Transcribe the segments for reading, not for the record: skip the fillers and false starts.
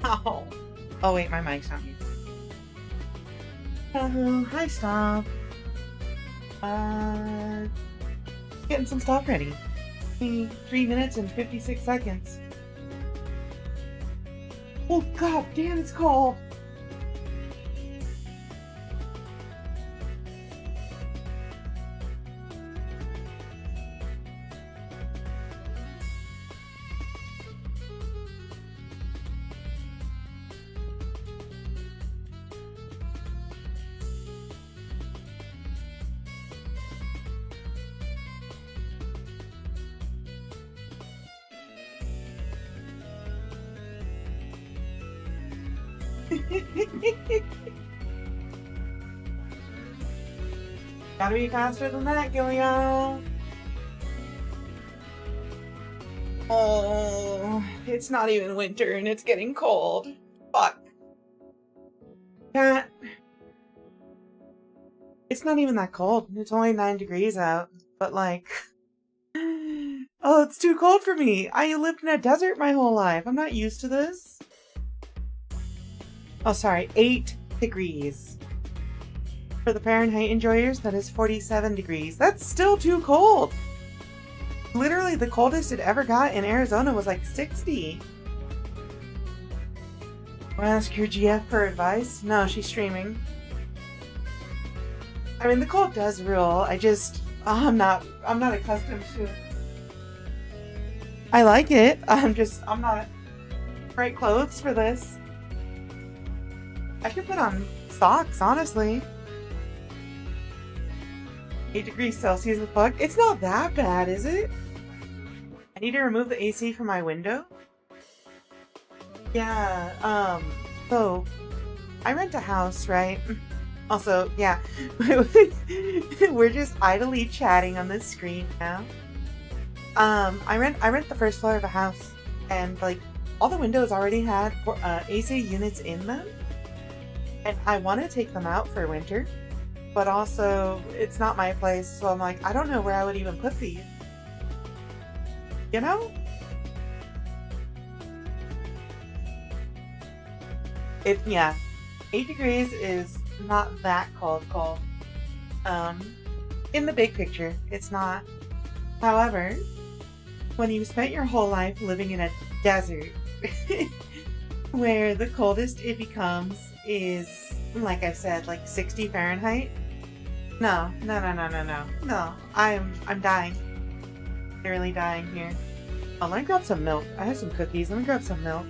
Oh. Oh wait, my mic's not muted. Oh, hi, stop. Getting some stuff ready. 3 minutes and 56 seconds. Oh god damn, it's cold. Gotta be faster than that, Gillian. Oh, it's not even winter and it's getting cold. Fuck. Cat. It's not even that cold. It's only 9 degrees out. But like... Oh, it's too cold for me. I lived in a desert my whole life. I'm not used to this. Oh, sorry. 8 degrees. For the Fahrenheit enjoyers, that is 47 degrees. That's still too cold. Literally, the coldest it ever got in Arizona was like 60. Wanna ask your GF for advice? No, she's streaming. I mean, the cold does rule. I just... I'm not accustomed to it. I like it. I'm not right clothes for this. I should put on socks, honestly. 8 degrees Celsius with fuck. It's not that bad, is it? I need to remove the AC from my window. Yeah, so I rent a house, right? Also, yeah, we're just idly chatting on this screen now. I rent the first floor of a house, and like all the windows already had AC units in them, and I want to take them out for winter, but also it's not my place, so I'm like, I don't know where I would even put these. You know? Yeah, 8 degrees is not that cold. In the big picture, it's not. However, when you've spent your whole life living in a desert where the coldest it becomes is, like I said, like 60 Fahrenheit. No. I'm dying. Literally dying here. Oh, let me grab some milk. I have some cookies. Let me grab some milk.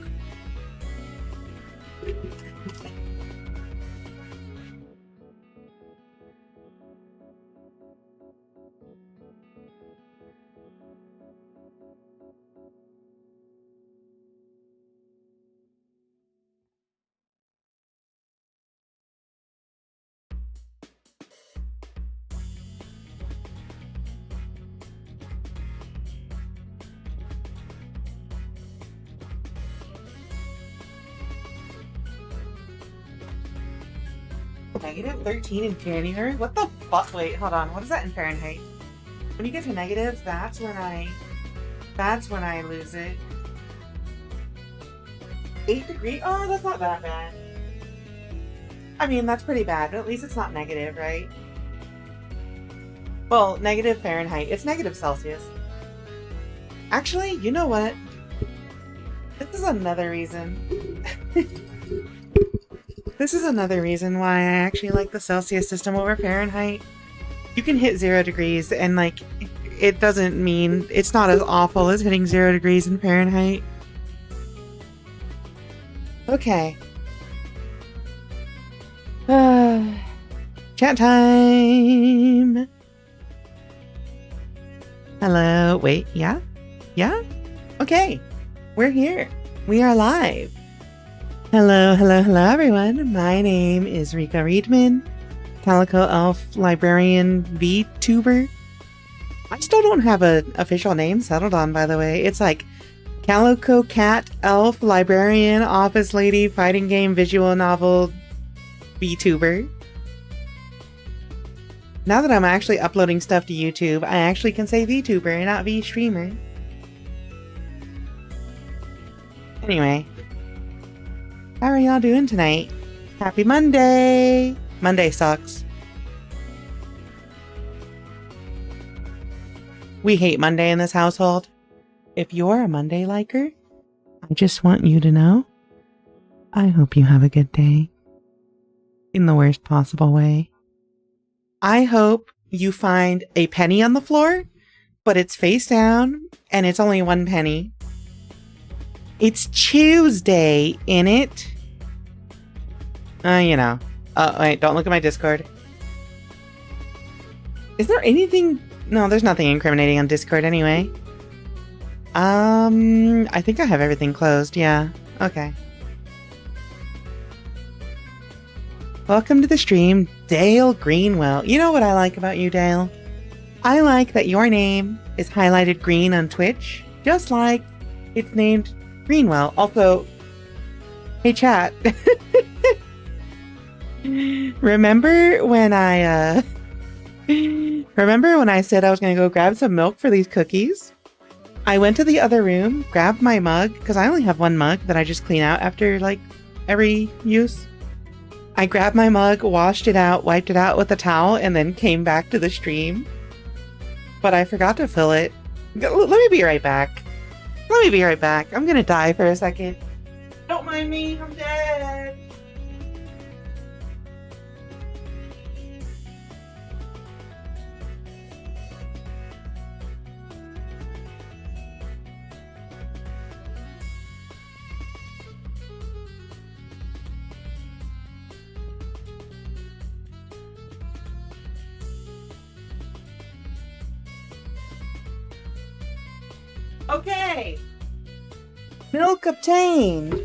-13 in January? What the fuck? Wait, hold on. What is that in Fahrenheit? When you get to negatives, that's when I lose it. 8 degrees? Oh, that's not that bad. I mean, that's pretty bad, but at least it's not negative, right? Well, negative Fahrenheit. It's negative Celsius. Actually, you know what? This is another reason. This is another reason why I actually like the Celsius system over Fahrenheit. You can hit 0 degrees and like, it doesn't mean it's not as awful as hitting 0 degrees in Fahrenheit. Okay. Chat time! Hello, wait, yeah? Yeah? Okay, we're here. We are live. Hello everyone. My name is Rika Readman, Calico Elf Librarian VTuber. I still don't have an official name settled on, by the way. It's like Calico Cat Elf Librarian Office Lady Fighting Game Visual Novel VTuber. Now that I'm actually uploading stuff to YouTube, I actually can say VTuber and not VStreamer. Anyway. How are y'all doing tonight? Happy Monday! Monday sucks. We hate Monday in this household. If you're a Monday liker, I just want you to know, I hope you have a good day. In the worst possible way. I hope you find a penny on the floor, but it's face down, and it's only 1 penny. It's Tuesday, innit? You know. Wait, don't look at my Discord. Is there anything... No, there's nothing incriminating on Discord anyway. I think I have everything closed, yeah. Okay. Welcome to the stream, Dale Greenwell. You know what I like about you, Dale? I like that your name is highlighted green on Twitch, just like it's named Greenwell. Also, hey chat. Remember when I said I was gonna go grab some milk for these cookies? I went to the other room, grabbed my mug, because I only have 1 mug that I just clean out after, like, every use. I grabbed my mug, washed it out, wiped it out with a towel, and then came back to the stream. But I forgot to fill it. Let me be right back. I'm gonna die for a second. Don't mind me, I'm dead. Okay. Milk obtained.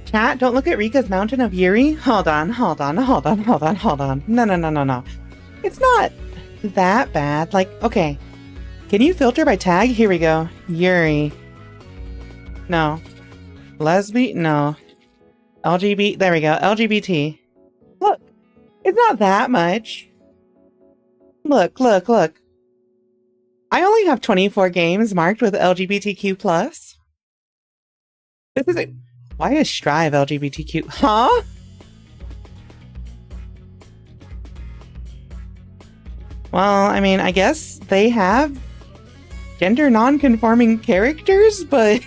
Chat, don't look at Rika's Mountain of Yuri. Hold on. No. It's not that bad. Like, okay. Can you filter by tag? Here we go. Yuri. No. Lesbian? No. LGBT? There we go. LGBT. Look. It's not that much. Look. I only have 24 games marked with LGBTQ+. This isn't... Why is Strive LGBTQ? Huh? Well, I mean, I guess they have gender non-conforming characters, but...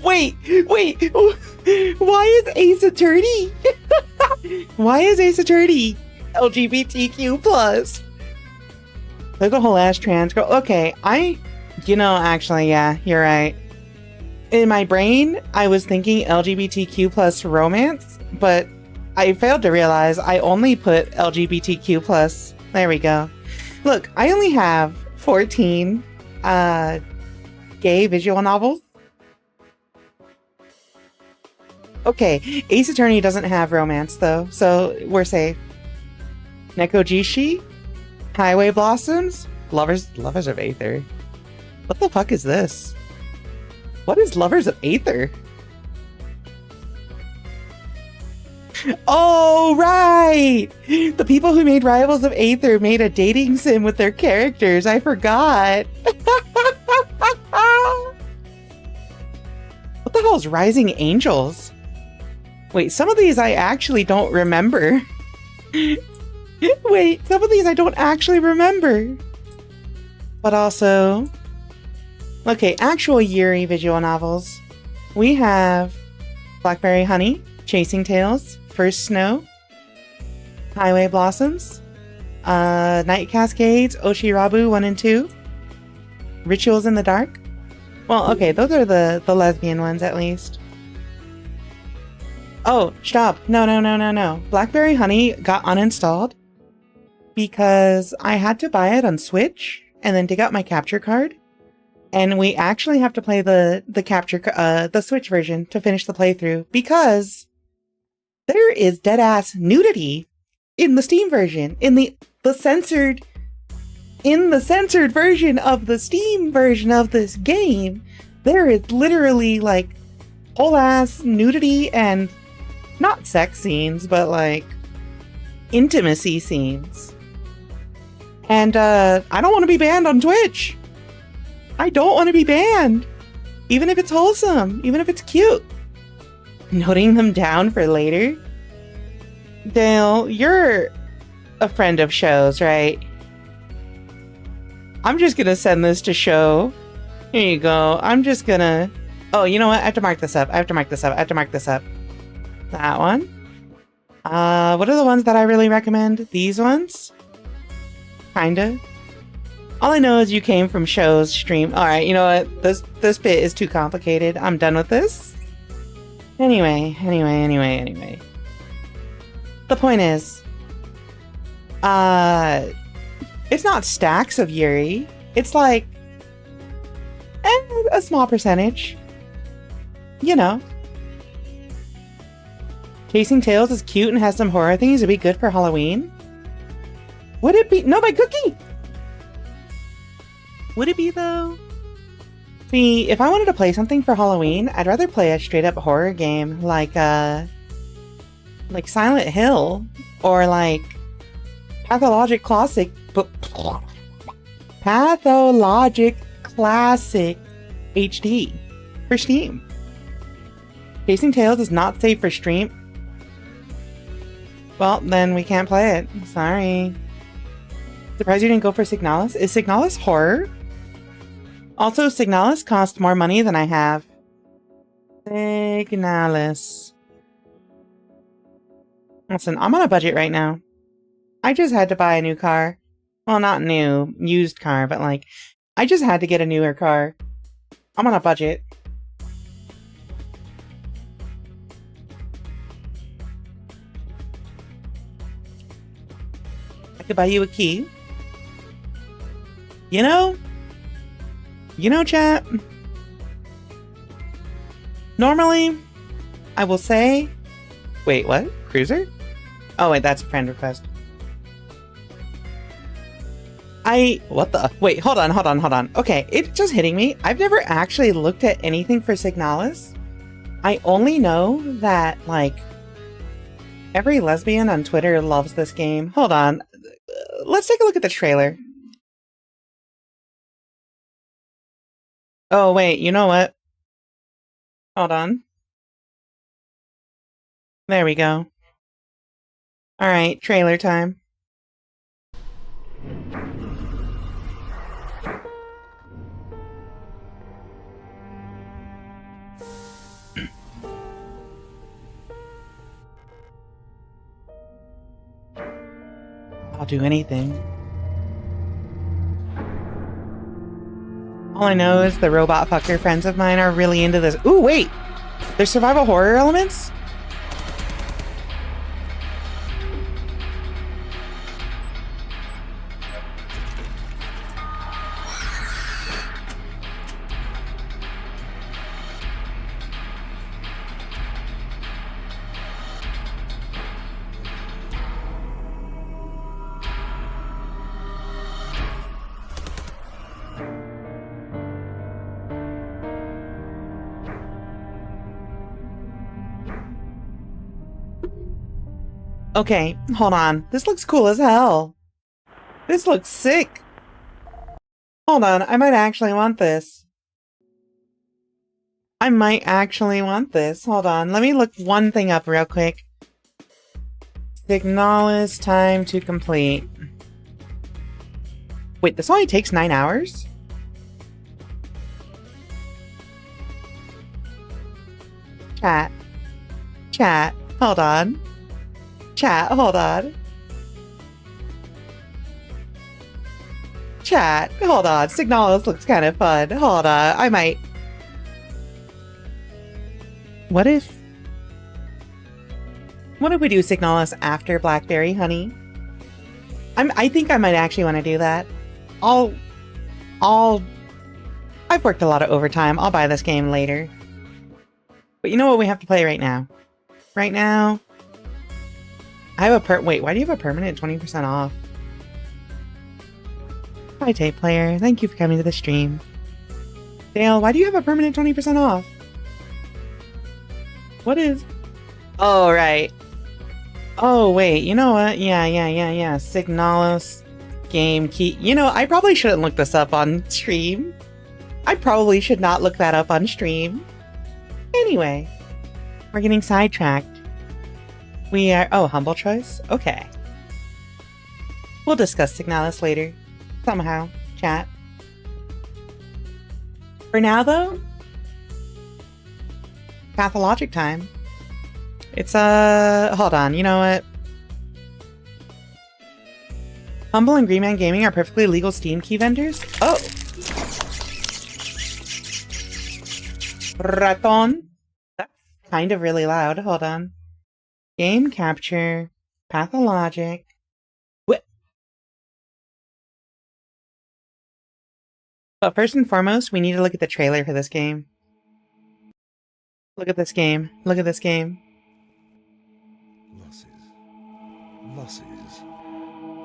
Wait! Why is Ace Attorney? Why is Ace Attorney LGBTQ+? There's a whole ass trans girl. Okay, actually, yeah, you're right. In my brain, I was thinking LGBTQ+ romance, but I failed to realize I only put LGBTQ+. There we go. Look, I only have 14 gay visual novels. Okay, Ace Attorney doesn't have romance, though, so we're safe. Nekojishi? Highway Blossoms? Lovers of Aether. What the fuck is this? What is Lovers of Aether? Oh, right! The people who made Rivals of Aether made a dating sim with their characters. I forgot. What the hell is Rising Angels? Wait, some of these I actually don't remember. Wait, some of these I don't actually remember. But also... Okay, actual Yuri visual novels. We have Blackberry Honey, Chasing Tales, First Snow, Highway Blossoms, Night Cascades, Oshirabu 1 and 2, Rituals in the Dark. Well, okay, those are the lesbian ones at least. Oh, stop. No. Blackberry Honey got uninstalled because I had to buy it on Switch and then dig out my capture card. And we actually have to play the Switch version to finish the playthrough because there is dead-ass nudity in the Steam version. In the censored version of the Steam version of this game, there is literally like whole-ass nudity and not sex scenes, but like intimacy scenes. And I don't want to be banned on Twitch. I don't want to be banned. Even if it's wholesome, even if it's cute. Noting them down for later? Dale, you're a friend of shows, right? I'm just gonna send this to show. Here you go. I'm just gonna... Oh, you know what? I have to mark this up. I have to mark this up. I have to mark this up. That one. What are the ones that I really recommend? These ones? Kinda. All I know is you came from shows, stream. Alright, you know what? This bit is too complicated. I'm done with this. Anyway. The point is... it's not stacks of Yuri. It's like... a small percentage. You know. Chasing Tails is cute and has some horror things. It'd be good for Halloween. Would it be? No, my cookie! Would it be, though? See, if I wanted to play something for Halloween, I'd rather play a straight-up horror game like Silent Hill or like Pathologic Classic HD for Steam. Chasing Tails is not safe for stream. Well, then we can't play it. Sorry. Surprised you didn't go for Signalis. Is Signalis horror? Also, Signalis cost more money than I have. Signalis. Listen, I'm on a budget right now. I just had to buy a new car. Well, not new, used car, but like, I just had to get a newer car. I'm on a budget. I could buy you a key. You know, chat. Normally, I will say... Wait, what? Cruiser? Oh, wait, that's a friend request. What the? Wait, hold on. Okay, it's just hitting me. I've never actually looked at anything for Signalis. I only know that, like, every lesbian on Twitter loves this game. Hold on. Let's take a look at the trailer. Oh, wait, you know what? Hold on. There we go. Alright, trailer time. I'll do anything. All I know is the robot fucker friends of mine are really into this. Ooh, wait! There's survival horror elements? Okay, hold on. This looks cool as hell. This looks sick. Hold on, I might actually want this. Hold on, let me look one thing up real quick. Signalis time to complete. Wait, this only takes 9 hours? Chat, hold on. Chat, hold on. Signalis looks kind of fun. Hold on, I might... What if we do Signalis after Blackberry Honey? I think I might actually want to do that. I've worked a lot of overtime. I'll buy this game later. But you know what we have to play right now? Right now... I have a wait, why do you have a permanent 20% off? Hi, Tape Player. Thank you for coming to the stream. Dale, why do you have a permanent 20% off? What is... Oh, right. Oh, wait, you know what? Yeah. Signalis game key. You know, I probably shouldn't look this up on stream. I probably should not look that up on stream. Anyway. We're getting sidetracked. We are... Oh, humble choice? Okay. We'll discuss Signalis later. Somehow. Chat. For now, though... Pathologic time. It's, hold on. You know what? Humble and Readman Gaming are perfectly legal Steam key vendors? Oh. Raton. That's kind of really loud. Hold on. Game capture. Pathologic. What? But first and foremost, we need to look at the trailer for this game. Look at this game. Look at this game. Losses. Losses.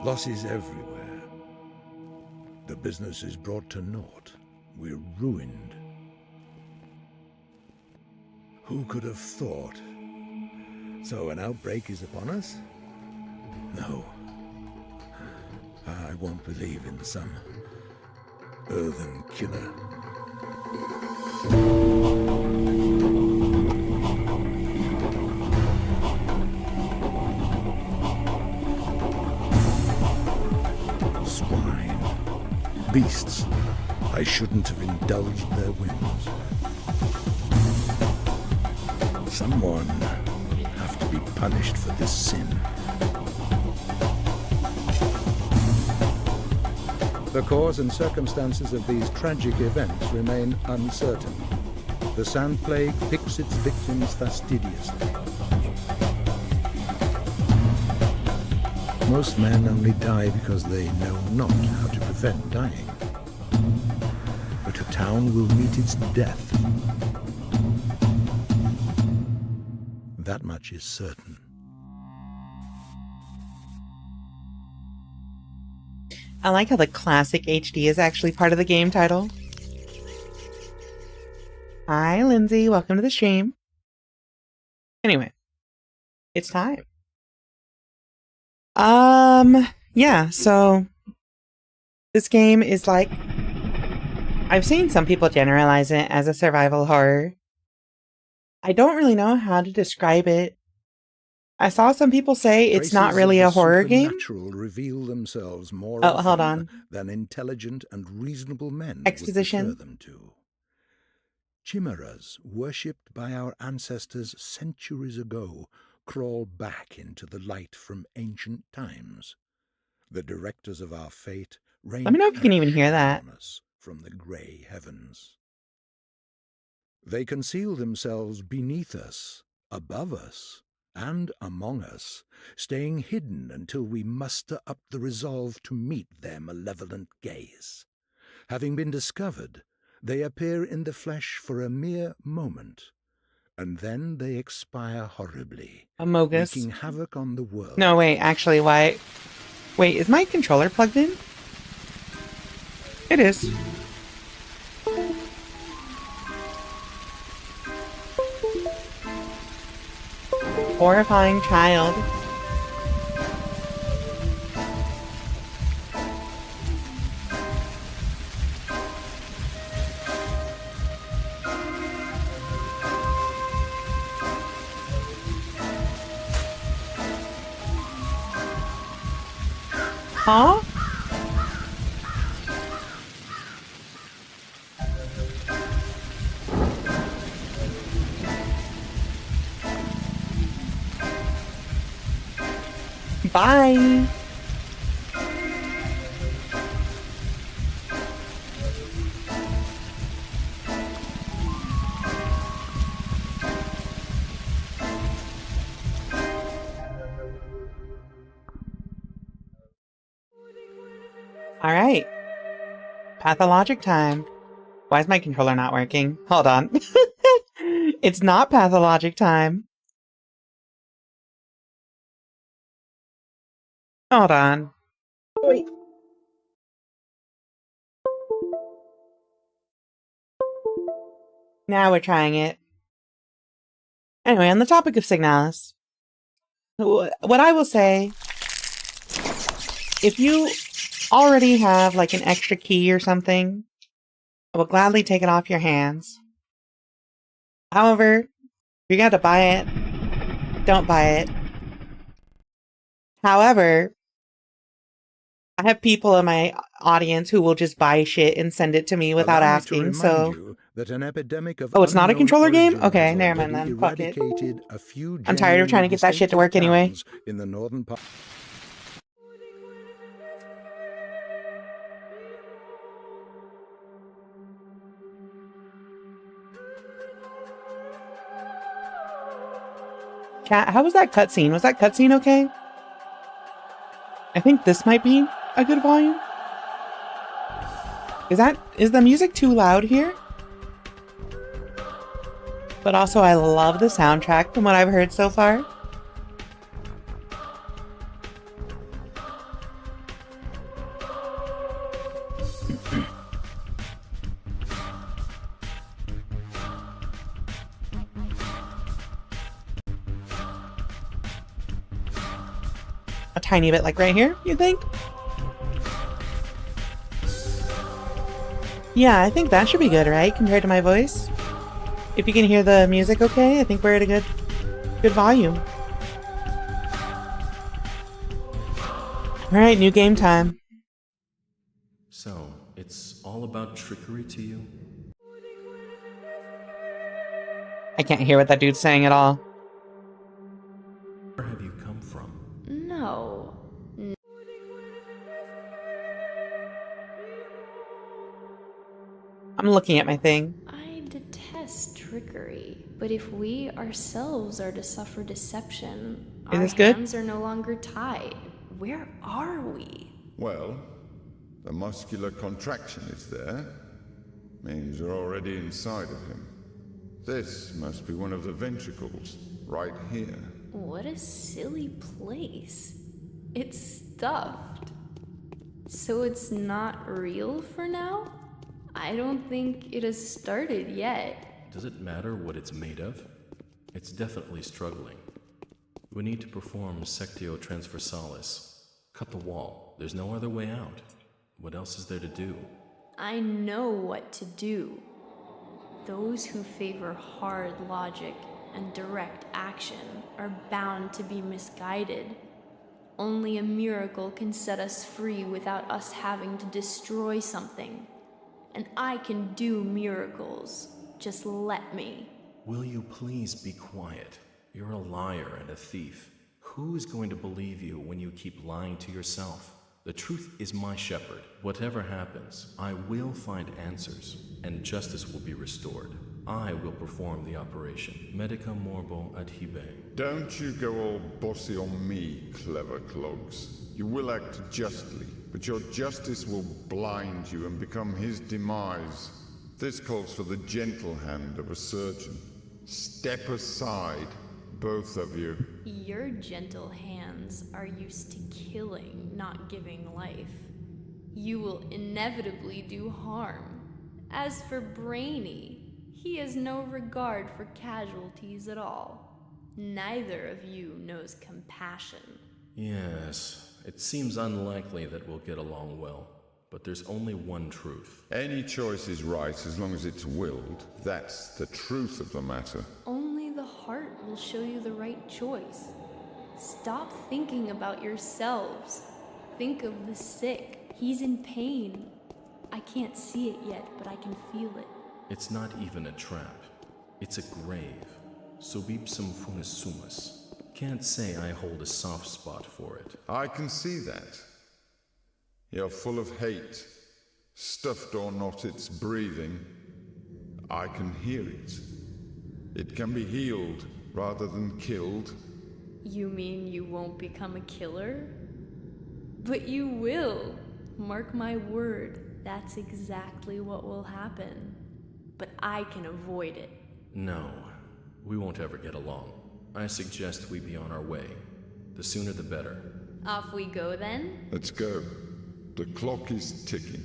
Losses everywhere. The business is brought to naught. We're ruined. Who could have thought? So an outbreak is upon us? No. I won't believe in some earthen killer. Swine. Beasts. I shouldn't have indulged their whims. Someone have to be punished for this sin. The cause and circumstances of these tragic events remain uncertain. The sand plague picks its victims fastidiously. Most men only die because they know not how to prevent dying. But a town will meet its death. That much is certain. I like how the classic HD is actually part of the game title. Hi, Lindsay. Welcome to the stream. Anyway, it's time. Yeah, so this game is like, I've seen some people generalize it as a survival horror. I don't really know how to describe it. I saw some people say it's not really a horror game. Reveal themselves more hold on. Than intelligent and reasonable men Exposition. would prefer them to. Chimeras, worshipped by our ancestors centuries ago, crawl back into the light from ancient times. The directors of our fate rain Let me know if you can even hear that. on us from the grey heavens. They conceal themselves beneath us, above us, and among us, staying hidden until we muster up the resolve to meet their malevolent gaze. Having been discovered, they appear in the flesh for a mere moment, and then they expire horribly, Amogus. wreaking havoc on the world. No, wait, actually, why? Wait, is my controller plugged in? It is. Horrifying child. Huh? Bye. All right. Pathologic time. Why is my controller not working? Hold on. It's not pathologic time. Hold on. Wait. Now we're trying it. Anyway, on the topic of Signalis, what I will say, if you already have like an extra key or something, I will gladly take it off your hands. However, You're gonna have to buy it. Don't buy it. However, I have people in my audience who will just buy shit and send it to me without Allow me to asking, remind so... you that an epidemic of Oh, it's not a unknown controller game? origin Okay, has never mind already then. Fuck it. eradicated a few I'm tired of trying to get that shit to work anyway. in the northern part. Chat, how was that cutscene? Was that cutscene okay? I think this might be a good volume. Is the music too loud here? But also I love the soundtrack from what I've heard so far. A tiny bit like right here, you think? Yeah, I think that should be good, right? Compared to my voice. If you can hear the music okay, I think we're at a good volume. Alright, new game time. So, it's all about trickery to you? I can't hear what that dude's saying at all. Where have you come from? No. I'm looking at my thing. I detest trickery, but if we ourselves are to suffer deception, Is our this good? hands are no longer tied. Where are we? Well, the muscular contraction is there. Means you're already inside of him. This must be one of the ventricles, right here. What a silly place. It's stuffed. So it's not real for now? I don't think it has started yet. Does it matter what it's made of? It's definitely struggling. We need to perform sectio transversalis. Cut the wall. There's no other way out. What else is there to do? I know what to do. Those who favor hard logic and direct action are bound to be misguided. Only a miracle can set us free without us having to destroy something. And I can do miracles. Just let me. Will you please be quiet? You're a liar and a thief. Who is going to believe you when you keep lying to yourself? The truth is my shepherd. Whatever happens, I will find answers, and justice will be restored. I will perform the operation. Medica morbo adhibe. Don't you go all bossy on me, clever clogs. You will act justly, but your justice will blind you and become his demise. This calls for the gentle hand of a surgeon. Step aside, both of you. Your gentle hands are used to killing, not giving life. You will inevitably do harm. As for Brainy, he has no regard for casualties at all. Neither of you knows compassion. Yes, it seems unlikely that we'll get along well. But there's only one truth. Any choice is right as long as it's willed. That's the truth of the matter. Only the heart will show you the right choice. Stop thinking about yourselves. Think of the sick. He's in pain. I can't see it yet, but I can feel it. It's not even a trap. It's a grave. Subipsum funis sumus. Can't say I hold a soft spot for it. I can see that. You're full of hate. Stuffed or not, it's breathing. I can hear it. It can be healed rather than killed. You mean you won't become a killer? But you will. Mark my word, that's exactly what will happen. But I can avoid it. No, we won't ever get along. I suggest we be on our way. The sooner the better. Off we go then? Let's go. The clock is ticking.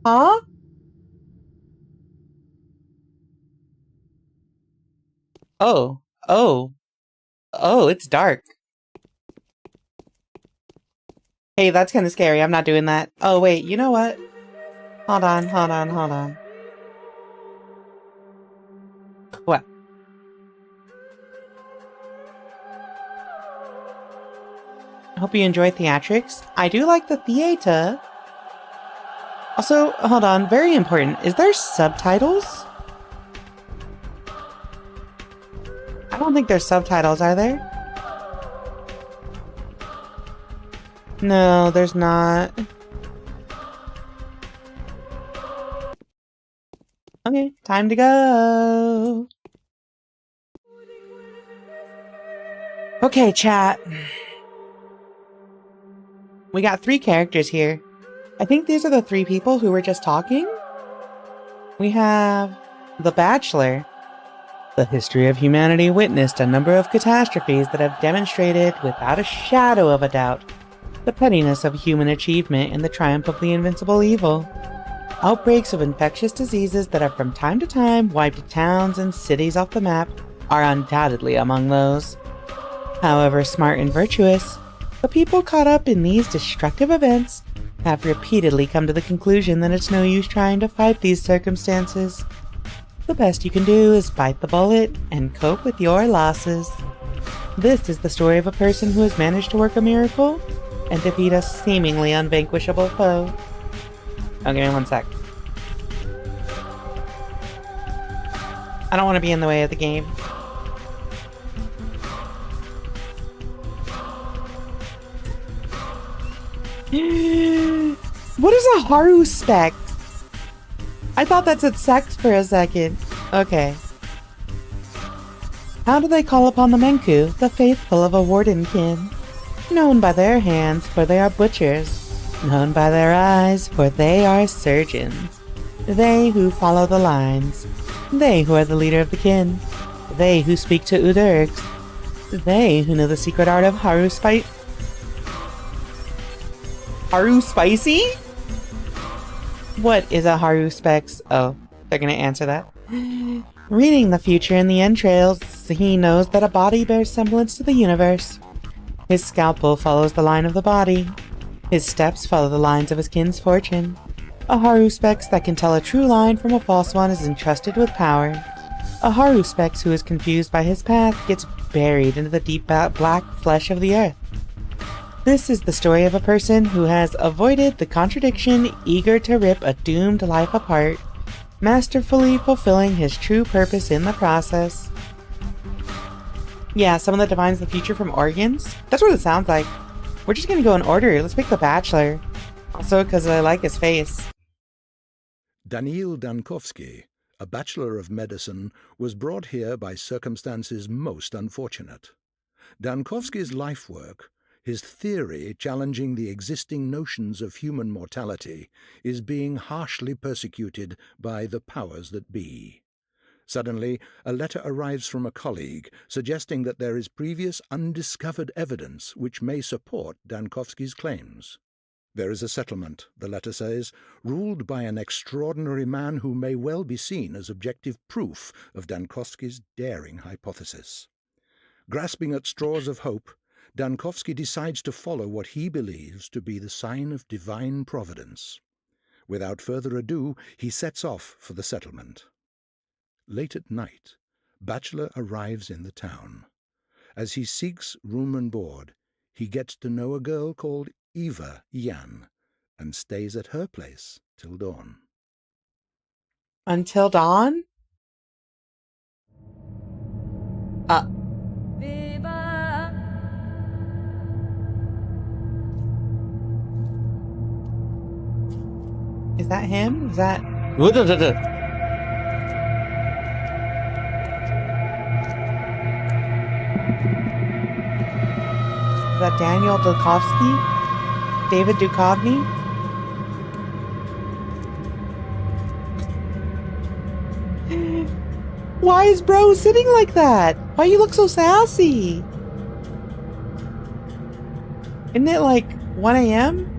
Huh? Oh. Oh. Oh, it's dark. Hey, that's kind of scary. I'm not doing that. Oh, wait, you know what? Hold on. Hope you enjoy theatrics. I do like the theater. Also, hold on, very important. Is there subtitles? I don't think there's subtitles, are there? No, there's not. Okay, time to go. Okay, chat. We got 3 characters here. I think these are the 3 people who were just talking. We have the Bachelor. The history of humanity witnessed a number of catastrophes that have demonstrated, without a shadow of a doubt, the pettiness of human achievement and the triumph of the invincible evil. Outbreaks of infectious diseases that have from time to time wiped towns and cities off the map are undoubtedly among those. However smart and virtuous, the people caught up in these destructive events have repeatedly come to the conclusion that it's no use trying to fight these circumstances. The best you can do is bite the bullet and cope with your losses. This is the story of a person who has managed to work a miracle and defeat a seemingly unvanquishable foe. Oh, give me 1 sec. I don't want to be in the way of the game. What is a Haru spec? I thought that said sect for a second. Okay. How do they call upon the Menku, the faithful of a warden kin? Known by their hands, for they are butchers. Known by their eyes, for they are surgeons. They who follow the lines. They who are the leader of the kin. They who speak to Udurgs. They who know the secret art of Haru Spicy? What is a Haru Specs? Oh, they're gonna answer that. Reading the future in the entrails, he knows that a body bears semblance to the universe. His scalpel follows the line of the body. His steps follow the lines of his kin's fortune. A Haru Specs that can tell a true line from a false one is entrusted with power. A Haru Specs who is confused by his path gets buried into the deep black flesh of the earth. This is the story of a person who has avoided the contradiction, eager to rip a doomed life apart, masterfully fulfilling his true purpose in the process. Yeah, someone that divines the future from organs? That's what it sounds like. We're just gonna go in order. Let's pick the Bachelor. Also, because I like his face. Daniil Dankovsky, a Bachelor of Medicine, was brought here by circumstances most unfortunate. Dankovsky's life work, his theory challenging the existing notions of human mortality, is being harshly persecuted by the powers that be. Suddenly, a letter arrives from a colleague suggesting that there is previous undiscovered evidence which may support Dankovsky's claims. There is a settlement, the letter says, ruled by an extraordinary man who may well be seen as objective proof of Dankovsky's daring hypothesis. Grasping at straws of hope, Dankovsky decides to follow what he believes to be the sign of divine providence. Without further ado, he sets off for the settlement. Late at night, Bachelor arrives in the town. As he seeks room and board, he gets to know a girl called Eva Yan and stays at her place till dawn. Until dawn? Is that him? Is that... Is that Daniel Dukovsky? David Duchovny? Why is bro sitting like that? Why you look so sassy? Isn't it like 1 a.m.?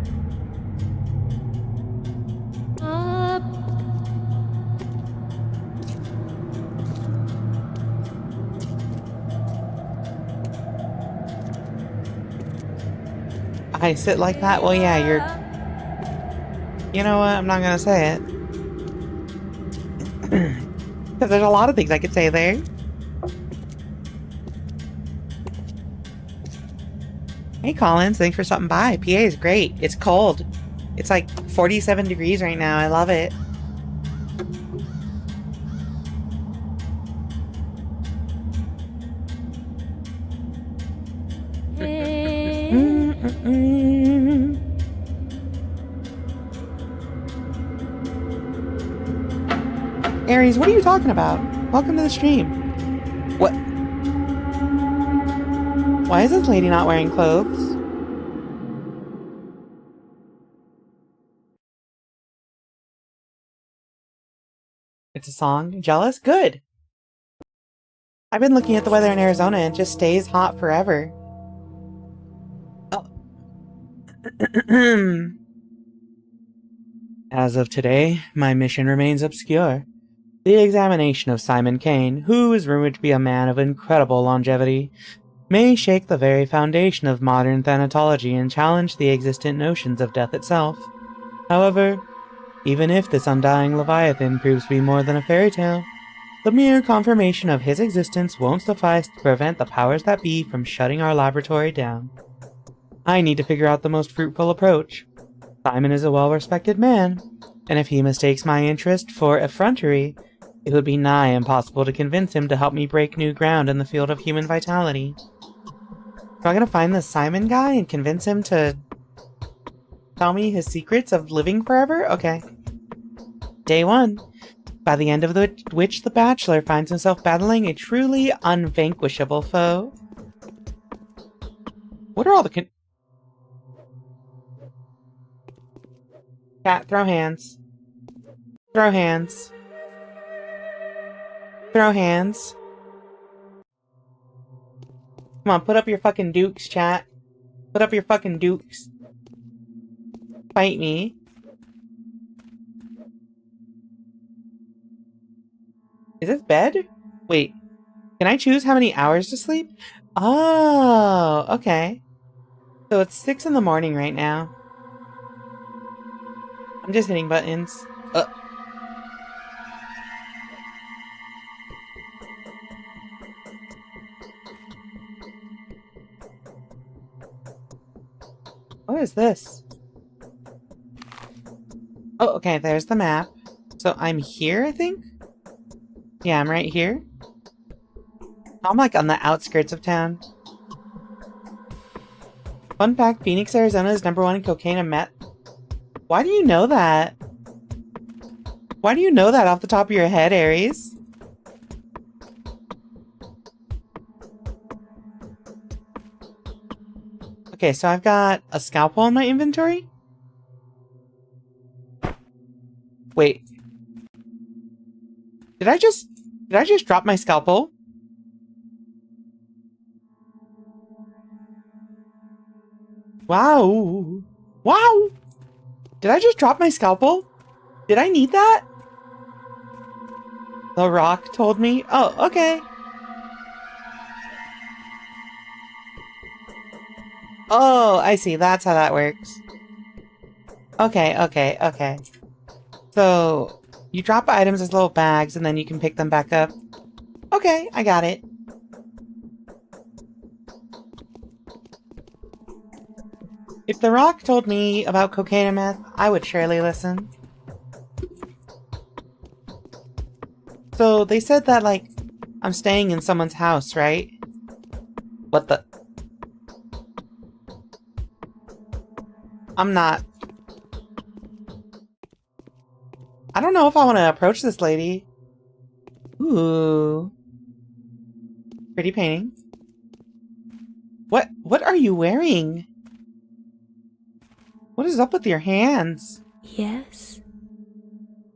I sit like that? Well, yeah, you're... You know what? I'm not gonna say it. Because there's a lot of things I could say there. Hey Collins, thanks for stopping by. PA is great. It's cold. It's like 47 degrees right now. I love it. Aries, what are you talking about? Welcome to the stream. What? Why is this lady not wearing clothes? It's a song. Jealous? Good. I've been looking at the weather in Arizona and it just stays hot forever. Oh. As of today, my mission remains obscure. The examination of Simon Kane, who is rumored to be a man of incredible longevity, may shake the very foundation of modern thanatology and challenge the existent notions of death itself. However, even if this undying Leviathan proves to be more than a fairy tale, the mere confirmation of his existence won't suffice to prevent the powers that be from shutting our laboratory down. I need to figure out the most fruitful approach. Simon is a well-respected man, and if he mistakes my interest for effrontery, it would be nigh impossible to convince him to help me break new ground in the field of human vitality. So I'm gonna find this Simon guy and convince him to tell me his secrets of living forever? Okay. Day 1. By the end of which the Bachelor finds himself battling a truly unvanquishable foe. What are all the Cat, throw hands. Throw hands. Throw hands. Come on, put up your fucking dukes, chat. Put up your fucking dukes. Fight me. Is this bed? Wait. Can I choose how many hours to sleep? Oh, okay. So it's 6 in the morning right now. I'm just hitting buttons. What is this? Oh, okay, there's the map. So I'm here, I think? Yeah, I'm right here. I'm like on the outskirts of town. Fun fact, Phoenix, Arizona is #1 in cocaine and meth. Why do you know that? Why do you know that off the top of your head, Aries? Okay, so I've got a scalpel in my inventory. Wait. Did I just drop my scalpel? Wow. Wow! Did I just drop my scalpel? Did I need that? The Rock told me? Oh, okay. Oh, I see. That's how that works. Okay. So, you drop items as little bags and then you can pick them back up. Okay, I got it. If The Rock told me about cocaine and meth, I would surely listen. So, they said that, like, I'm staying in someone's house, right? What the... I'm not... I don't know if I want to approach this lady. Ooh. Pretty painting. What are you wearing? What is up with your hands? Yes.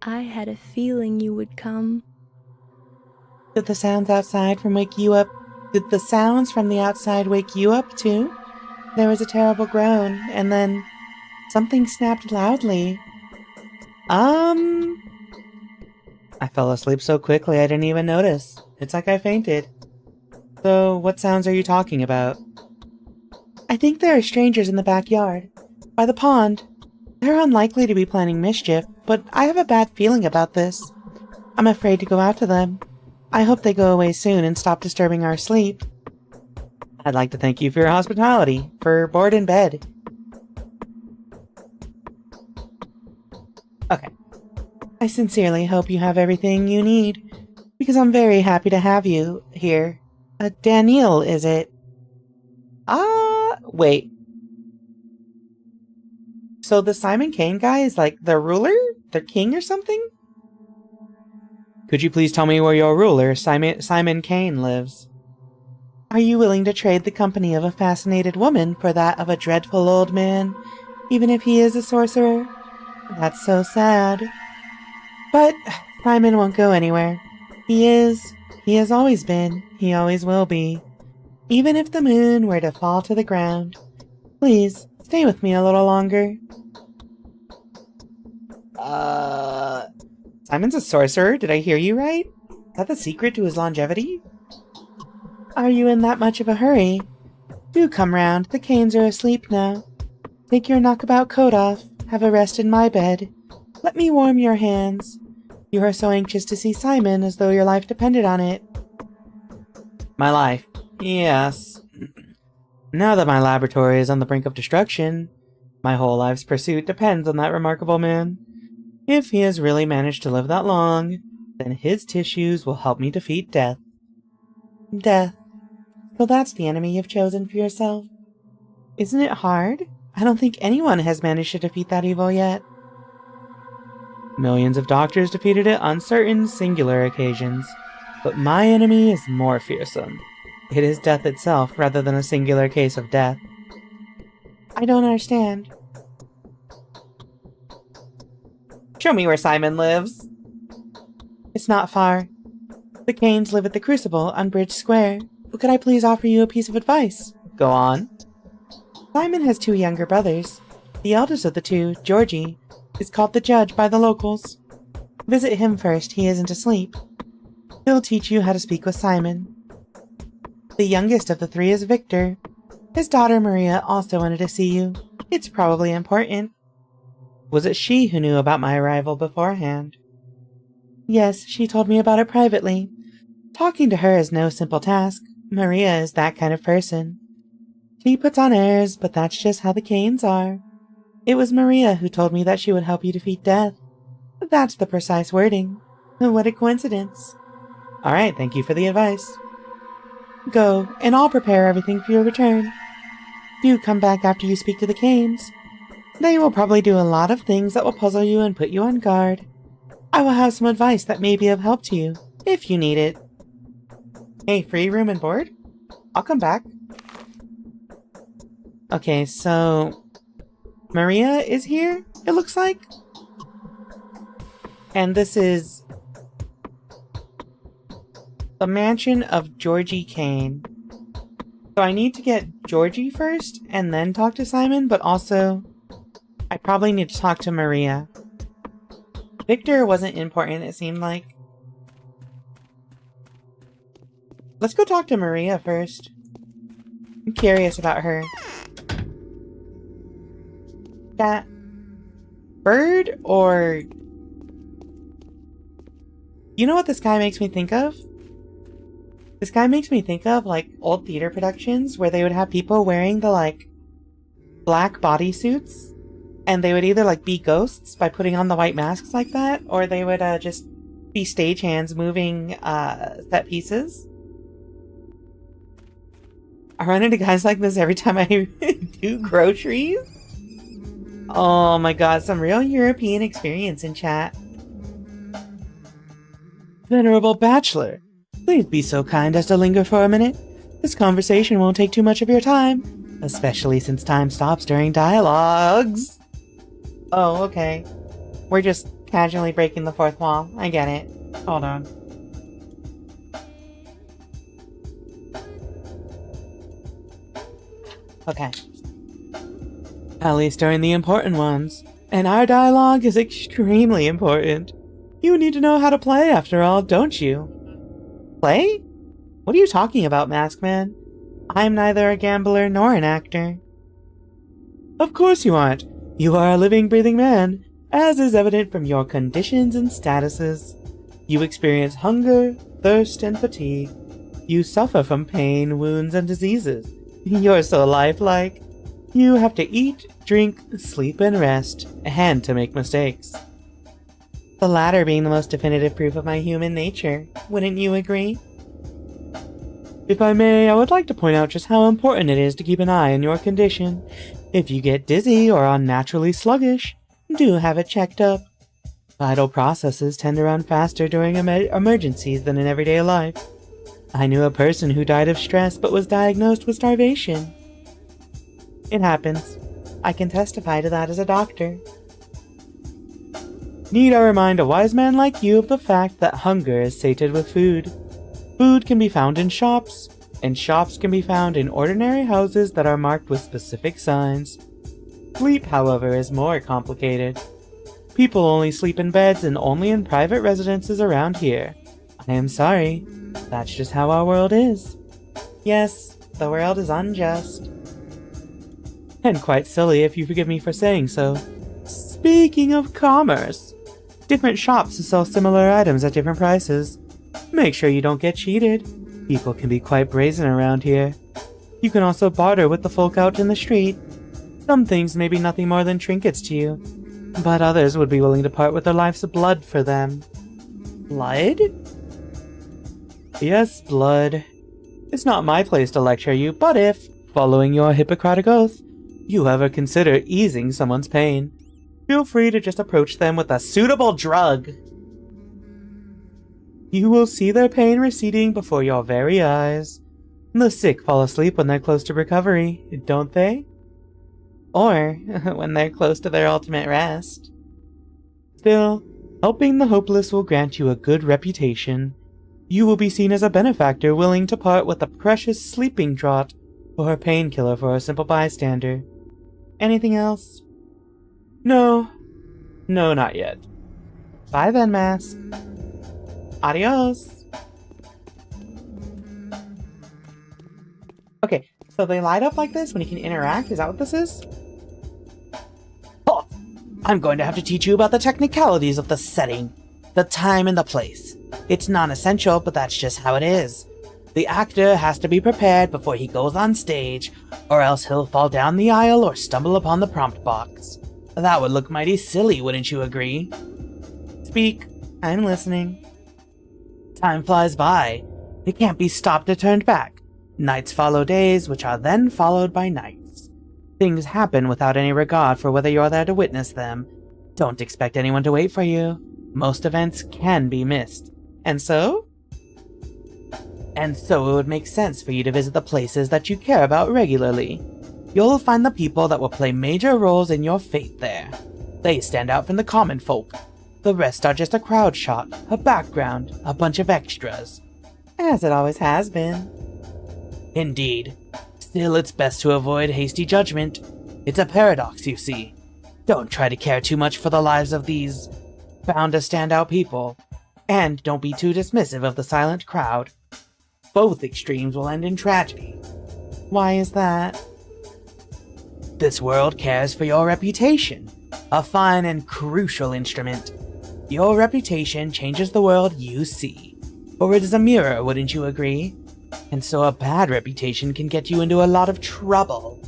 I had a feeling you would come. Did the sounds outside wake you up? Did the sounds from the outside wake you up too? There was a terrible groan, and then something snapped loudly. I fell asleep so quickly I didn't even notice. It's like I fainted. So, what sounds are you talking about? I think there are strangers in the backyard. By the pond. They're unlikely to be planning mischief, but I have a bad feeling about this. I'm afraid to go out to them. I hope they go away soon and stop disturbing our sleep. I'd like to thank you for your hospitality, for board and bed. Okay. I sincerely hope you have everything you need, because I'm very happy to have you here. Danielle, is it? Wait. So the Simon Kane guy is like the ruler? The king or something? Could you please tell me where your ruler, Simon Kane, lives? Are you willing to trade the company of a fascinated woman for that of a dreadful old man, even if he is a sorcerer? That's so sad. But Simon won't go anywhere. He has always been, he always will be. Even if the moon were to fall to the ground. Please, stay with me a little longer. Simon's a sorcerer, did I hear you right? Is that the secret to his longevity? Are you in that much of a hurry? Do come round, the Kanes are asleep now. Take your knockabout coat off, have a rest in my bed. Let me warm your hands. You are so anxious to see Simon as though your life depended on it. My life? Yes. Now that my laboratory is on the brink of destruction, my whole life's pursuit depends on that remarkable man. If he has really managed to live that long, then his tissues will help me defeat death. Death. So that's the enemy you've chosen for yourself. Isn't it hard? I don't think anyone has managed to defeat that evil yet. Millions of doctors defeated it on certain singular occasions, but my enemy is more fearsome. It is death itself rather than a singular case of death. I don't understand. Show me where Simon lives. It's not far. The Kanes live at the Crucible on Bridge Square. Could I please offer you a piece of advice? Go on. Simon has 2 younger brothers. The eldest of the 2, Georgie, is called the Judge by the locals. Visit him first, he isn't asleep. He'll teach you how to speak with Simon. The youngest of the 3 is Victor. His daughter Maria also wanted to see you. It's probably important. Was it she who knew about my arrival beforehand? Yes, she told me about it privately. Talking to her is no simple task. Maria is that kind of person. She puts on airs, but that's just how the Kanes are. It was Maria who told me that she would help you defeat death. That's the precise wording. What a coincidence. Alright, thank you for the advice. Go, and I'll prepare everything for your return. Do come back after you speak to the Kanes. They will probably do a lot of things that will puzzle you and put you on guard. I will have some advice that may be of help to you, if you need it. Hey, free room and board? I'll come back. Okay, so Maria is here, it looks like. And this is the mansion of Georgie Kane. So I need to get Georgie first and then talk to Simon, but also I probably need to talk to Maria. Victor wasn't important, it seemed like. Let's go talk to Maria first. I'm curious about her. Cat? Bird or... You know what this guy makes me think of? This guy makes me think of, like, old theater productions where they would have people wearing the, like, black bodysuits. And they would either, like, be ghosts by putting on the white masks like that, or they would just be stagehands moving set pieces. I run into guys like this every time I do groceries. Oh my god, some real European experience in chat. Venerable Bachelor, please be so kind as to linger for a minute. This conversation won't take too much of your time, especially since time stops during dialogues. Oh, okay. We're just casually breaking the fourth wall. I get it. Hold on. Okay. At least during the important ones. And our dialogue is extremely important. You need to know how to play after all, don't you? Play? What are you talking about, Maskman? I'm neither a gambler nor an actor. Of course you aren't. You are a living, breathing man, as is evident from your conditions and statuses. You experience hunger, thirst, and fatigue. You suffer from pain, wounds, and diseases. You're so lifelike. You have to eat, drink, sleep, and rest, and to make mistakes. The latter being the most definitive proof of my human nature. Wouldn't you agree? If I may, I would like to point out just how important it is to keep an eye on your condition. If you get dizzy or unnaturally sluggish, do have it checked up. Vital processes tend to run faster during emergencies than in everyday life. I knew a person who died of stress but was diagnosed with starvation. It happens. I can testify to that as a doctor. Need I remind a wise man like you of the fact that hunger is sated with food? Food can be found in shops, and shops can be found in ordinary houses that are marked with specific signs. Sleep, however, is more complicated. People only sleep in beds and only in private residences around here. I am sorry. That's just how our world is. Yes, the world is unjust. And quite silly if you forgive me for saying so. Speaking of commerce, different shops sell similar items at different prices. Make sure you don't get cheated. People can be quite brazen around here. You can also barter with the folk out in the street. Some things may be nothing more than trinkets to you, but others would be willing to part with their life's blood for them. Blood? Yes, blood. It's not my place to lecture you, but if, following your Hippocratic oath, you ever consider easing someone's pain, feel free to just approach them with a suitable drug. You will see their pain receding before your very eyes. The sick fall asleep when they're close to recovery, don't they? Or when they're close to their ultimate rest. Still, helping the hopeless will grant you a good reputation. You will be seen as a benefactor willing to part with a precious sleeping draught or a painkiller for a simple bystander. Anything else? No, not yet. Bye then, Mask. Adios. Okay, so they light up like this when you can interact? Is that what this is? Oh, I'm going to have to teach you about the technicalities of the setting, the time and the place. It's non-essential, but that's just how it is. The actor has to be prepared before he goes on stage, or else he'll fall down the aisle or stumble upon the prompt box. That would look mighty silly, wouldn't you agree? Speak. I'm listening. Time flies by. It can't be stopped or turned back. Nights follow days, which are then followed by nights. Things happen without any regard for whether you're there to witness them. Don't expect anyone to wait for you. Most events can be missed. And so it would make sense for you to visit the places that you care about regularly. You'll find the people that will play major roles in your fate there. They stand out from the common folk. The rest are just a crowd shot, a background, a bunch of extras. As it always has been. Indeed. Still, it's best to avoid hasty judgment. It's a paradox, you see. Don't try to care too much for the lives of these bound-to-stand-out people. And don't be too dismissive of the silent crowd. Both extremes will end in tragedy. Why is that? This world cares for your reputation, a fine and crucial instrument. Your reputation changes the world you see, or it is a mirror, wouldn't you agree? And so a bad reputation can get you into a lot of trouble.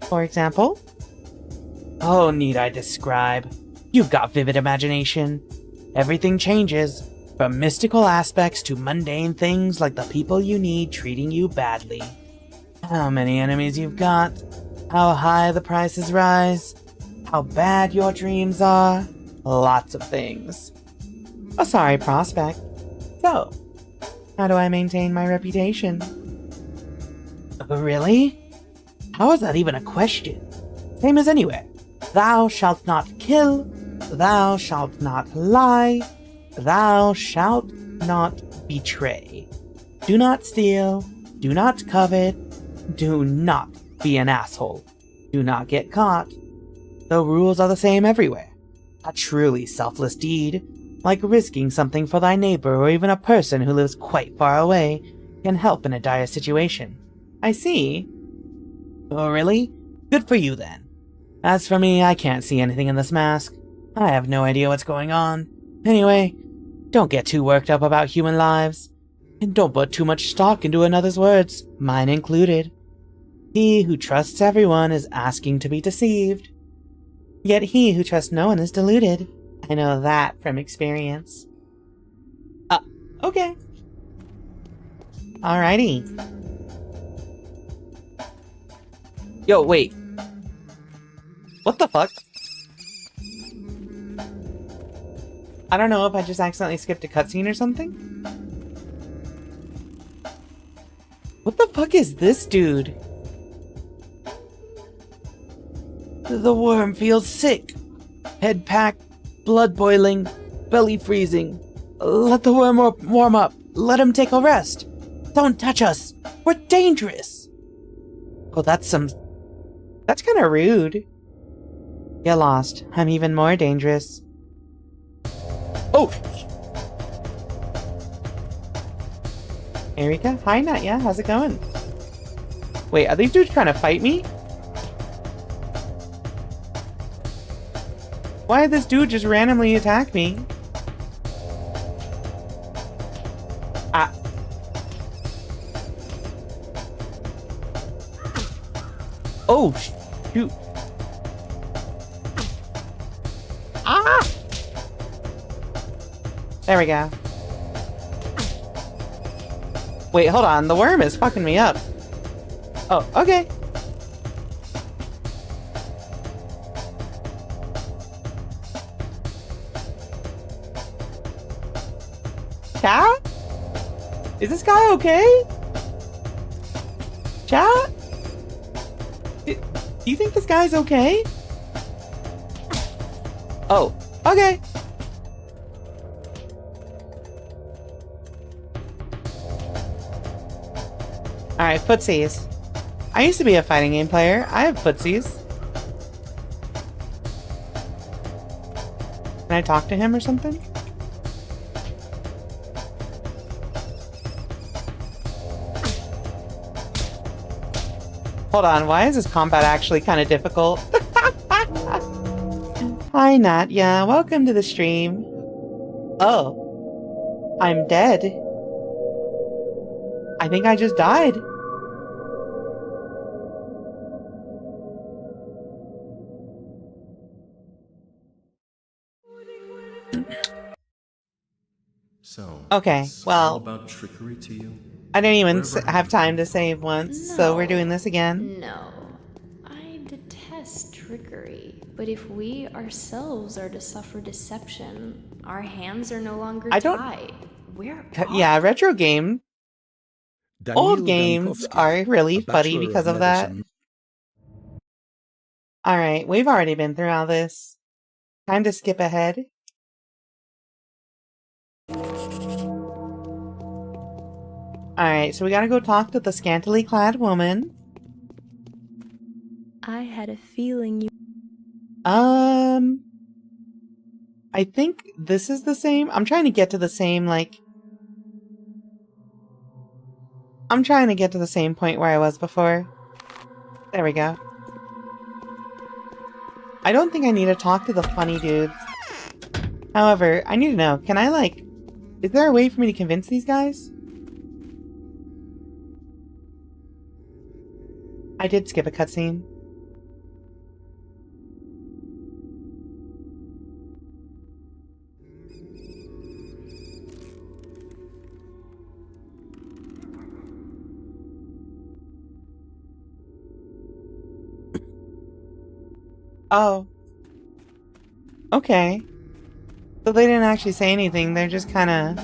For example? Oh, need I describe? You've got vivid imagination. Everything changes, from mystical aspects to mundane things like the people you need treating you badly. How many enemies you've got, how high the prices rise, how bad your dreams are, lots of things. A sorry prospect. So, how do I maintain my reputation? Really? How is that even a question? Same as anywhere. Thou shalt not kill, thou shalt not lie, thou shalt not betray. Do not steal, do not covet, do not be an asshole. Do not get caught. The rules are the same everywhere. A truly selfless deed, like risking something for thy neighbor or even a person who lives quite far away, can help in a dire situation. I see. Oh, really? Good for you then. As for me, I can't see anything in this mask. I have no idea what's going on. Anyway, don't get too worked up about human lives. And don't put too much stock into another's words, mine included. He who trusts everyone is asking to be deceived. Yet he who trusts no one is deluded. I know that from experience. Okay. Alrighty. Yo, wait. What the fuck? I don't know if I just accidentally skipped a cutscene or something. What the fuck is this dude? The worm feels sick. Head packed, blood boiling, belly freezing. Let the worm warm up. Let him take a rest. Don't touch us. We're dangerous. Oh, that's kind of rude. You're lost. I'm even more dangerous. Oh! Hey, Rika. Hi, Natya. How's it going? Wait, are these dudes trying to fight me? Why did this dude just randomly attack me? Oh, shoot. There we go. Wait, hold on. The worm is fucking me up. Oh, okay. Chat? Is this guy okay? Chat? Do you think this guy's okay? Oh, okay. Alright, footsies. I used to be a fighting game player. I have footsies. Can I talk to him or something? Hold on, why is this combat actually kind of difficult? Hi, Natya. Welcome to the stream. Oh. I'm dead. I think I just died. So, okay, it's well, all about trickery to you? I didn't even have time to save once, so we're doing this again. No. I detest trickery. But if we ourselves are to suffer deception, our hands are no longer tied. Where Yeah, retro game. Daniil Old games Dankovsky, are really a funny Bachelor because of that. Medicine. Alright, we've already been through all this. Time to skip ahead. Alright, so we gotta go talk to the scantily clad woman. I had a feeling you. I think this is the same. I'm trying to get to the same, I'm trying to get to the same point where I was before. There we go. I don't think I need to talk to the funny dudes. However, I need to know, can I, is there a way for me to convince these guys? I did skip a cutscene. Oh. Okay. So they didn't actually say anything, they're just kinda...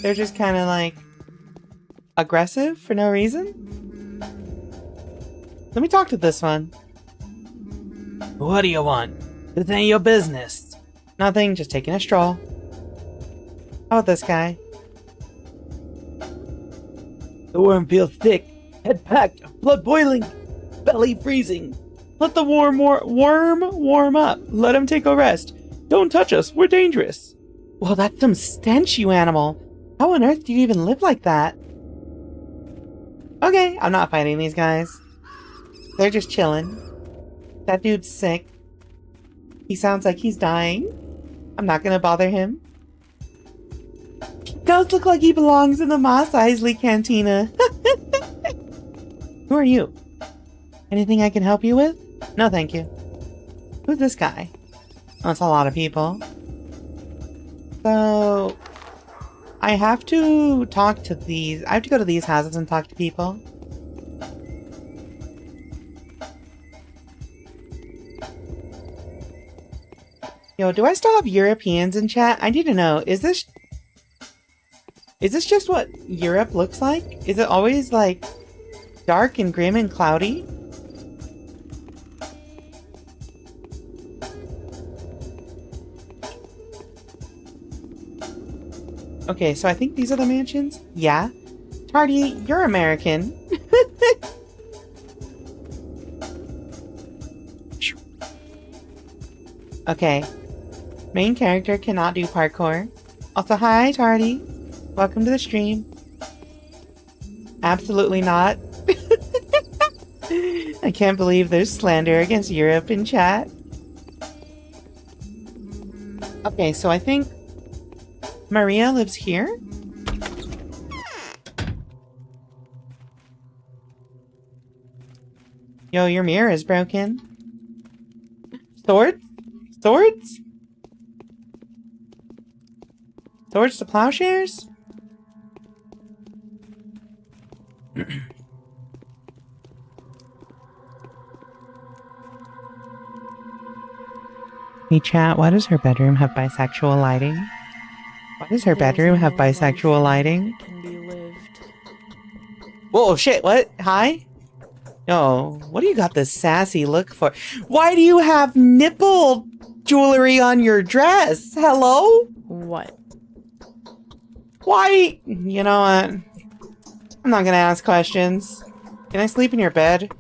They're just kinda, aggressive for no reason? Let me talk to this one. What do you want? This ain't your business. Nothing, just taking a stroll. How about this guy? The worm feels thick, head packed, blood boiling, belly freezing. Let the worm warm up. Let him take a rest. Don't touch us, we're dangerous. Well, that's some stench, you animal. How on earth do you even live like that? Okay, I'm not fighting these guys. They're just chilling. That dude's sick. He sounds like he's dying. I'm not gonna bother him. Ghost look like he belongs in the Mos Eisley Cantina. Who are you? Anything I can help you with? No, thank you. Who's this guy? Oh, it's a lot of people. So... I have to talk to these... I have to go to these houses and talk to people. Yo, do I still have Europeans in chat? I need to know, is this just what Europe looks like? Is it always, like, dark and grim and cloudy? Okay, so I think these are the mansions? Yeah. Tardy, you're American. Okay. Main character cannot do parkour. Also, hi, Tardy. Welcome to the stream. Absolutely not. I can't believe there's slander against Europe in chat. Okay, so I think Maria lives here? Yo, your mirror is broken. Swords? Swords? Swords to plowshares? Hey chat, why does her bedroom have bisexual lighting? Why does her bedroom have bisexual lighting? Whoa, shit, what? Hi? Yo, what do you got this sassy look for? Why do you have nipple jewelry on your dress? Hello? What? Why? You know what? I'm not gonna ask questions. Can I sleep in your bed?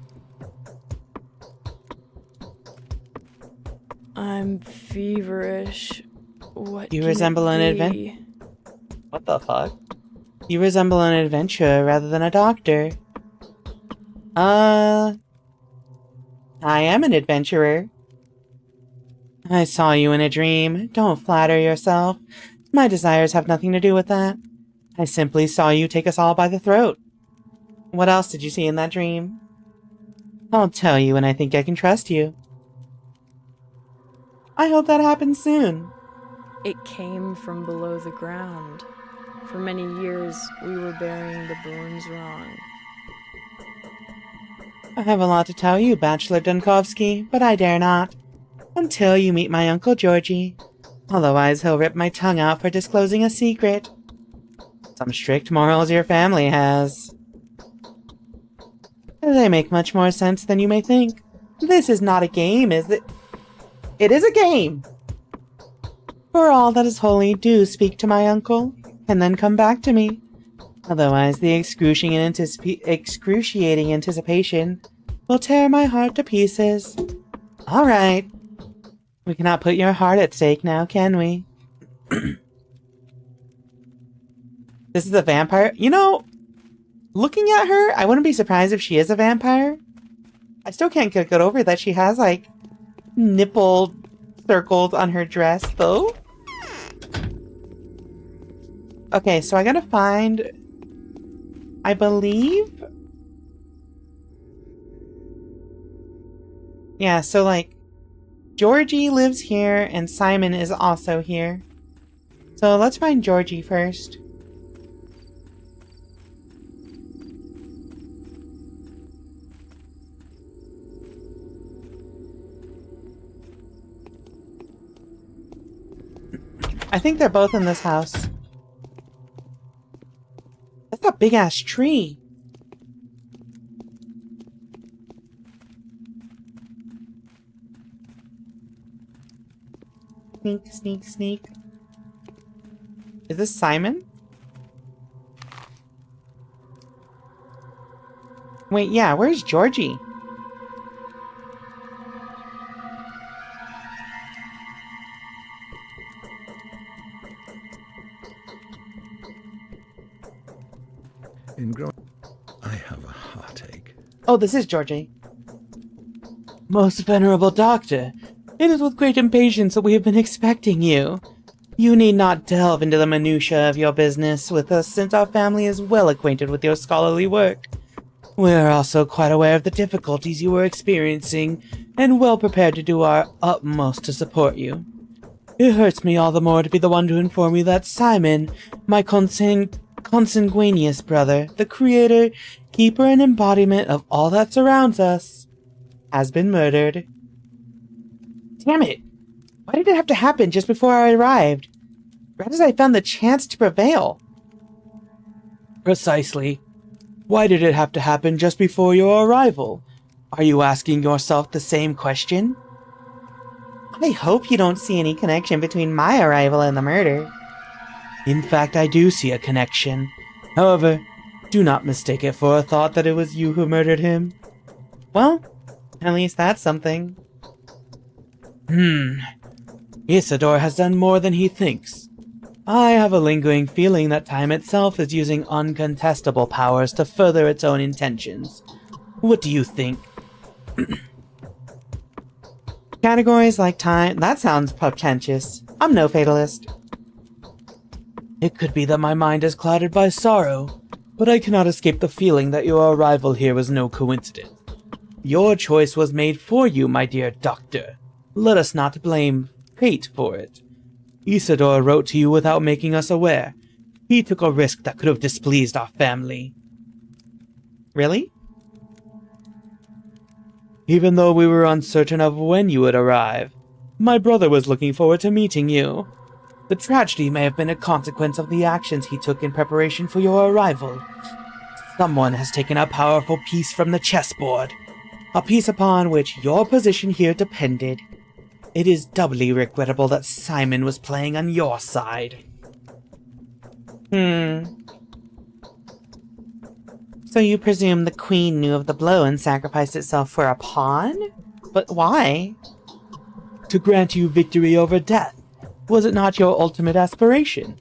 I'm feverish. What You can resemble it an be? adventurer. What the fuck? You resemble an adventurer rather than a doctor. I am an adventurer. I saw you in a dream. Don't flatter yourself. My desires have nothing to do with that. I simply saw you take us all by the throat. What else did you see in that dream? I'll tell you when I think I can trust you. I hope that happens soon. It came from below the ground. For many years, we were burying the bones wrong. I have a lot to tell you, Bachelor Dunkovsky, but I dare not. Until you meet my Uncle Georgie. Otherwise, he'll rip my tongue out for disclosing a secret. Some strict morals your family has. They make much more sense than you may think. This is not a game, is it? It is a game! For all that is holy, do speak to my uncle, and then come back to me. Otherwise, the excruciating anticipation will tear my heart to pieces. Alright. We cannot put your heart at stake now, can we? This is a vampire? You know, looking at her, I wouldn't be surprised if she is a vampire. I still can't get over that she has, like, nipple circles on her dress, though. Okay, so I gotta find... I believe... Yeah, so, like, Georgie lives here, and Simon is also here. So let's find Georgie first. I think they're both in this house. That's a big-ass tree. Sneak, sneak, sneak. Is this Simon? Wait, yeah, where's Georgie? I have a heartache. Oh, this is Georgie. Most venerable doctor, it is with great impatience that we have been expecting you. You need not delve into the minutiae of your business with us, since our family is well acquainted with your scholarly work. We are also quite aware of the difficulties you are experiencing, and well prepared to do our utmost to support you. It hurts me all the more to be the one to inform you that Simon, my consanguineous brother, the creator, keeper, and embodiment of all that surrounds us, has been murdered. Damn it! Why did it have to happen just before I arrived? Right as I found the chance to prevail. Precisely. Why did it have to happen just before your arrival? Are you asking yourself the same question? I hope you don't see any connection between my arrival and the murder. In fact, I do see a connection. However, do not mistake it for a thought that it was you who murdered him. Well, at least that's something. Isidore has done more than he thinks. I have a lingering feeling that time itself is using uncontestable powers to further its own intentions. What do you think? Categories like time, that sounds pretentious. I'm no fatalist. It could be that my mind is clouded by sorrow, but I cannot escape the feeling that your arrival here was no coincidence. Your choice was made for you, my dear doctor. Let us not blame fate for it. Isidore wrote to you without making us aware. He took a risk that could have displeased our family. Really? Even though we were uncertain of when you would arrive, my brother was looking forward to meeting you. The tragedy may have been a consequence of the actions he took in preparation for your arrival. Someone has taken a powerful piece from the chessboard, a piece upon which your position here depended. It is doubly regrettable that Simon was playing on your side. So you presume the queen knew of the blow and sacrificed itself for a pawn? But why? To grant you victory over death. Was it not your ultimate aspiration?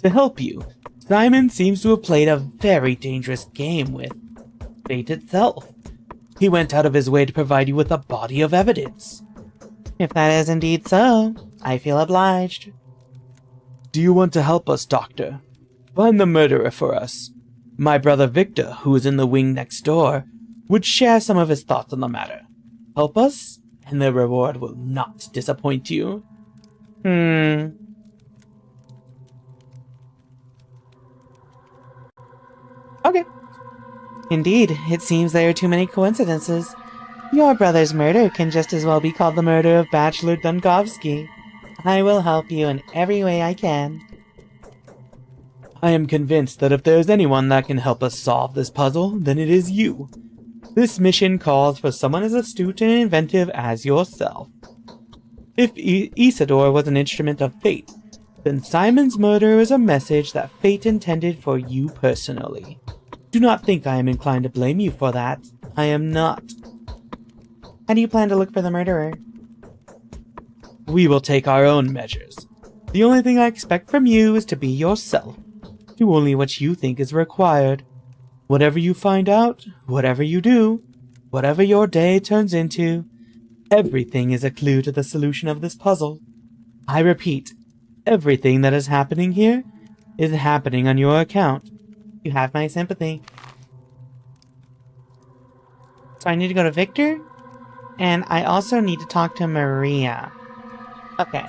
To help you, Simon seems to have played a very dangerous game with fate itself. He went out of his way to provide you with a body of evidence. If that is indeed so, I feel obliged. Do you want to help us, Doctor? Find the murderer for us. My brother Victor, who is in the wing next door, would share some of his thoughts on the matter. Help us, and the reward will not disappoint you. Okay. Indeed, it seems there are too many coincidences. Your brother's murder can just as well be called the murder of Bachelor Dunkovsky. I will help you in every way I can. I am convinced that if there is anyone that can help us solve this puzzle, then it is you. This mission calls for someone as astute and inventive as yourself. If Isidore was an instrument of fate, then Simon's murder is a message that fate intended for you personally. Do not think I am inclined to blame you for that. I am not. How do you plan to look for the murderer? We will take our own measures. The only thing I expect from you is to be yourself. Do only what you think is required. Whatever you find out, whatever you do, whatever your day turns into, everything is a clue to the solution of this puzzle. I repeat, everything that is happening here is happening on your account. You have my sympathy. So I need to go to Victor, and I also need to talk to Maria. Okay.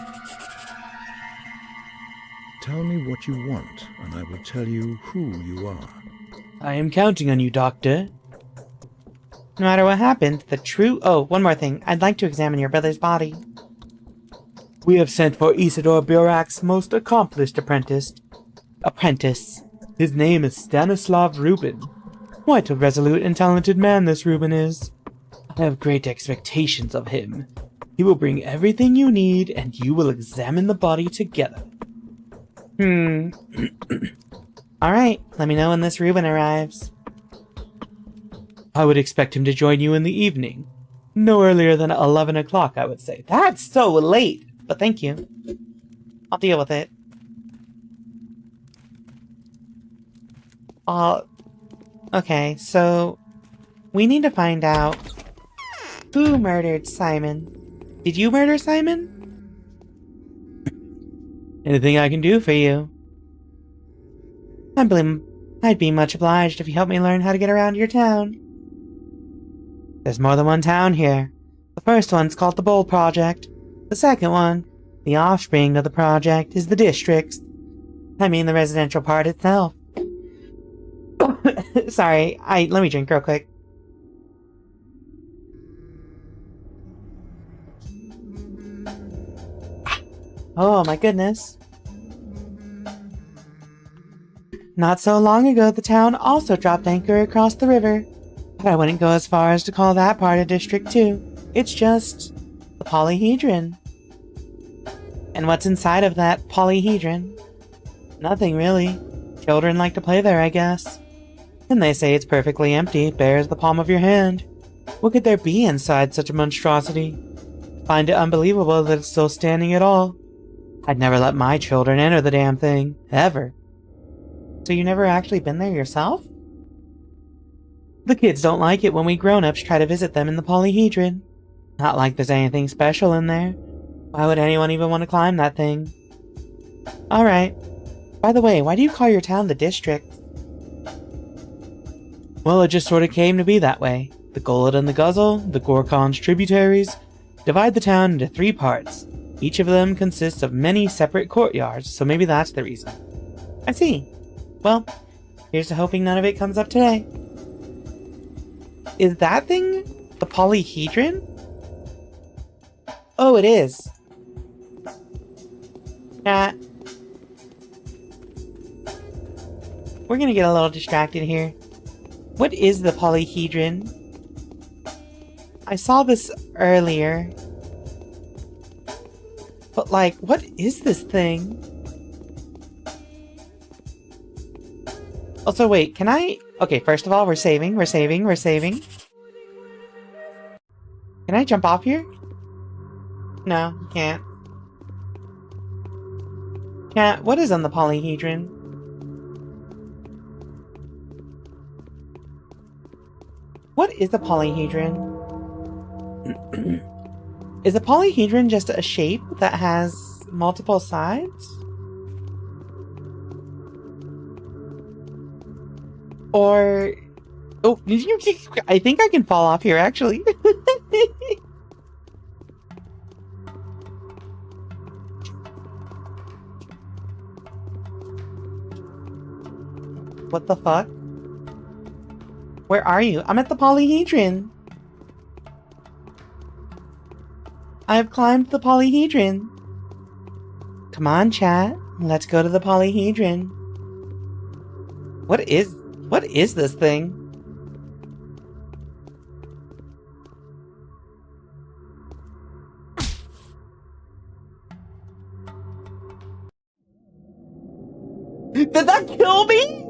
Tell me what you want, and I will tell you who you are. I am counting on you, Doctor. No matter what happens, the true... Oh, one more thing. I'd like to examine your brother's body. We have sent for Isidore Burak's most accomplished apprentice. His name is Stanislav Rubin. Quite a resolute and talented man this Rubin is. I have great expectations of him. He will bring everything you need, and you will examine the body together. Alright, let me know when this Rubin arrives. I would expect him to join you in the evening. No earlier than 11 o'clock, I would say. That's so late! But thank you. I'll deal with it. Okay, so... we need to find out... who murdered Simon. Did you murder Simon? Anything I can do for you? I'd be much obliged if you helped me learn how to get around your town. There's more than one town here. The first one's called the Bowl Project. The second one, the offspring of the project, is the districts. I mean the residential part itself. Sorry, let me drink real quick. Oh my goodness. Not so long ago, the town also dropped anchor across the river. But I wouldn't go as far as to call that part of District 2. It's just the polyhedron. And what's inside of that polyhedron? Nothing really. Children like to play there, I guess. And they say it's perfectly empty, bare as the palm of your hand. What could there be inside such a monstrosity? Find it unbelievable that it's still standing at all. I'd never let my children enter the damn thing, ever. So you never actually been there yourself? The kids don't like it when we grown-ups try to visit them in the polyhedron. Not like there's anything special in there. Why would anyone even want to climb that thing? Alright. By the way, why do you call your town the district? Well, it just sort of came to be that way. The Gullet and the Guzzle, the Gorkon's tributaries, divide the town into 3 parts. Each of them consists of many separate courtyards, so maybe that's the reason. I see. Well, here's to hoping none of it comes up today. Is that thing the polyhedron? Oh, it is. We're gonna get a little distracted here. What is the polyhedron? I saw this earlier. But like, what is this thing? Also, wait, can I... Okay, first of all, we're saving. Can I jump off here? No, can't. Can't. What is on the polyhedron? What is a polyhedron? Is a polyhedron just a shape that has multiple sides? Or... Oh, I think I can fall off here, actually. What the fuck? Where are you? I'm at the polyhedron. I've climbed the polyhedron. Come on, chat. Let's go to the polyhedron. What is this thing? Did that kill me?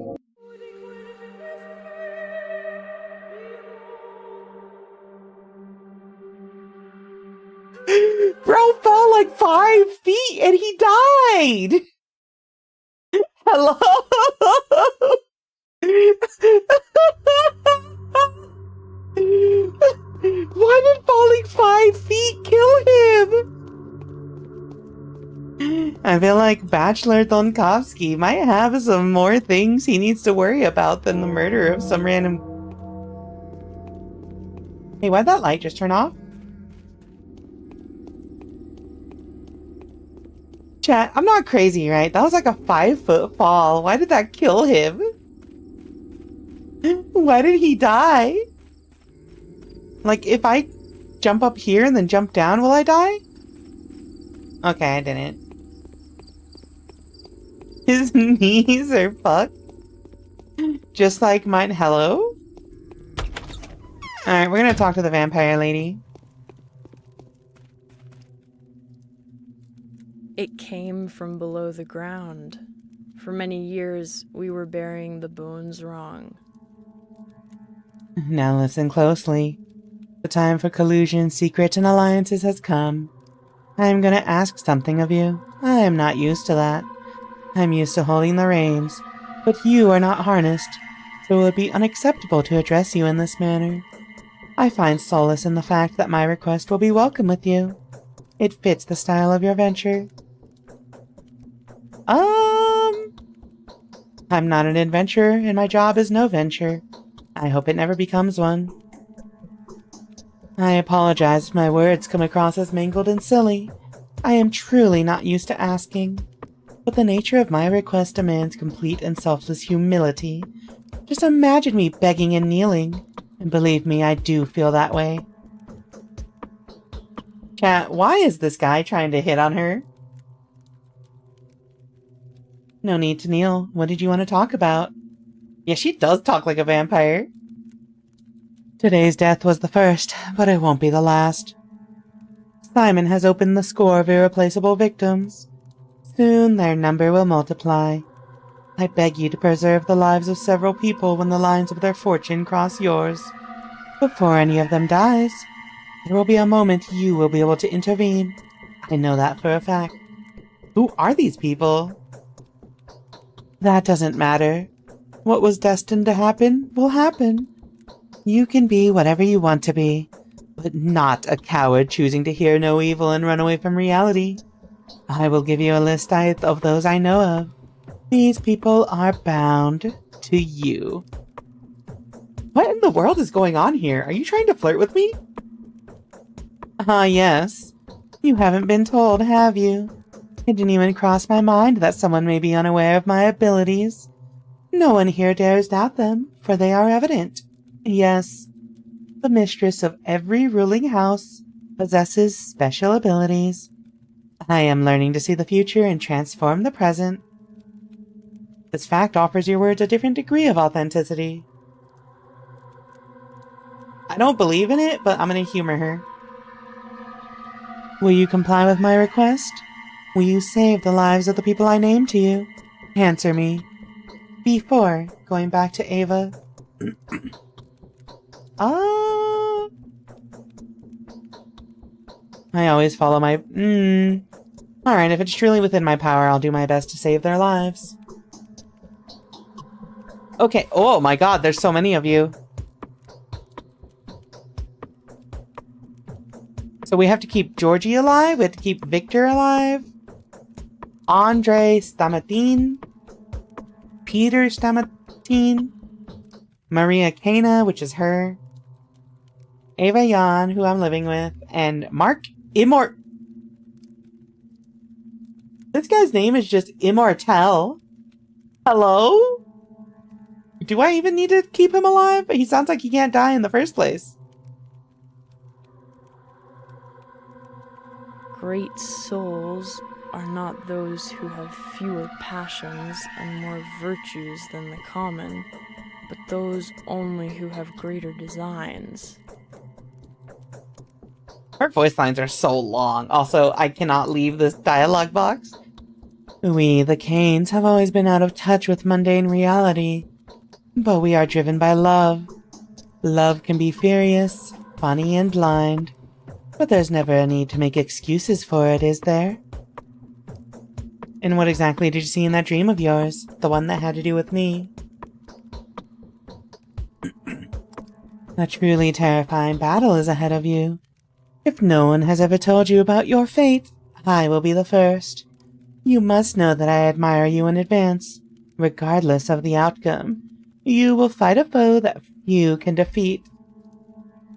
Bro fell like 5 feet and he died! Hello? Why did falling 5 feet kill him? I feel like Bachelor Donkovsky might have some more things he needs to worry about than the murder of some random... Hey, why'd that light just turn off? Chat, I'm not crazy, right? That was like a 5-foot fall. Why did that kill him? Why did he die? Like, if I jump up here and then jump down, will I die? Okay, I didn't. His knees are fucked. Just like mine. Hello? Alright, we're gonna talk to the vampire lady. It came from below the ground. For many years, we were burying the bones wrong. Now listen closely. The time for collusion, secrets, and alliances has come. I am gonna ask something of you. I am not used to that. I'm used to holding the reins, but you are not harnessed, so it would be unacceptable to address you in this manner. I find solace in the fact that my request will be welcome with you. It fits the style of your venture. I'm not an adventurer, and my job is no venture. I hope it never becomes one. I apologize if my words come across as mangled and silly. I am truly not used to asking, but the nature of my request demands complete and selfless humility. Just imagine me begging and kneeling, and believe me, I do feel that way. Chat, why is this guy trying to hit on her? No need to kneel. What did you want to talk about? Yeah, she does talk like a vampire. Today's death was the first, but it won't be the last. Simon has opened the score of irreplaceable victims. Soon their number will multiply. I beg you to preserve the lives of several people when the lines of their fortune cross yours. Before any of them dies, there will be a moment you will be able to intervene. I know that for a fact. Who are these people? That doesn't matter. What was destined to happen will happen. You can be whatever you want to be, but not a coward choosing to hear no evil and run away from reality. I will give you a list of those I know of. These people are bound to you. What in the world is going on here? Are you trying to flirt with me? Yes. You haven't been told, have you? It didn't even cross my mind that someone may be unaware of my abilities. No one here dares doubt them, for they are evident. Yes, the mistress of every ruling house possesses special abilities. I am learning to see the future and transform the present. This fact offers your words a different degree of authenticity. I don't believe in it, but I'm going to humor her. Will you comply with my request? Will you save the lives of the people I named to you? Answer me. Before going back to Ava. I always follow my... Alright, if it's truly within my power, I'll do my best to save their lives. Okay, oh my god, there's so many of you. So we have to keep Georgie alive, we have to keep Victor alive. Andre Stamatin. Peter Stamatin. Maria Cana, which is her. Ava Jan, who I'm living with. And Mark This guy's name is just Immortel. Hello? Do I even need to keep him alive? He sounds like he can't die in the first place. Great souls are not those who have fewer passions and more virtues than the common, but those only who have greater designs. Her voice lines are so long. Also, I cannot leave this dialogue box. We, the Canes, have always been out of touch with mundane reality. But we are driven by love. Love can be furious, funny, and blind. But there's never a need to make excuses for it, is there? And what exactly did you see in that dream of yours? The one that had to do with me? A truly terrifying battle is ahead of you. If no one has ever told you about your fate, I will be the first. You must know that I admire you in advance, regardless of the outcome. You will fight a foe that few can defeat.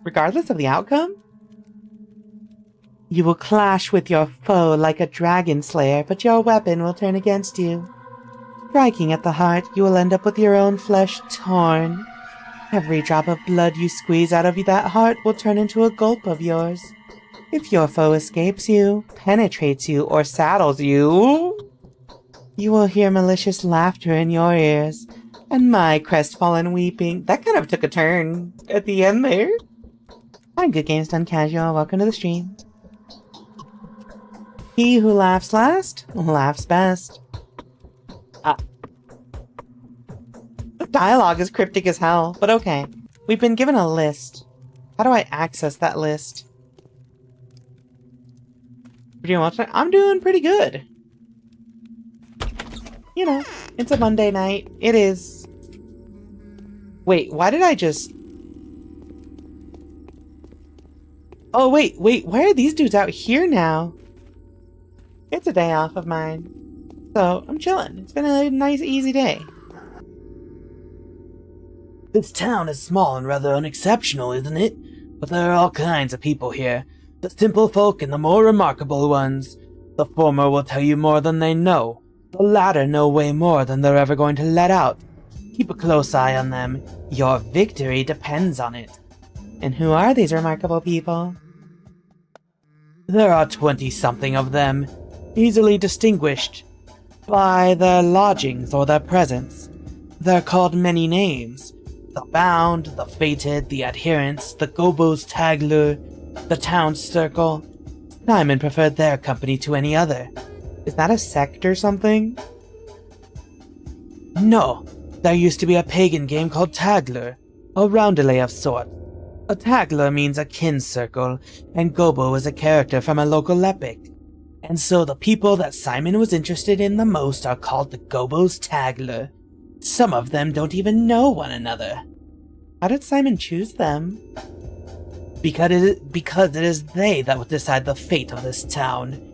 Regardless of the outcome? You will clash with your foe like a dragon slayer, but your weapon will turn against you. Striking at the heart, you will end up with your own flesh torn. Every drop of blood you squeeze out of that heart will turn into a gulp of yours. If your foe escapes you, penetrates you, or saddles you, you will hear malicious laughter in your ears, and my crestfallen weeping. That kind of took a turn at the end there. Hi, Good Games Done Casual. Welcome to the stream. He who laughs last, laughs best. The dialogue is cryptic as hell, but okay. We've been given a list. How do I access that list? I'm doing pretty good. You know, it's a Monday night. It is. Wait, why did I just... Oh, wait, why are these dudes out here now? It's a day off of mine. So, I'm chilling. It's been a nice, easy day. This town is small and rather unexceptional, isn't it? But there are all kinds of people here. The simple folk and the more remarkable ones. The former will tell you more than they know. The latter know way more than they're ever going to let out. Keep a close eye on them. Your victory depends on it. And who are these remarkable people? There are 20-something of them, easily distinguished by their lodgings or their presence. They're called many names. The Bound, the Fated, the Adherents, the Gobos Tagler, the Town Circle. Simon preferred their company to any other. Is that a sect or something? No, there used to be a pagan game called Tagler, a roundelay of sorts. A Tagler means a kin circle, and Gobo is a character from a local epic. And so the people that Simon was interested in the most are called the Gobos Tagler. Some of them don't even know one another. How did Simon choose them? Because it is they that will decide the fate of this town.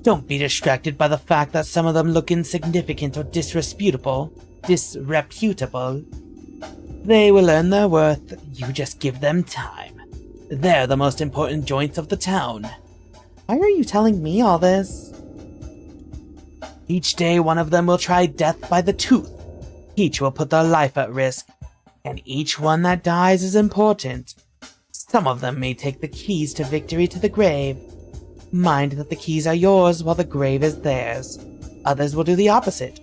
Don't be distracted by the fact that some of them look insignificant or disreputable. They will earn their worth, you just give them time. They're the most important joints of the town. Why are you telling me all this? Each day one of them will try death by the tooth. Each will put their life at risk, and each one that dies is important. Some of them may take the keys to victory to the grave. Mind that the keys are yours while the grave is theirs. Others will do the opposite.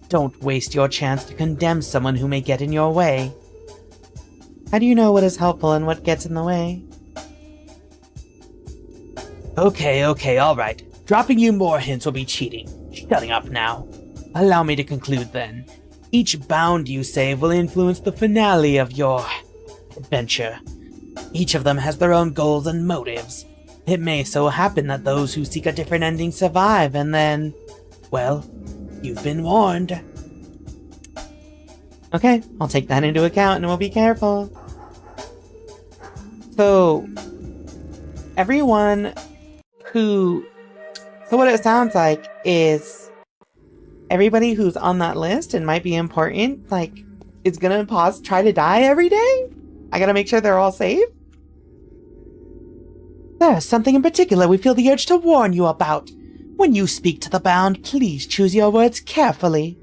Don't waste your chance to condemn someone who may get in your way. How do you know what is helpful and what gets in the way? Okay, alright. Dropping you more hints will be cheating. Shutting up now. Allow me to conclude then. Each bound you save will influence the finale of your adventure. Each of them has their own goals and motives. It may so happen that those who seek a different ending survive, and then, well, you've been warned. Okay, I'll take that into account and we'll be careful. So, everyone who... So what it sounds like is everybody who's on that list and might be important, like, is gonna try to die every day? I gotta make sure they're all safe? There's something in particular we feel the urge to warn you about. When you speak to the bound, please choose your words carefully.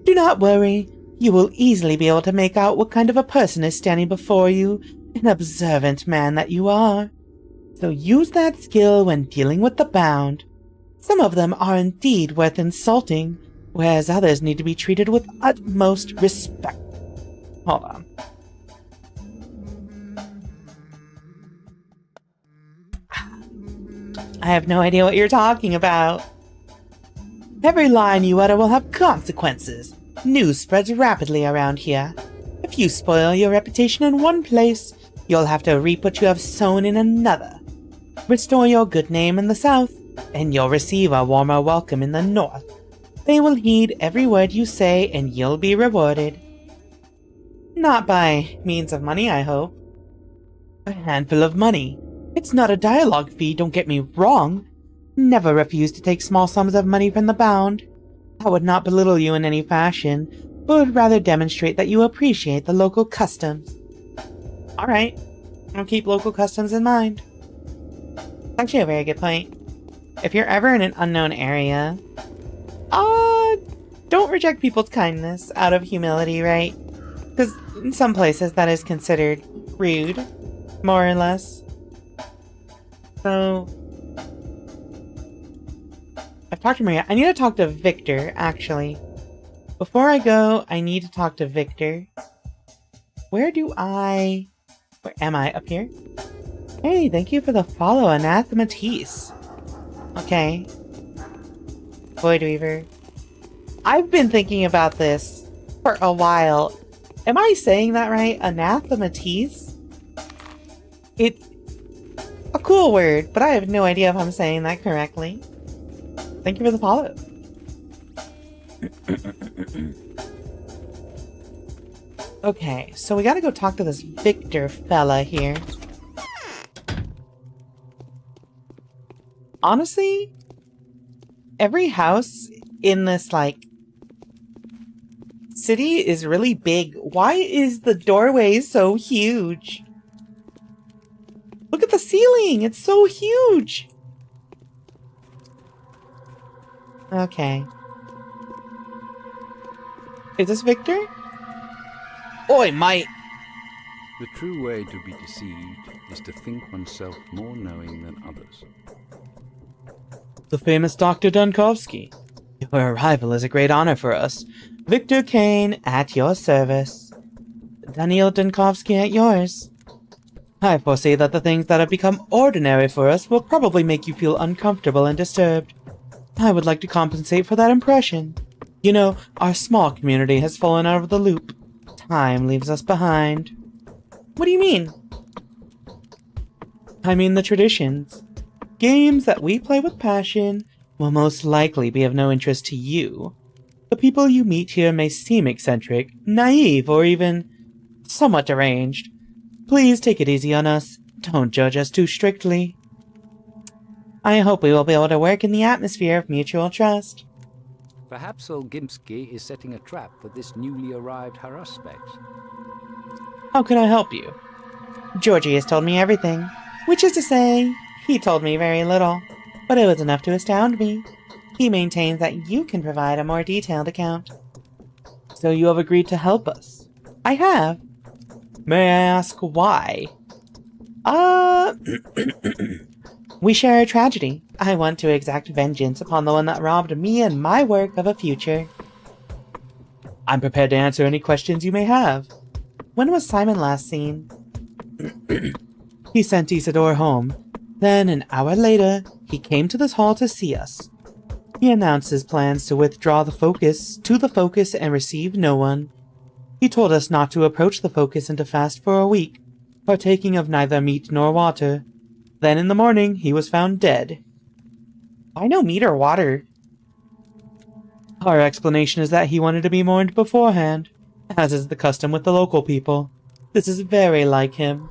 Do not worry. You will easily be able to make out what kind of a person is standing before you, an observant man that you are. So use that skill when dealing with the bound. Some of them are indeed worth insulting, whereas others need to be treated with utmost respect. Hold on. I have no idea what you're talking about. Every line you utter will have consequences. News spreads rapidly around here. If you spoil your reputation in one place, you'll have to reap what you have sown in another. Restore your good name in the south, and you'll receive a warmer welcome in the north. They will heed every word you say, and you'll be rewarded. Not by means of money, I hope. A handful of money. It's not a dialogue fee, don't get me wrong. Never refuse to take small sums of money from the bound. That would not belittle you in any fashion, but would rather demonstrate that you appreciate the local customs. Alright, I'll keep local customs in mind. It's actually a very good point. If you're ever in an unknown area, don't reject people's kindness out of humility, right? Because in some places that is considered rude, more or less. So, I've talked to Maria. I need to talk to Victor, actually. Before I go, I need to talk to Victor. Where am I? Up here? Hey, thank you for the follow, Anathematis. Okay. Void Weaver. I've been thinking about this for a while. Am I saying that right? Anathematis? It's a cool word, but I have no idea if I'm saying that correctly. Thank you for the follow. Okay, so we gotta go talk to this Victor fella here. Honestly, every house in this, like, city is really big. Why is the doorway so huge? Look at the ceiling. It's so huge. Okay. Is this Victor? Oi, mate. The true way to be deceived is to think oneself more knowing than others. The famous Dr. Dunkovsky. Your arrival is a great honor for us. Victor Kane, at your service. Daniel Dunkovsky at yours. I foresee that the things that have become ordinary for us will probably make you feel uncomfortable and disturbed. I would like to compensate for that impression. You know, our small community has fallen out of the loop. Time leaves us behind. What do you mean? I mean the traditions. Games that we play with passion will most likely be of no interest to you. The people you meet here may seem eccentric, naive, or even somewhat deranged. Please take it easy on us. Don't judge us too strictly. I hope we will be able to work in the atmosphere of mutual trust. Perhaps old Gimsky is setting a trap for this newly arrived Haruspect. How can I help you? Georgie has told me everything. Which is to say, he told me very little, but it was enough to astound me. He maintains that you can provide a more detailed account. So you have agreed to help us? I have. May I ask why? We share a tragedy. I want to exact vengeance upon the one that robbed me and my work of a future. I'm prepared to answer any questions you may have. When was Simon last seen? He sent Isidore home. Then, an hour later, he came to this hall to see us. He announced his plans to withdraw the focus and receive no one. He told us not to approach the focus and to fast for a week, partaking of neither meat nor water. Then in the morning, he was found dead. Why no meat or water? Our explanation is that he wanted to be mourned beforehand, as is the custom with the local people. This is very like him.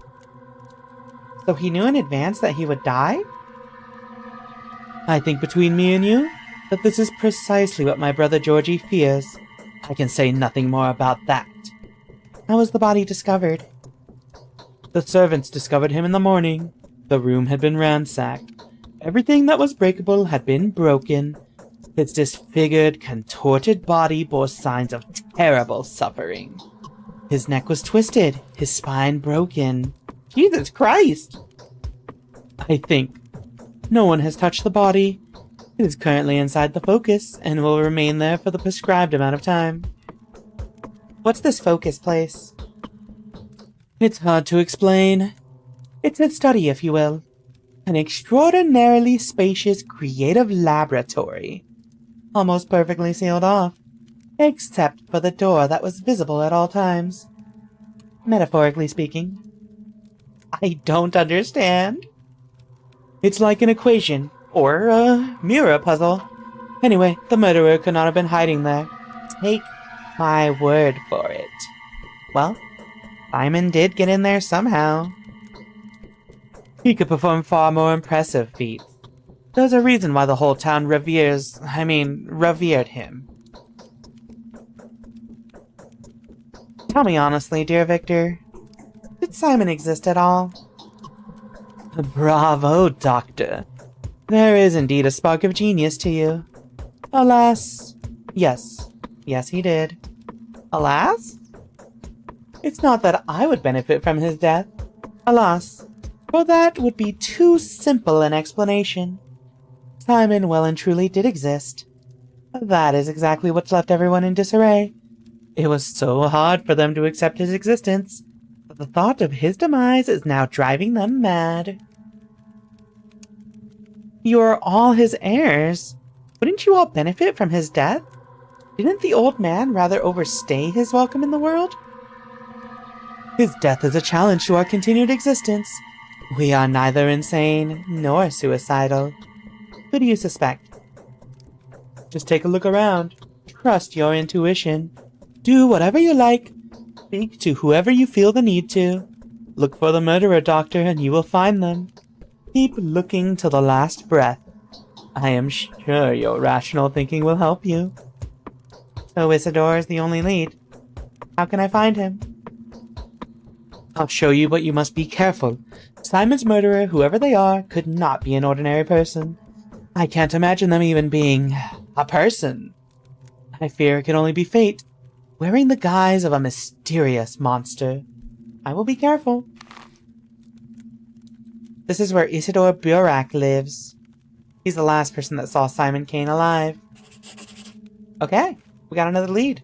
So he knew in advance that he would die? I think between me and you, that this is precisely what my brother Georgie fears. I can say nothing more about that. How was the body discovered? The servants discovered him in the morning. The room had been ransacked. Everything that was breakable had been broken. His disfigured, contorted body bore signs of terrible suffering. His neck was twisted, his spine broken. Jesus Christ! I think. No one has touched the body. It is currently inside the focus, and will remain there for the prescribed amount of time. What's this focus place? It's hard to explain. It's a study, if you will. An extraordinarily spacious, creative laboratory. Almost perfectly sealed off, except for the door that was visible at all times. Metaphorically speaking. I don't understand. It's like an equation, or a mirror puzzle. Anyway, the murderer could not have been hiding there. Take my word for it. Well, Simon did get in there somehow. He could perform far more impressive feats. There's a reason why the whole town revered him. Tell me honestly, dear Victor, did Simon exist at all? Bravo, Doctor. There is indeed a spark of genius to you. Alas, yes, he did. Alas? It's not that I would benefit from his death. Alas, for that would be too simple an explanation. Simon well and truly did exist. That is exactly what's left everyone in disarray. It was so hard for them to accept his existence that the thought of his demise is now driving them mad. You are all his heirs. Wouldn't you all benefit from his death? Didn't the old man rather overstay his welcome in the world? His death is a challenge to our continued existence. We are neither insane nor suicidal. Who do you suspect? Just take a look around. Trust your intuition. Do whatever you like. Speak to whoever you feel the need to. Look for the murderer, Doctor, and you will find them. Keep looking till the last breath. I am sure your rational thinking will help you. So Isidore is the only lead. How can I find him? I'll show you, but you must be careful. Simon's murderer, whoever they are, could not be an ordinary person. I can't imagine them even being a person. I fear it could only be fate, wearing the guise of a mysterious monster. I will be careful. This is where Isidore Burak lives. He's the last person that saw Simon Kane alive. Okay, we got another lead.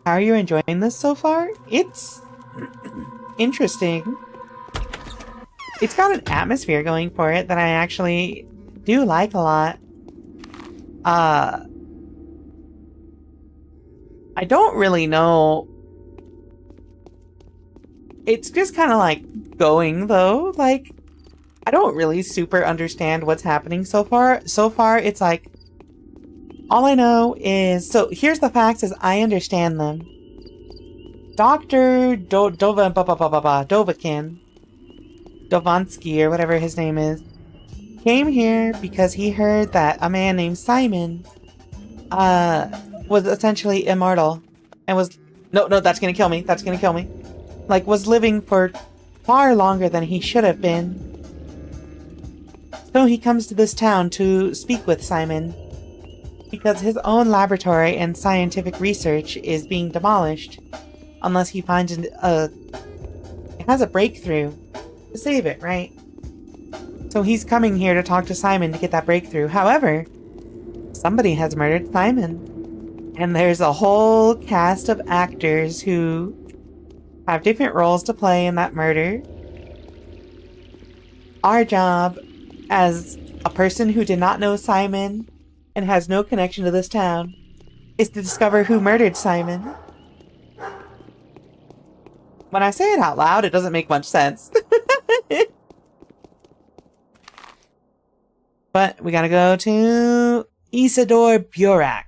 How are you enjoying this so far? It's interesting. It's got an atmosphere going for it that I actually do like a lot. I don't really know. It's just kind of like going though. Like, I don't really super understand what's happening so far. So far, it's like, all I know is, so here's the facts as I understand them. Dr. Dovansky, or whatever his name is, came here because he heard that a man named Simon was essentially immortal and was no, that's gonna kill me. That's gonna kill me. Like, was living for far longer than he should have been. So he comes to this town to speak with Simon because his own laboratory and scientific research is being demolished unless he finds has a breakthrough to save it, right? So he's coming here to talk to Simon to get that breakthrough. However, somebody has murdered Simon. And there's a whole cast of actors who have different roles to play in that murder. Our job, as a person who did not know Simon and has no connection to this town, is to discover who murdered Simon. When I say it out loud, it doesn't make much sense. But we gotta go to Isidore Burak.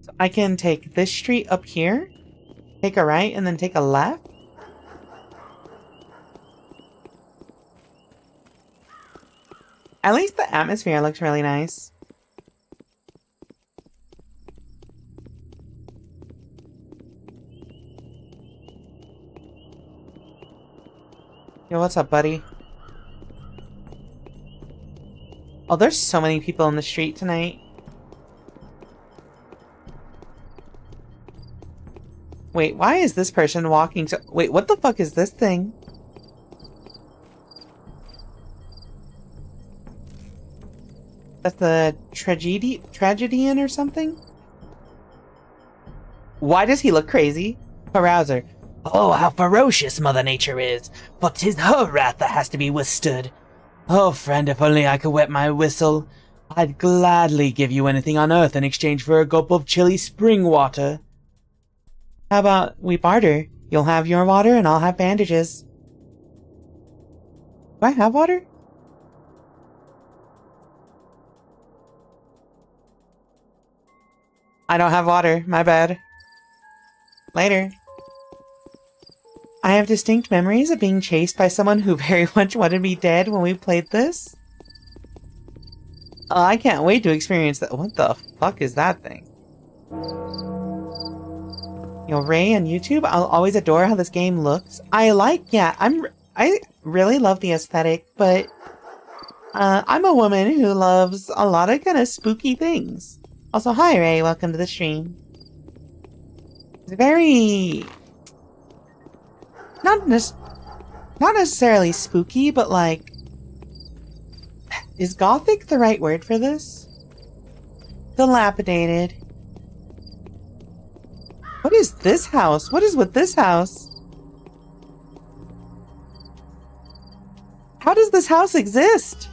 So I can take this street up here, take a right, and then take a left. At least the atmosphere looks really nice. Yo, what's up, buddy? Oh, there's so many people in the street tonight. Wait, why is this person walking so— wait, what the fuck is this thing? That's the tragedian or something? Why does he look crazy? Carouser. Oh, how ferocious Mother Nature is, but 'tis her wrath that has to be withstood. Oh, friend, if only I could wet my whistle, I'd gladly give you anything on earth in exchange for a gulp of chilly spring water. How about we barter? You'll have your water and I'll have bandages. Do I have water? I don't have water, my bad. Later. I have distinct memories of being chased by someone who very much wanted me dead when we played this. Oh, I can't wait to experience that. What the fuck is that thing? Yo, Ray on YouTube, I'll always adore how this game looks. I really love the aesthetic, but I'm a woman who loves a lot of kind of spooky things. Also, hi Ray, welcome to the stream. It's very... Not necessarily spooky, but like... Is gothic the right word for this? Dilapidated. What is this house? What is with this house? How does this house exist?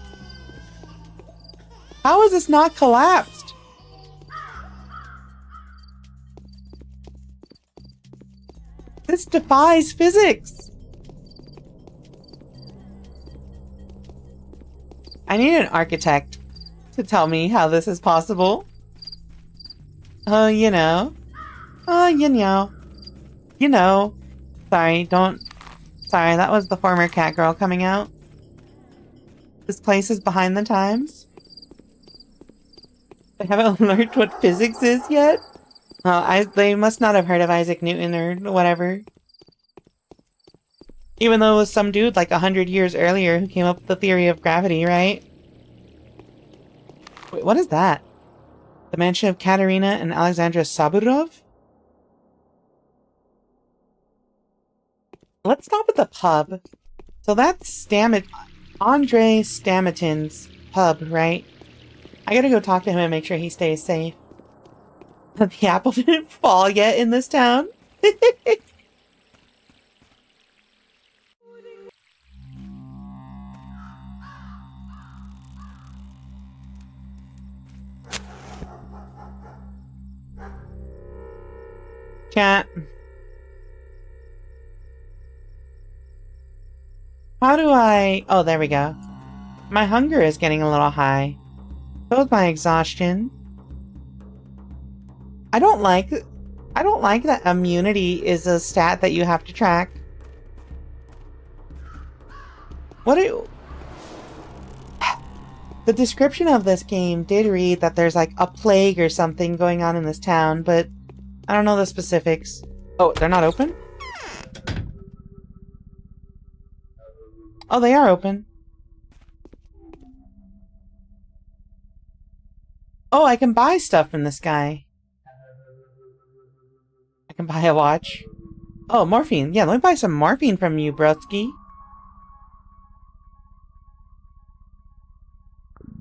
How is this not collapsed? This defies physics. I need an architect to tell me how this is possible. Oh, you know. Oh, you know. You know. Sorry, don't... Sorry, that was the former cat girl coming out. This place is behind the times. They haven't learned what physics is yet? They must not have heard of Isaac Newton or whatever. Even though it was some dude like 100 years earlier who came up with the theory of gravity, right? Wait, what is that? The mansion of Katerina and Alexandra Saburov? Let's stop at the pub. So that's Andre Stamatin's pub, right? I gotta go talk to him and make sure he stays safe. The apple didn't fall yet in this town. Chat. How do I... Oh, there we go. My hunger is getting a little high. So is my exhaustion. I don't like that immunity is a stat that you have to track. The description of this game did read that there's like a plague or something going on in this town, but I don't know the specifics. Oh, they're not open? Oh, they are open. Oh, I can buy stuff from this guy. I can buy a watch. Oh, morphine. Yeah, let me buy some morphine from you, broski.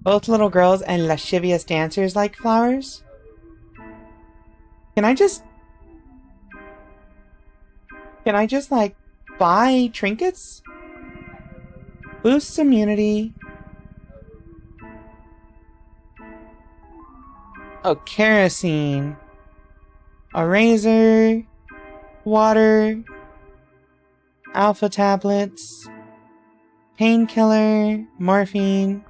Both little girls and lascivious dancers like flowers. Can I just, like, buy trinkets? Boosts immunity. Oh, kerosene. A razor. Water. Alpha tablets. Painkiller. Morphine.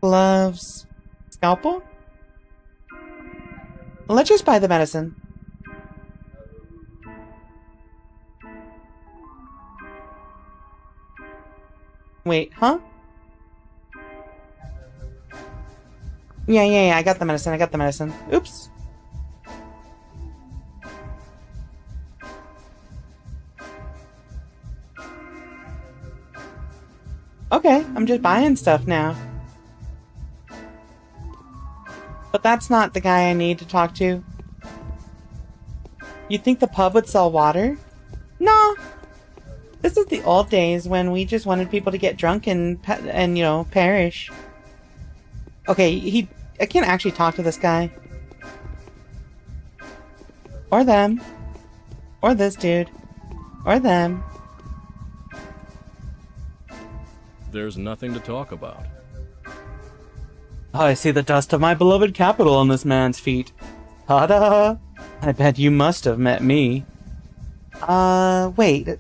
Gloves. Scalpel? Let's just buy the medicine. Wait, huh? Yeah, I got the medicine, Oops. Okay, I'm just buying stuff now. But that's not the guy I need to talk to. You think the pub would sell water? No. This is the old days when we just wanted people to get drunk and you know, perish. Okay, I can't actually talk to this guy. Or them. Or this dude. Or them. There's nothing to talk about. Oh, I see the dust of my beloved capital on this man's feet. Ta-da! I bet you must have met me. Wait.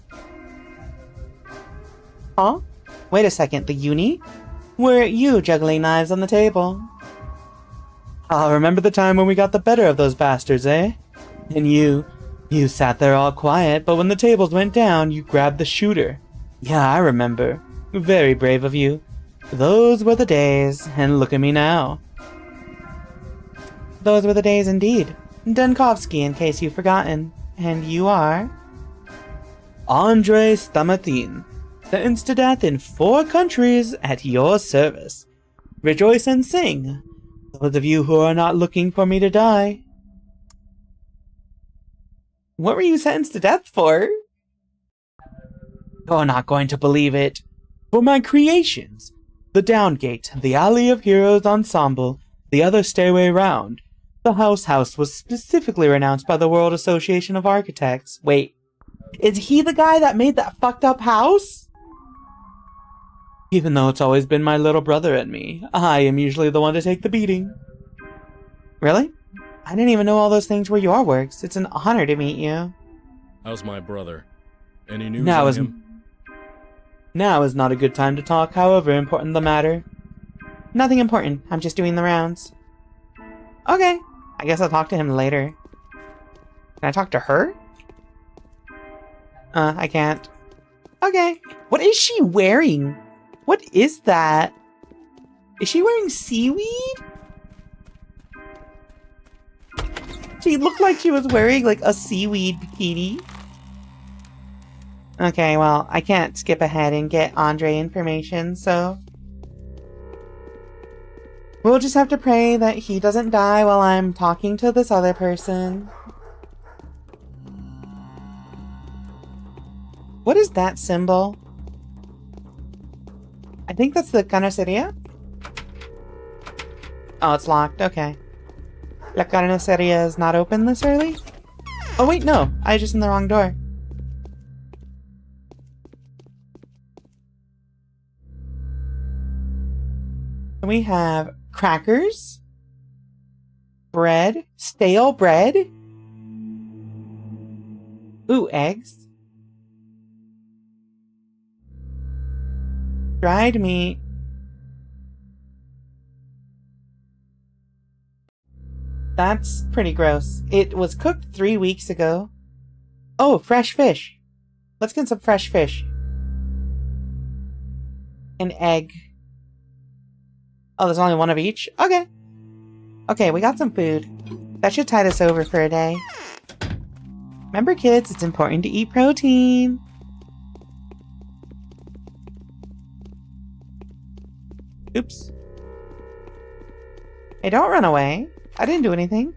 Huh? Wait a second, the uni? Were you juggling knives on the table? Ah, remember the time when we got the better of those bastards, eh? And you sat there all quiet, but when the tables went down, you grabbed the shooter. Yeah, I remember. Very brave of you. Those were the days, and look at me now. Those were the days indeed. Dunkovsky, in case you've forgotten. And you are? Andre Stamatin, sentenced to death in 4 countries at your service. Rejoice and sing, those of you who are not looking for me to die. What were you sentenced to death for? You're not going to believe it. For my creations. The Downgate, the Alley of Heroes Ensemble, the other stairway round. The house was specifically renounced by the World Association of Architects. Wait, is he the guy that made that fucked up house? Even though it's always been my little brother and me, I am usually the one to take the beating. Really? I didn't even know all those things were your works. It's an honor to meet you. How's my brother? Any news on him? Now is not a good time to talk, however important the matter. Nothing important. I'm just doing the rounds. Okay. I guess I'll talk to him later. Can I talk to her? I can't. Okay. What is she wearing? What is that? Is she wearing seaweed? She looked like she was wearing like a seaweed bikini. Okay, well, I can't skip ahead and get Andre information, so we'll just have to pray that he doesn't die while I'm talking to this other person. What is that symbol? I think that's the carniceria. Oh, it's locked. Okay. La carniceria is not open this early? Oh wait, no. I was just in the wrong door. We have crackers, bread, stale bread. Ooh, eggs. Dried meat. That's pretty gross. It was cooked 3 weeks ago. Oh, fresh fish. Let's get some fresh fish. An egg. Oh, there's only one of each? Okay. Okay, we got some food. That should tide us over for a day. Remember, kids, it's important to eat protein. Oops. Hey, don't run away. I didn't do anything.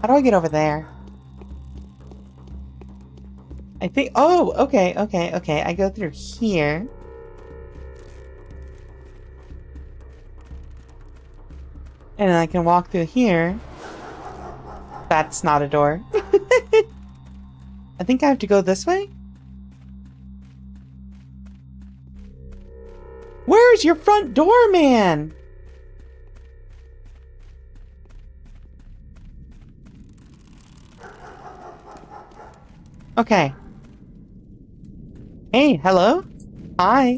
How do I get over there? I think... Oh, okay. I go through here. And then I can walk through here. That's not a door. I think I have to go this way? Where's your front door, man? Okay. Hey, hello? Hi.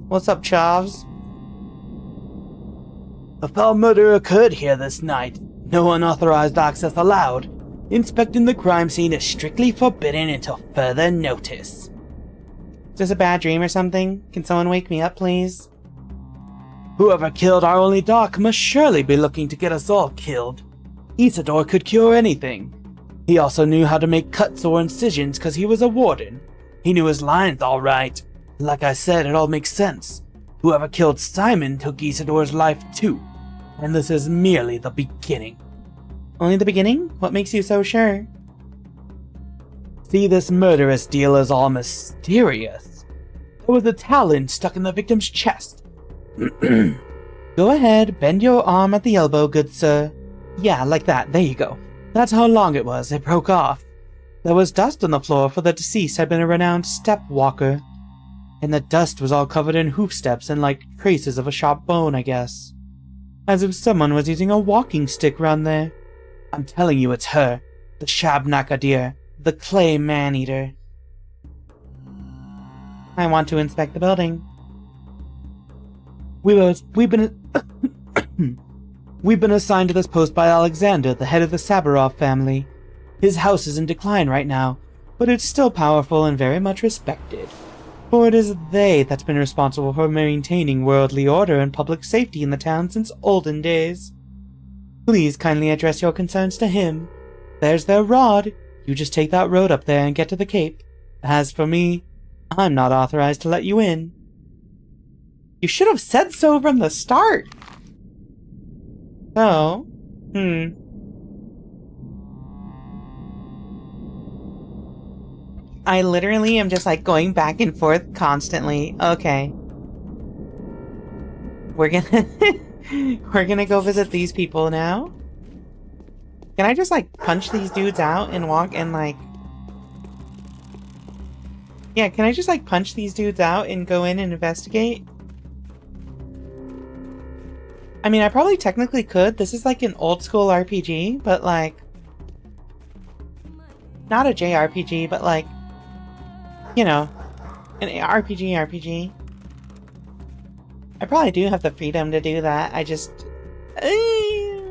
What's up, Chavs? A foul murder occurred here this night. No unauthorized access allowed. Inspecting the crime scene is strictly forbidden until further notice. Is this a bad dream or something? Can someone wake me up, please? Whoever killed our only doc must surely be looking to get us all killed. Isidore could cure anything. He also knew how to make cuts or incisions because he was a warden. He knew his lines all right. Like I said, it all makes sense. Whoever killed Simon took Isidore's life too. And this is merely the beginning. Only the beginning? What makes you so sure? See, this murderous deal is all mysterious. There was a talon stuck in the victim's chest. Go ahead, bend your arm at the elbow, good sir. Yeah, like that, there you go. That's how long it was, it broke off. There was dust on the floor, for the deceased had been a renowned step walker. And the dust was all covered in hoof steps and like traces of a sharp bone, I guess. As if someone was using a walking stick around there. I'm telling you, it's her. The Shabnakadir. The clay man-eater. I want to inspect the building. We've been assigned to this post by Alexander, the head of the Sabarov family. His house is in decline right now, but it's still powerful and very much respected. For it is they that's been responsible for maintaining worldly order and public safety in the town since olden days. Please kindly address your concerns to him. There's their rod. You just take that road up there and get to the Cape. As for me, I'm not authorized to let you in. You should have said so from the start. So, I literally am just like going back and forth constantly. Okay. We're gonna go visit these people now. Can I just like punch these dudes out and walk and like... Yeah, can I just like punch these dudes out and go in and investigate? I mean, I probably technically could. This is like an old school RPG, but like... Not a JRPG, but like... You know, an RPG. I probably do have the freedom to do that. I just...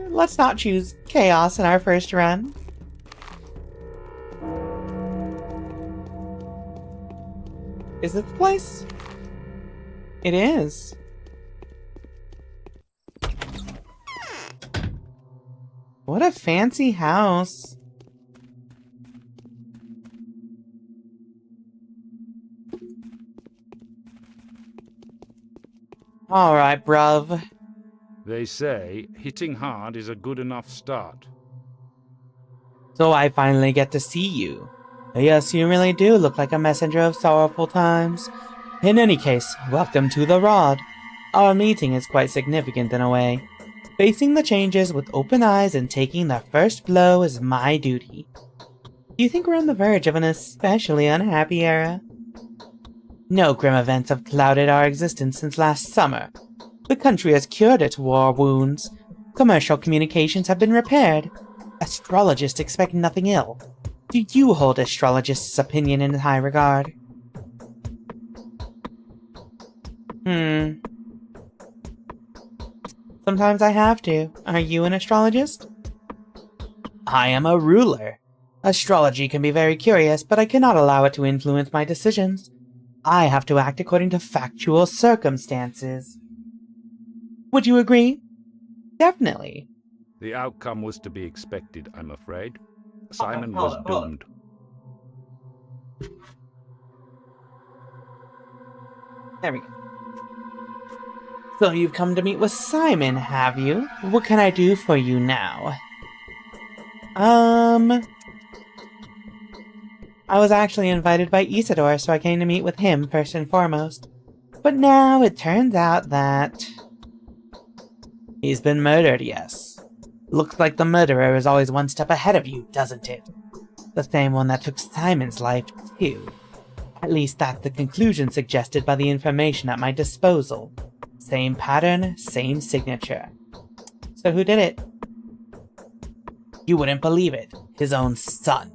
let's not choose chaos in our first run. Is it the place? It is. What a fancy house. Alright, bruv. They say hitting hard is a good enough start. So I finally get to see you. Yes, you really do look like a messenger of sorrowful times. In any case, welcome to the Rod. Our meeting is quite significant in a way. Facing the changes with open eyes and taking the first blow is my duty. Do you think we're on the verge of an especially unhappy era? No grim events have clouded our existence since last summer. The country has cured its war wounds. Commercial communications have been repaired. Astrologists expect nothing ill. Do you hold astrologists' opinion in high regard? Sometimes I have to. Are you an astrologist? I am a ruler. Astrology can be very curious, but I cannot allow it to influence my decisions. I have to act according to factual circumstances. Would you agree? Definitely. The outcome was to be expected, I'm afraid. Simon was doomed. There we go. So you've come to meet with Simon, have you? What can I do for you now? I was actually invited by Isidore, so I came to meet with him first and foremost. But now it turns out that he's been murdered, yes. Looks like the murderer is always one step ahead of you, doesn't it? The same one that took Simon's life, too. At least that's the conclusion suggested by the information at my disposal. Same pattern, same signature. So who did it? You wouldn't believe it. His own son.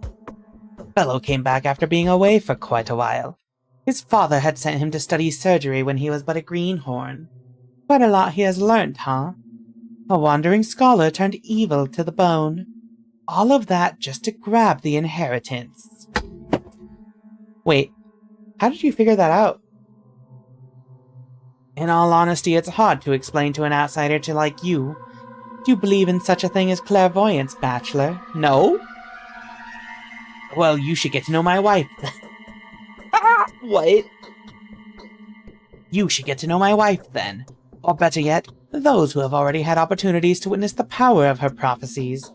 The fellow came back after being away for quite a while. His father had sent him to study surgery when he was but a greenhorn. Quite a lot he has learnt, huh? A wandering scholar turned evil to the bone. All of that just to grab the inheritance. Wait, how did you figure that out? In all honesty, it's hard to explain to an outsider like you. Do you believe in such a thing as clairvoyance, bachelor? No? Well, you should get to know my wife. What? You should get to know my wife, then. Or better yet, those who have already had opportunities to witness the power of her prophecies.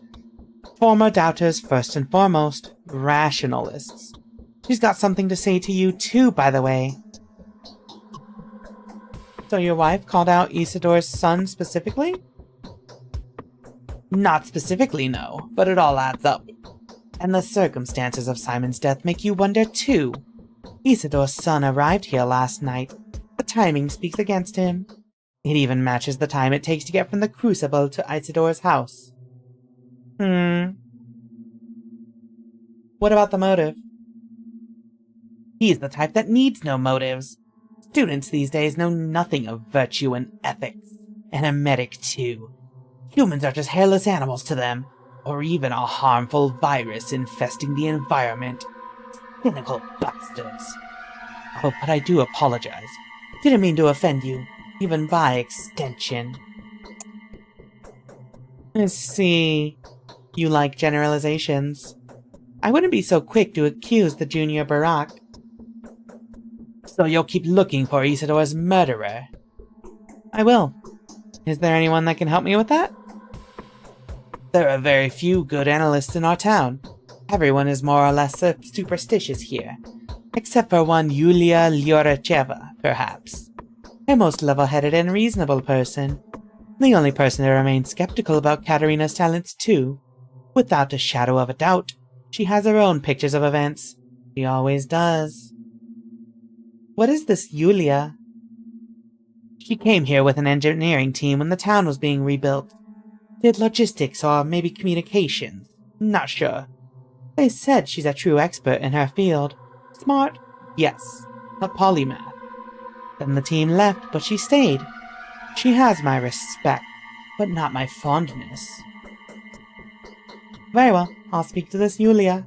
Former doubters first and foremost. Rationalists. She's got something to say to you too, by the way. So your wife called out Isidore's son specifically? Not specifically, no, but it all adds up. And the circumstances of Simon's death make you wonder too. Isidore's son arrived here last night. The timing speaks against him. It even matches the time it takes to get from the Crucible to Isidore's house. What about the motive? He's the type that needs no motives. Students these days know nothing of virtue and ethics. And emetic, too. Humans are just hairless animals to them, or even a harmful virus infesting the environment. Cynical bastards. Oh, but I do apologize. Didn't mean to offend you, even by extension. Let's see. You like generalizations. I wouldn't be so quick to accuse the junior Barak. So you'll keep looking for Isidore's murderer? I will. Is there anyone that can help me with that? There are very few good analysts in our town. Everyone is more or less superstitious here. Except for one Yulia Lyuracheva, perhaps. A most level-headed and reasonable person. The only person that remains skeptical about Katerina's talents, too. Without a shadow of a doubt, she has her own pictures of events. She always does. What is this Yulia? She came here with an engineering team when the town was being rebuilt. Did logistics or maybe communications. Not sure. They said she's a true expert in her field. Smart? Yes. A polymath. Then the team left, but she stayed. She has my respect, but not my fondness. Very well, I'll speak to this Yulia.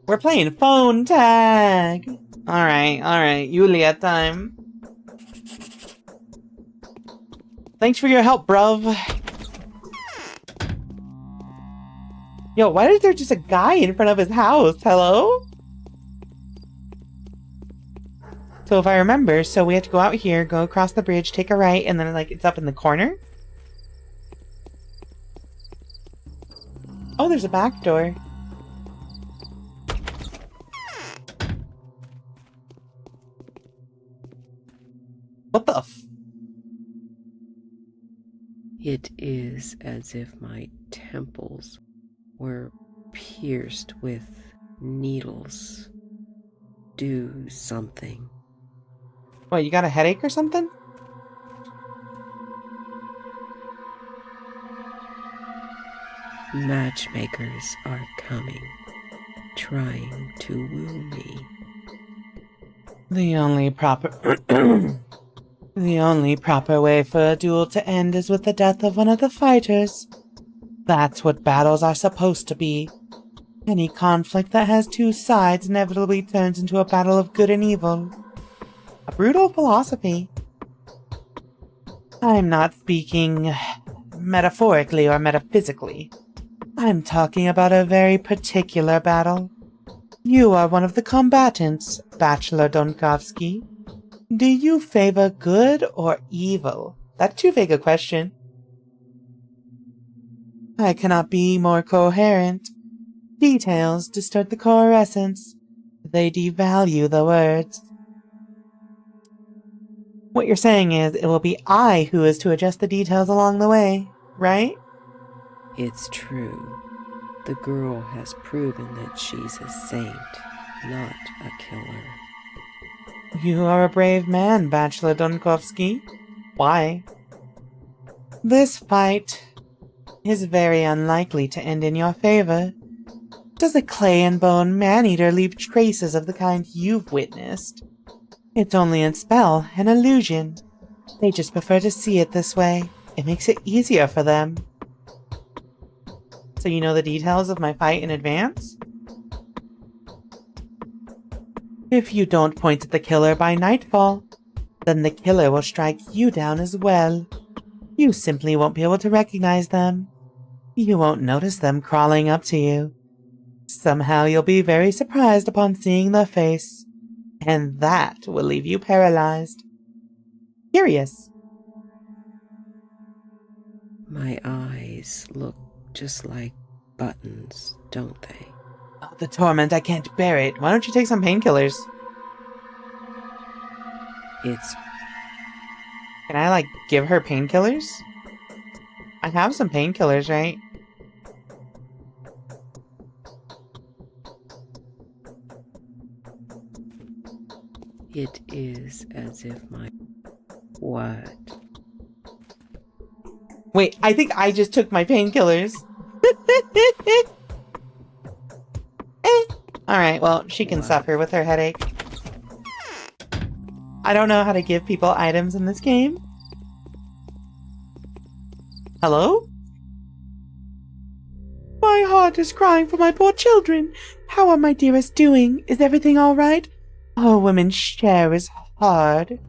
We're playing phone tag. Alright. Yulia time. Thanks for your help, bruv. Yo, why is there just a guy in front of his house? Hello? So if I remember, so we have to go out here, go across the bridge, take a right, and then like it's up in the corner? Oh, there's a back door. What the f- It is as if my temples were pierced with needles. Do something. What, you got a headache or something? Matchmakers are coming, trying to woo me. The only proper way for a duel to end is with the death of one of the fighters. That's what battles are supposed to be. Any conflict that has two sides inevitably turns into a battle of good and evil. A brutal philosophy. I'm not speaking metaphorically or metaphysically. I'm talking about a very particular battle. You are one of the combatants, Bachelor Donkovsky. Do you favor good or evil? That's too vague a question. I cannot be more coherent. Details distort the core essence. They devalue the words. What you're saying is it will be I who is to adjust the details along the way, right? It's true. The girl has proven that she's a saint, not a killer. You are a brave man, Bachelor Donkovsky. Why? This fight is very unlikely to end in your favor. Does a clay and bone man-eater leave traces of the kind you've witnessed? It's only a spell, an illusion. They just prefer to see it this way. It makes it easier for them. So you know the details of my fight in advance? If you don't point at the killer by nightfall, then the killer will strike you down as well. You simply won't be able to recognize them. You won't notice them crawling up to you. Somehow you'll be very surprised upon seeing their face, and that will leave you paralyzed. Curious. My eyes look just like buttons, don't they? Oh, the torment, I can't bear it. Why don't you take some painkillers? It's... Can I, like, give her painkillers? I have some painkillers, right? It is as if my... What? Wait, I think I just took my painkillers. Alright, well, she can suffer with her headache. I don't know how to give people items in this game. Hello? My heart is crying for my poor children. How are my dearest doing? Is everything alright? Oh, women's share is hard.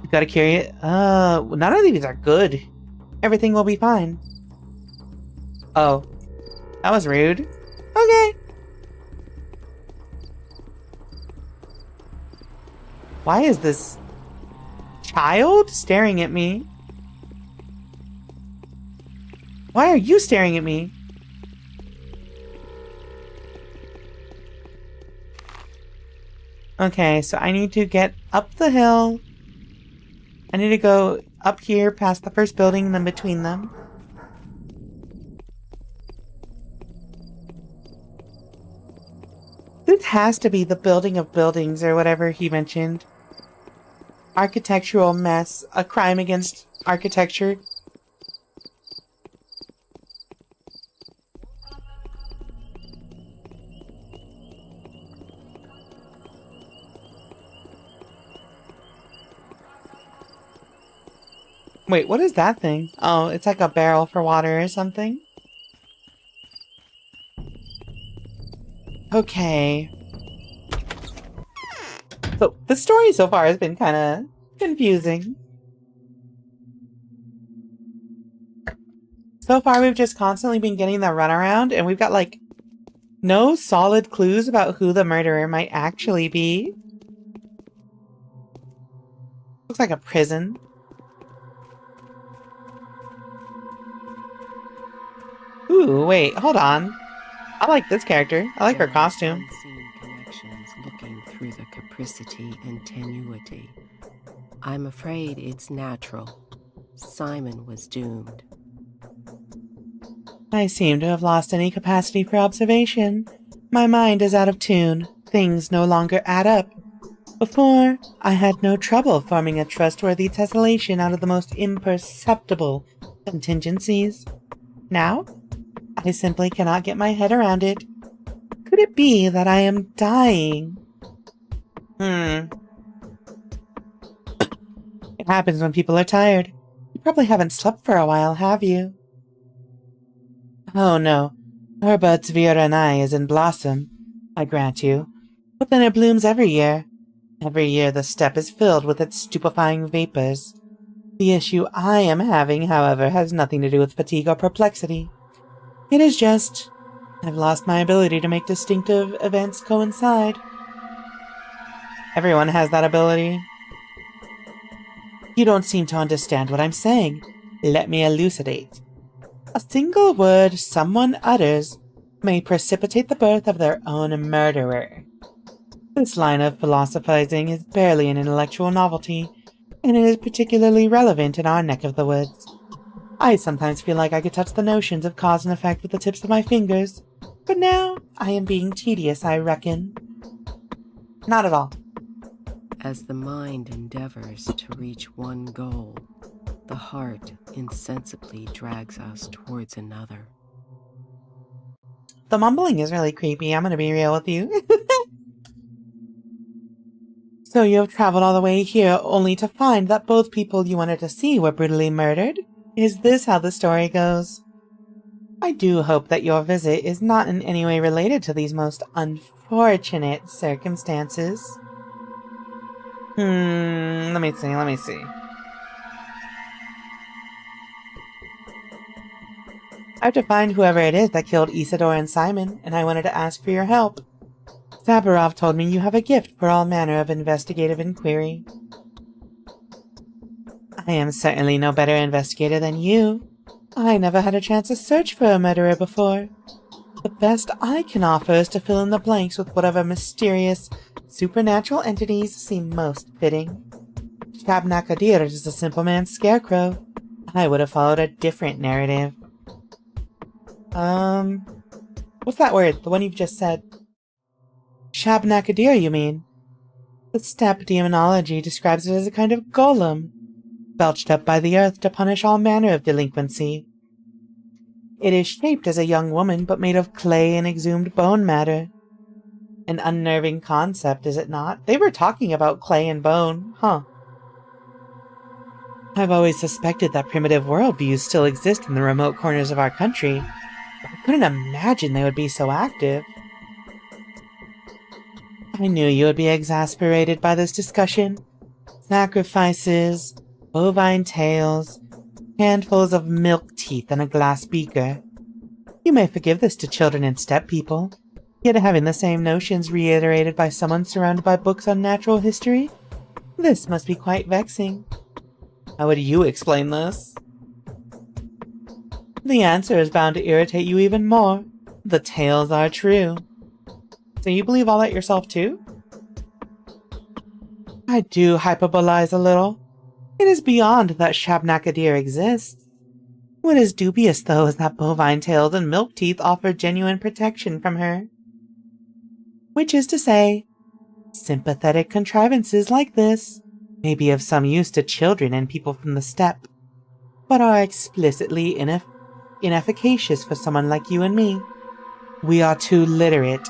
You gotta carry it. None of these are good. Everything will be fine. Oh. That was rude. Okay. Why is this child staring at me? Why are you staring at me? Okay, so I need to get up the hill. I need to go up here past the first building and then between them. This has to be the building of buildings or whatever he mentioned. Architectural mess. A crime against architecture. Wait, what is that thing? Oh, it's like a barrel for water or something. Okay. So, the story so far has been kind of confusing. So far, we've just constantly been getting the runaround, and we've got, like, no solid clues about who the murderer might actually be. Looks like a prison. Ooh, wait, hold on. I like this character. I like her There are costume. unseen connections looking through the capricity and tenuity. I'm afraid it's natural. Simon was doomed. I seem to have lost any capacity for observation. My mind is out of tune. Things no longer add up. Before, I had no trouble forming a trustworthy tessellation out of the most imperceptible contingencies. Now, I simply cannot get my head around it. Could it be that I am dying? It happens when people are tired. You probably haven't slept for a while, have you? Oh no, our buds Vera and I is in blossom, I grant you. But then it blooms every year. Every year the steppe is filled with its stupefying vapors. The issue I am having, however, has nothing to do with fatigue or perplexity. It is just, I've lost my ability to make distinctive events coincide. Everyone has that ability. You don't seem to understand what I'm saying. Let me elucidate. A single word someone utters may precipitate the birth of their own murderer. This line of philosophizing is barely an intellectual novelty, and it is particularly relevant in our neck of the woods. I sometimes feel like I could touch the notions of cause and effect with the tips of my fingers, but now I am being tedious, I reckon. Not at all. As the mind endeavors to reach one goal, the heart insensibly drags us towards another. The mumbling is really creepy, I'm gonna be real with you. So you have traveled all the way here only to find that both people you wanted to see were brutally murdered? Is this how the story goes? I do hope that your visit is not in any way related to these most unfortunate circumstances. Let me see. I have to find whoever it is that killed Isidore and Simon, and I wanted to ask for your help. Saburov told me you have a gift for all manner of investigative inquiry. I am certainly no better investigator than you. I never had a chance to search for a murderer before. The best I can offer is to fill in the blanks with whatever mysterious, supernatural entities seem most fitting. Shabnakadir is a simple man's scarecrow. I would have followed a different narrative. What's that word? The one you've just said. Shabnakadir, you mean? The steppe demonology describes it as a kind of golem, belched up by the earth to punish all manner of delinquency. It is shaped as a young woman, but made of clay and exhumed bone matter. An unnerving concept, is it not? They were talking about clay and bone, huh? I've always suspected that primitive worldviews still exist in the remote corners of our country. I couldn't imagine they would be so active. I knew you would be exasperated by this discussion. Sacrifices, bovine tails, handfuls of milk teeth in a glass beaker. You may forgive this to children and steppe people, yet having the same notions reiterated by someone surrounded by books on natural history, this must be quite vexing. How would you explain this? The answer is bound to irritate you even more. The tales are true. So you believe all that yourself too? I do hyperbolize a little. It is beyond that Shabnakadir exists. What is dubious, though, is that bovine tails and milk teeth offer genuine protection from her. Which is to say, sympathetic contrivances like this may be of some use to children and people from the steppe, but are explicitly inefficacious for someone like you and me. We are too literate,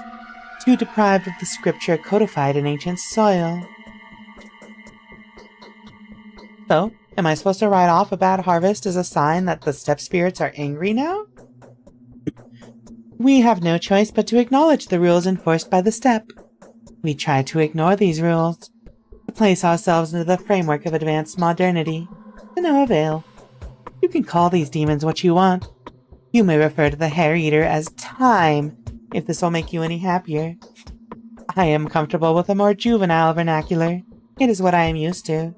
too deprived of the scripture codified in ancient soil. So, am I supposed to write off a bad harvest as a sign that the steppe spirits are angry now? We have no choice but to acknowledge the rules enforced by the step. We try to ignore these rules, to place ourselves into the framework of advanced modernity, to no avail. You can call these demons what you want. You may refer to the Hair Eater as Time, if this will make you any happier. I am comfortable with a more juvenile vernacular. It is what I am used to.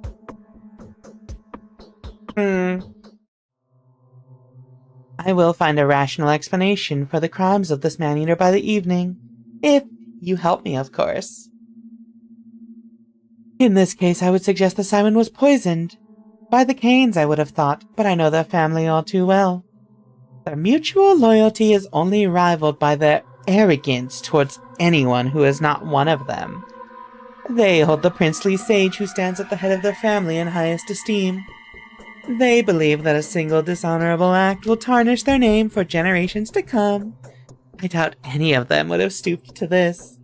I will find a rational explanation for the crimes of this man-eater by the evening, if you help me, of course. In this case, I would suggest that Simon was poisoned. By the Canes, I would have thought, but I know their family all too well. Their mutual loyalty is only rivaled by their arrogance towards anyone who is not one of them. They hold the princely sage who stands at the head of their family in highest esteem. They believe that a single dishonorable act will tarnish their name for generations to come. I doubt any of them would have stooped to this,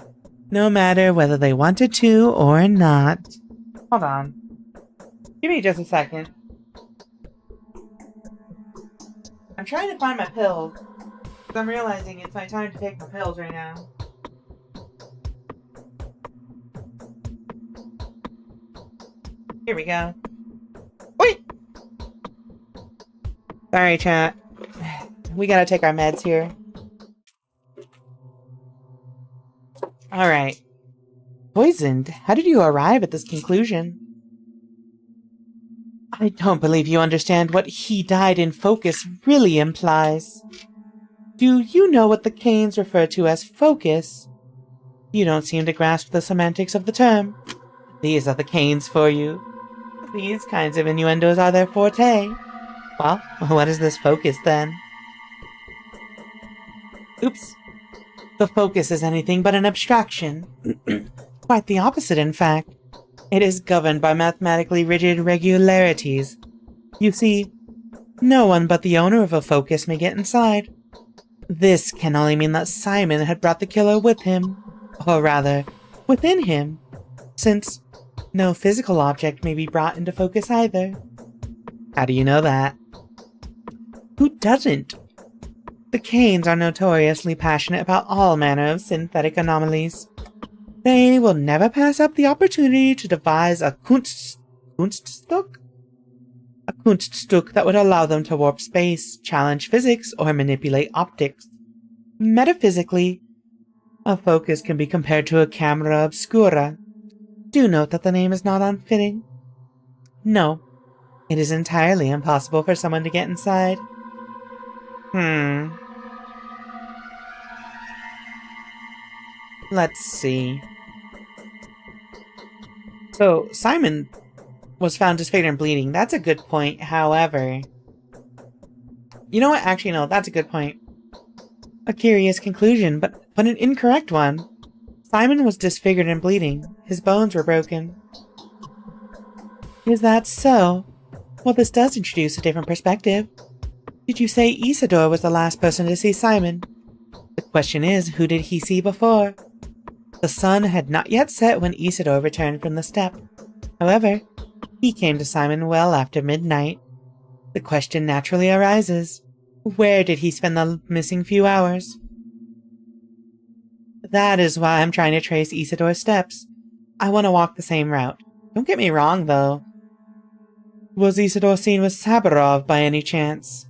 no matter whether they wanted to or not. Hold on. Give me just a second. I'm trying to find my pills, because I'm realizing it's my time to take my pills right now. Here we go. Wait! Sorry, chat. We gotta take our meds here. Alright. Poisoned? How did you arrive at this conclusion? I don't believe you understand what "he died in focus" really implies. Do you know what the Canes refer to as focus? You don't seem to grasp the semantics of the term. These are the Canes for you. These kinds of innuendos are their forte. Well, what is this focus, then? Oops. The focus is anything but an abstraction. Quite the opposite, in fact. It is governed by mathematically rigid regularities. You see, no one but the owner of a focus may get inside. This can only mean that Simon had brought the killer with him, or rather, within him, since no physical object may be brought into focus either. How do you know that? Who doesn't? The Canes are notoriously passionate about all manner of synthetic anomalies. They will never pass up the opportunity to devise a Kunststück? A Kunststück that would allow them to warp space, challenge physics, or manipulate optics. Metaphysically, a focus can be compared to a camera obscura. Do note that the name is not unfitting. No, it is entirely impossible for someone to get inside. Let's see. So, Simon was found disfigured and bleeding. That's a good point. However, you know what? Actually, no, that's a good point. A curious conclusion, but an incorrect one. Simon was disfigured and bleeding. His bones were broken. Is that so? Well, this does introduce a different perspective. Did you say Isidore was the last person to see Simon? The question is, who did he see before? The sun had not yet set when Isidore returned from the steppe. However, he came to Simon well after midnight. The question naturally arises, where did he spend the missing few hours? That is why I'm trying to trace Isidore's steps. I want to walk the same route. Don't get me wrong, though. Was Isidore seen with Saburov by any chance?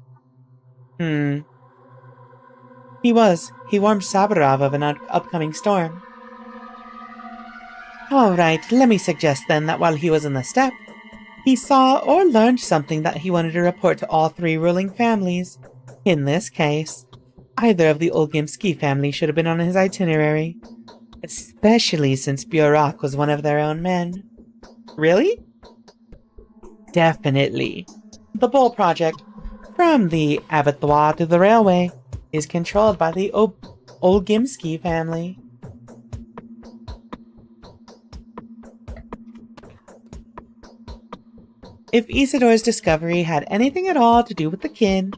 He was. He warned Saburov of an upcoming storm. Alright, let me suggest then that while he was in the steppe, he saw or learned something that he wanted to report to all three ruling families. In this case, either of the Olgimsky family should have been on his itinerary, especially since Burak was one of their own men. Really? Definitely. The Bull Project, from the abattoir to the railway, is controlled by the Olgimsky family. If Isidore's discovery had anything at all to do with the kin,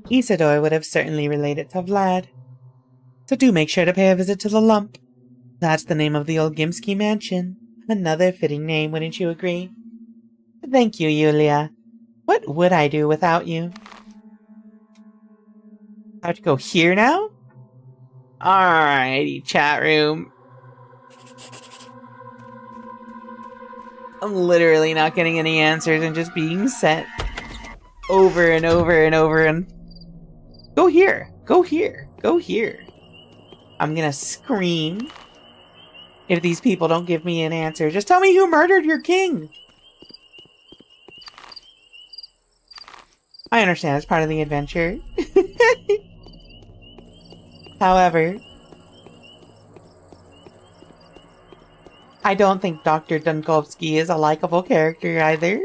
Isidore would have certainly related to Vlad. So do make sure to pay a visit to the Lump. That's the name of the Olgimsky mansion. Another fitting name, wouldn't you agree? Thank you, Yulia. What would I do without you? I have to go here now? Alrighty, chat room. I'm literally not getting any answers and just being sent over and over and over and... Go here! Go here! Go here! I'm gonna scream if these people don't give me an answer. Just tell me who murdered your king! I understand, it's part of the adventure. However, I don't think Dr. Dunkovsky is a likable character either.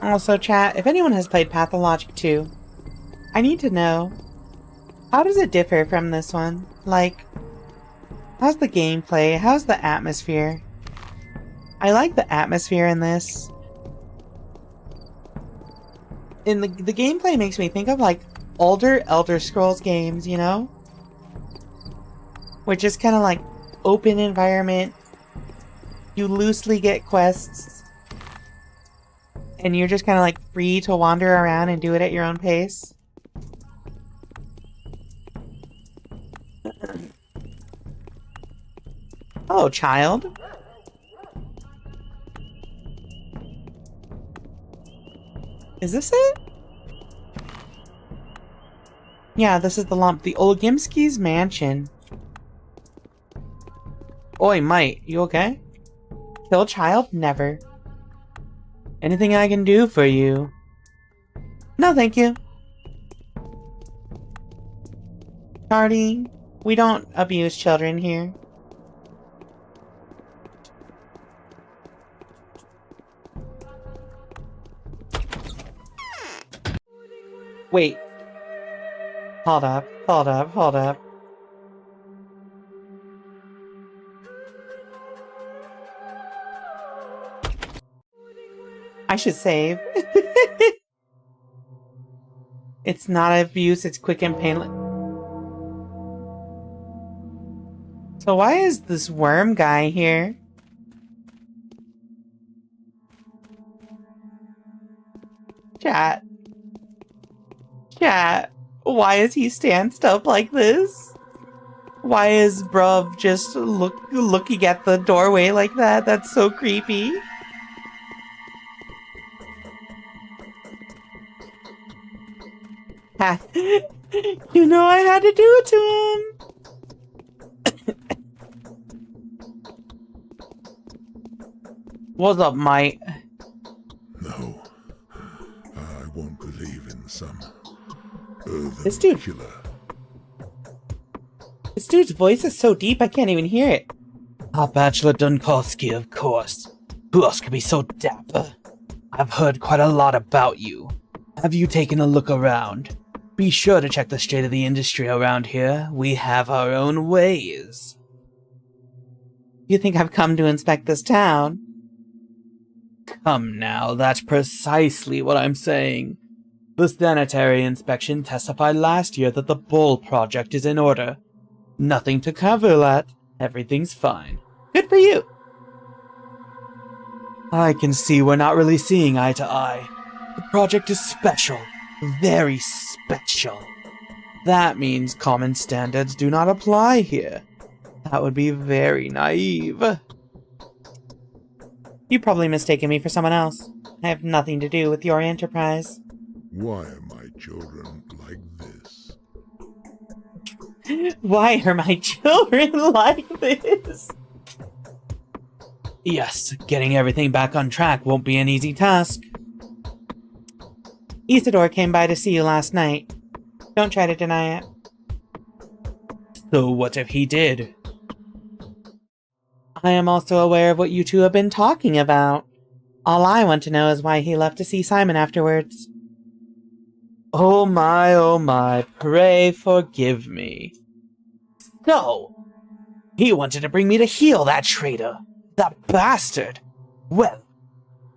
Also, chat, if anyone has played Pathologic 2, I need to know, how does it differ from this one? Like, how's the gameplay? How's the atmosphere? I like the atmosphere in this. The gameplay makes me think of, like, older Elder Scrolls games, you know? Which is kind of like open environment. You loosely get quests. And you're just kind of like free to wander around and do it at your own pace. Hello, child. Is this it? Yeah, this is the lump. The Olgimski's mansion. Oi, mate, you okay? Kill child? Never. Anything I can do for you? No, thank you. Cardi, we don't abuse children here. Wait. Hold up, hold up, hold up. I should save. It's not abuse, it's quick and painless. So why is this worm guy here? Chat. Chat. Why is he stanced up like this? Why is bruv just looking at the doorway like that? That's so creepy. You know I had to do it to him. What's up, mate? No, I won't believe in some This dude's voice is so deep I can't even hear it. Ah, Bachelor Dunkovsky, of course. Who else could be so dapper? I've heard quite a lot about you. Have you taken a look around? Be sure to check the state of the industry around here. We have our own ways. You think I've come to inspect this town? Come now, that's precisely what I'm saying. The sanitary inspection testified last year that the Bull project is in order. Nothing to cavil at. Everything's fine. Good for you. I can see we're not really seeing eye to eye. The project is special. Very special. That means common standards do not apply here. That would be very naive. You've probably mistaken me for someone else. I have nothing to do with your enterprise. why are my children like this? Why are my children like this? Yes, getting everything back on track won't be an easy task. Isidore came by to see you last night. Don't try to deny it. So what if he did? I am also aware of what you two have been talking about. All I want to know is why he left to see Simon afterwards. Oh my, pray forgive me. So, he wanted to bring me to heel that traitor. That bastard. Well,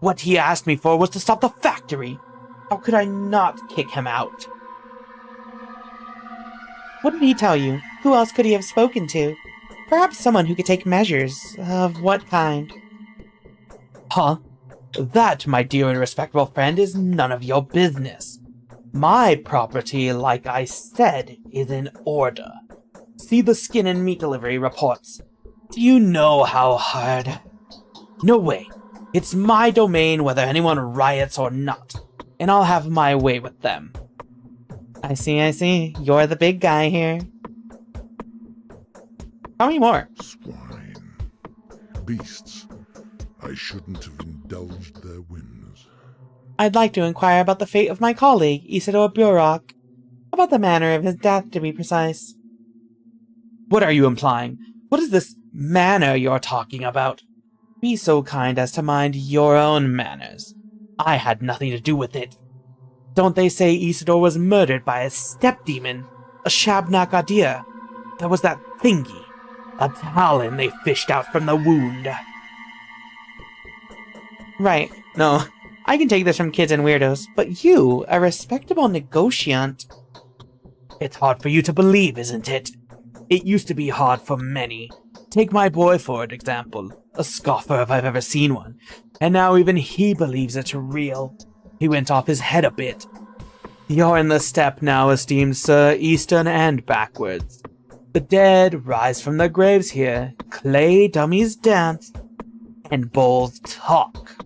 what he asked me for was to stop the factory. How could I not kick him out? What did he tell you? Who else could he have spoken to? Perhaps someone who could take measures. Of what kind? Huh? That, my dear and respectable friend, is none of your business. My property, like I said, is in order. See the skin and meat delivery reports. Do you know how hard? No way. It's my domain whether anyone riots or not, and I'll have my way with them. I see. You're the big guy here. Tell me more. Swine. Beasts. I shouldn't have indulged their whims. I'd like to inquire about the fate of my colleague, Isidore Burok. About the manner of his death, to be precise. What are you implying? What is this manner you're talking about? Be so kind as to mind your own manners. I had nothing to do with it. Don't they say Isidore was murdered by a step-demon? A Shabnak Adir? There was that thingy. A talon they fished out from the wound. Right. No. I can take this from kids and weirdos, but you, a respectable negotiant... It's hard for you to believe, isn't it? It used to be hard for many. Take my boy for example, a scoffer if I've ever seen one, and now even he believes it's real. He went off his head a bit. You're in the steppe now, esteemed sir, eastern and backwards. The dead rise from their graves here, clay dummies dance, and bulls talk.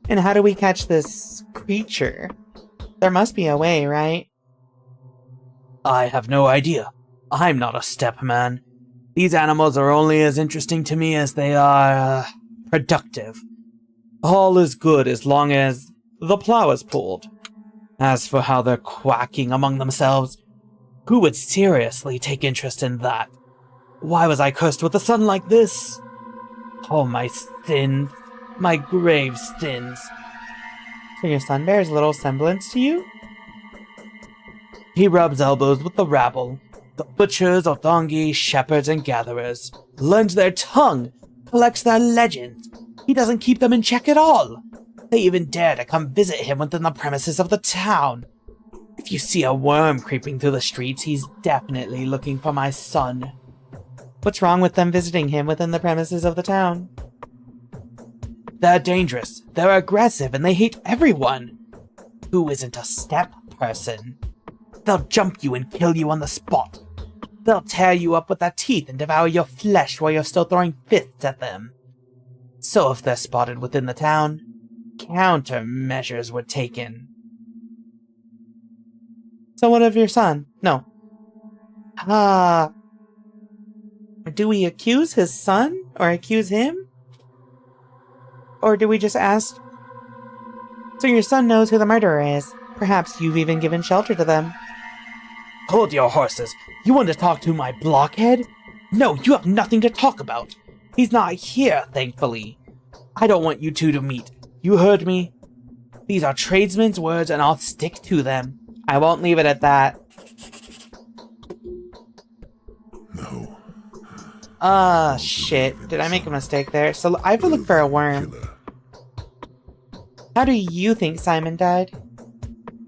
And how do we catch this creature? There must be a way, right? I have no idea. I'm not a steppe man. These animals are only as interesting to me as they are, productive. All is good as long as the plow is pulled. As for how they're quacking among themselves, who would seriously take interest in that? Why was I cursed with a son like this? Oh, my sins. My grave sins. So your son bears little semblance to you? He rubs elbows with the rabble. The butchers, otongi, shepherds, and gatherers. Learns their tongue. Collects their legends. He doesn't keep them in check at all. They even dare to come visit him within the premises of the town. If you see a worm creeping through the streets, he's definitely looking for my son. What's wrong with them visiting him within the premises of the town? They're dangerous, they're aggressive, and they hate everyone. Who isn't a steppe person? They'll jump you and kill you on the spot. They'll tear you up with their teeth and devour your flesh while you're still throwing fists at them. So if they're spotted within the town, countermeasures were taken. So what of your son? No. Do we accuse his son? Or accuse him? Or do we just ask... So your son knows who the murderer is. Perhaps you've even given shelter to them. Hold your horses. You want to talk to my blockhead? No, you have nothing to talk about. He's not here, thankfully. I don't want you two to meet. You heard me? These are tradesmen's words, and I'll stick to them. I won't leave it at that. No. Shit. Did I make a mistake there? So I have to look for a worm. How do you think Simon died?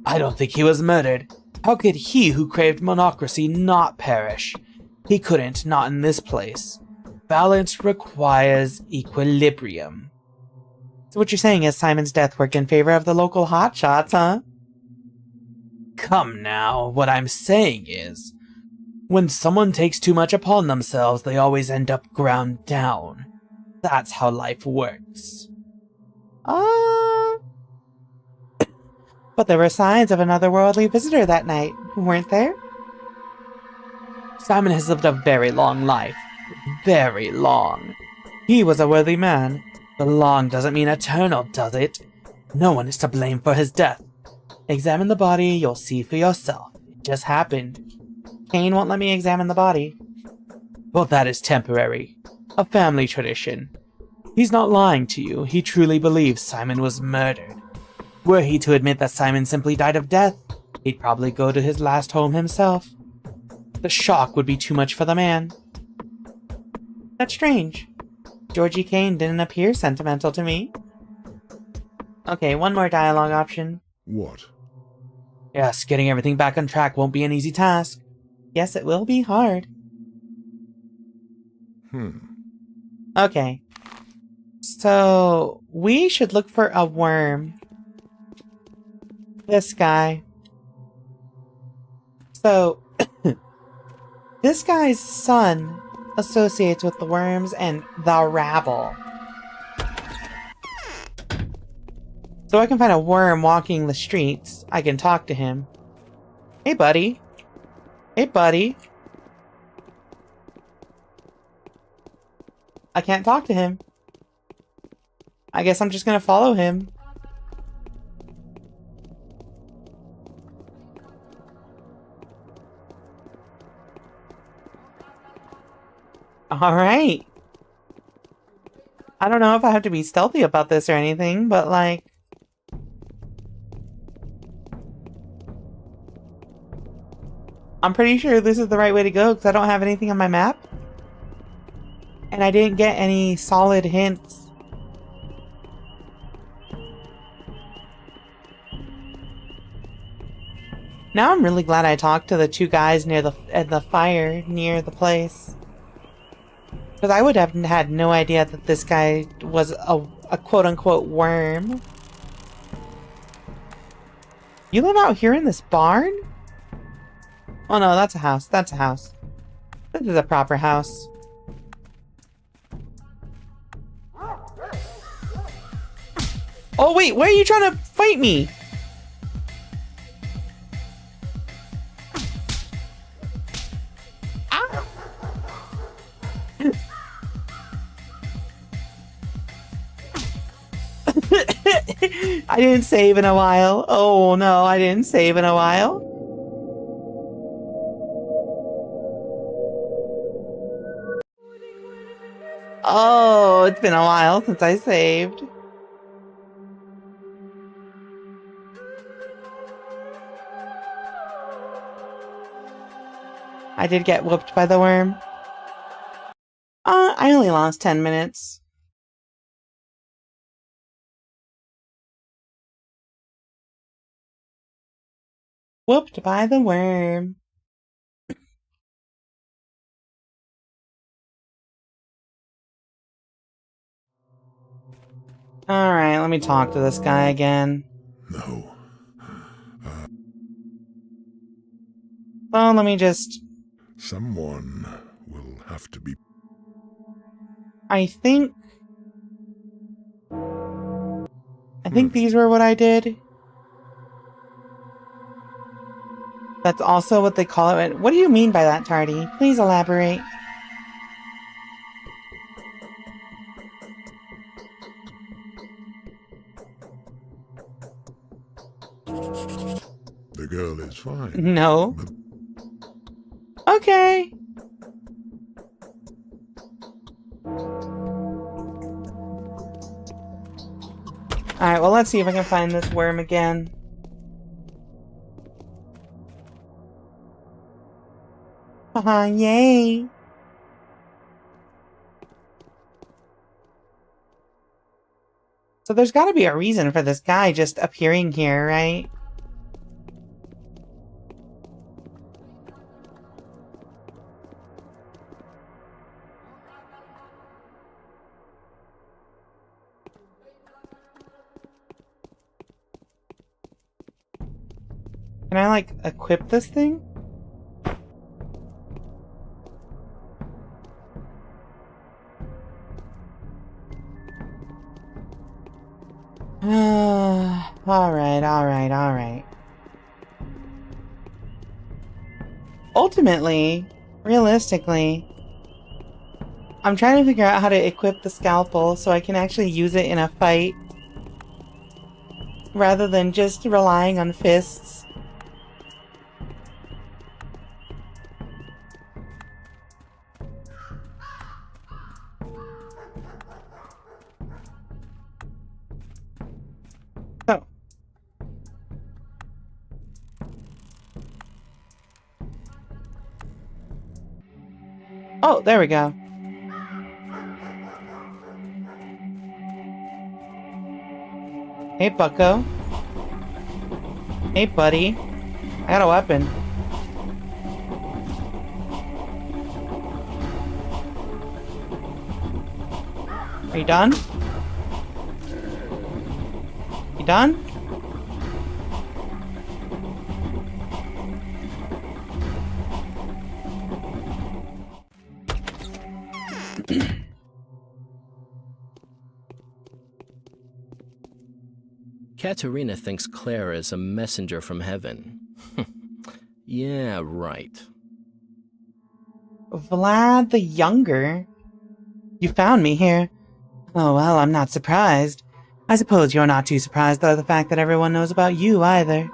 I don't think he was murdered. How could he who craved monocracy not perish? He couldn't, not in this place. Balance requires equilibrium. So what you're saying is Simon's death worked in favor of the local hotshots, huh? Come now, what I'm saying is, when someone takes too much upon themselves, they always end up ground down. That's how life works. But there were signs of another worldly visitor that night, weren't there? Simon has lived a very long life. Very long. He was a worthy man. But long doesn't mean eternal, does it? No one is to blame for his death. Examine the body, you'll see for yourself. It just happened. Kane won't let me examine the body. Well, that is temporary. A family tradition. He's not lying to you. He truly believes Simon was murdered. Were he to admit that Simon simply died of death, he'd probably go to his last home himself. The shock would be too much for the man. That's strange. Georgie Kane didn't appear sentimental to me. Okay, one more dialogue option. What? Yes, getting everything back on track won't be an easy task. Yes, it will be hard. Hmm. Okay. So, we should look for a worm. This guy. So, this guy's son associates with the worms and the rabble. So I can find a worm walking the streets. I can talk to him. Hey, buddy. Hey, buddy. I can't talk to him. I guess I'm just gonna follow him. Alright. I don't know if I have to be stealthy about this or anything, but like... I'm pretty sure this is the right way to go because I don't have anything on my map. And I didn't get any solid hints. Now I'm really glad I talked to the two guys near the fire near the place. Because I would have had no idea that this guy was a quote-unquote worm. You live out here in this barn? Oh no, that's a house. That's a house. This is a proper house. Oh wait, why are you trying to fight me? Ah! I didn't save in a while. Oh no, I didn't save in a while. Oh, it's been a while since I saved. I did get whooped by the worm. I only lost 10 minutes. Whooped by the worm. Alright, let me talk to this guy again. No. Well, let me just... Someone will have to be... I think these were what I did. That's also what they call it. What do you mean by that, Tardy? Please elaborate. The girl is fine. No. But okay. Alright, well, let's see if I can find this worm again. Haha, yay! So there's gotta be a reason for this guy just appearing here, right? Can I, like, equip this thing? Alright. Ultimately, realistically, I'm trying to figure out how to equip the scalpel so I can actually use it in a fight rather than just relying on fists. So. Oh, there we go. Hey, bucko. Hey, buddy. I got a weapon. Are you done? done? Katerina thinks Claire is a messenger from heaven. Yeah, right. Vlad the Younger? You found me here. Oh well, I'm not surprised. I suppose you're not too surprised by the fact that everyone knows about you either.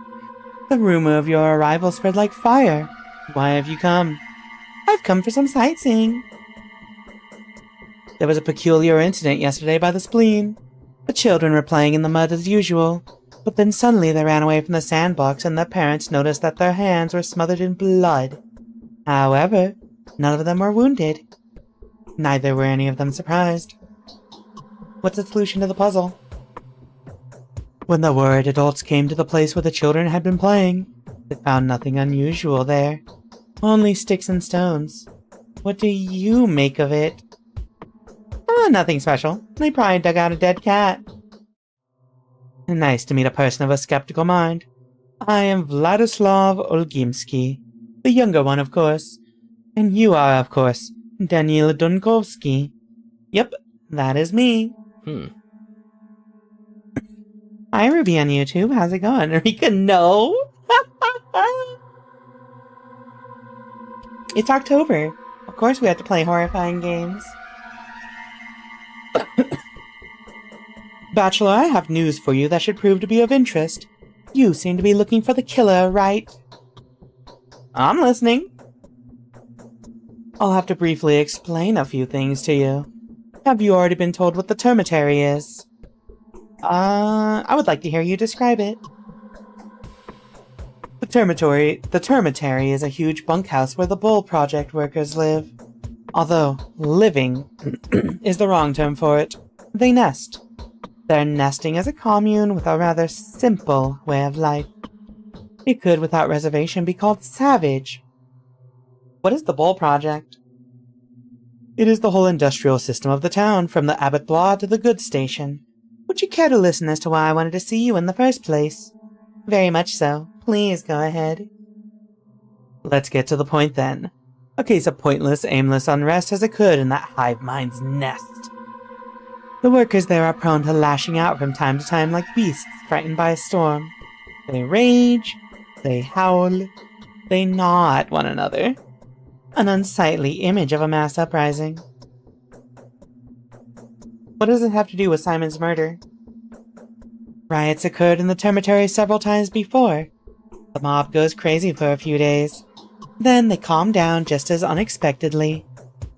The rumor of your arrival spread like fire. Why have you come? I've come for some sightseeing. There was a peculiar incident yesterday by the spleen. The children were playing in the mud as usual, but then suddenly they ran away from the sandbox and their parents noticed that their hands were smothered in blood. However, none of them were wounded. Neither were any of them surprised. What's the solution to the puzzle? When the worried adults came to the place where the children had been playing, they found nothing unusual there. Only sticks and stones. What do you make of it? Nothing special. They probably dug out a dead cat. Nice to meet a person of a skeptical mind. I am Vladislav Olgimsky, the younger one, of course. And you are, of course, Daniil Dunkovsky. Yep, that is me. Hi, Ruby on YouTube. How's it going? Rika, no! It's October. Of course we have to play horrifying games. Bachelor, I have news for you that should prove to be of interest. You seem to be looking for the killer, right? I'm listening. I'll have to briefly explain a few things to you. Have you already been told what the termitary is? I would like to hear you describe it. The termitary is a huge bunkhouse where the Bull Project workers live. Although, living is the wrong term for it. They nest. Their nesting is a commune with a rather simple way of life. It could, without reservation, be called savage. What is the Bull Project? It is the whole industrial system of the town, from the Abbot Blah to the goods station. Would you care to listen as to why I wanted to see you in the first place? Very much so. Please go ahead. Let's get to the point then. A case of pointless, aimless unrest has occurred in that hive mind's nest. The workers there are prone to lashing out from time to time like beasts frightened by a storm. They rage, they howl, they gnaw at one another. An unsightly image of a mass uprising. What does it have to do with Simon's murder? Riots occurred in the termitary several times before. The mob goes crazy for a few days. Then they calm down just as unexpectedly.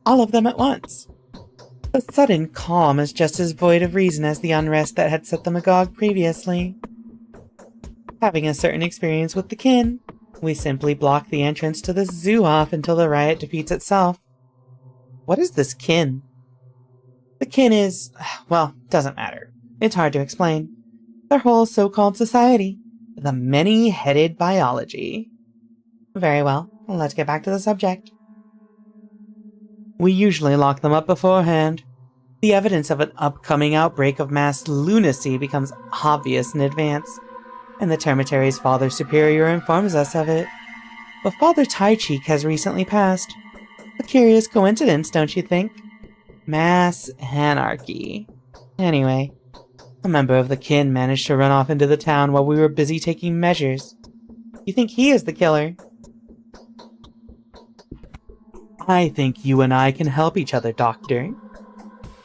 All of them at once. The sudden calm is just as void of reason as the unrest that had set them agog previously. Having a certain experience with the kin, we simply block the entrance to the zoo off until the riot defeats itself. What is this kin? The kin is, well, doesn't matter. It's hard to explain. Their whole so-called society. The many-headed biology. Very well, let's get back to the subject. We usually lock them up beforehand. The evidence of an upcoming outbreak of mass lunacy becomes obvious in advance, and the termitary's Father Superior informs us of it. But Father Tycheek has recently passed. A curious coincidence, don't you think? Mass anarchy. Anyway, a member of the kin managed to run off into the town while we were busy taking measures. You think he is the killer? I think you and I can help each other, Doctor.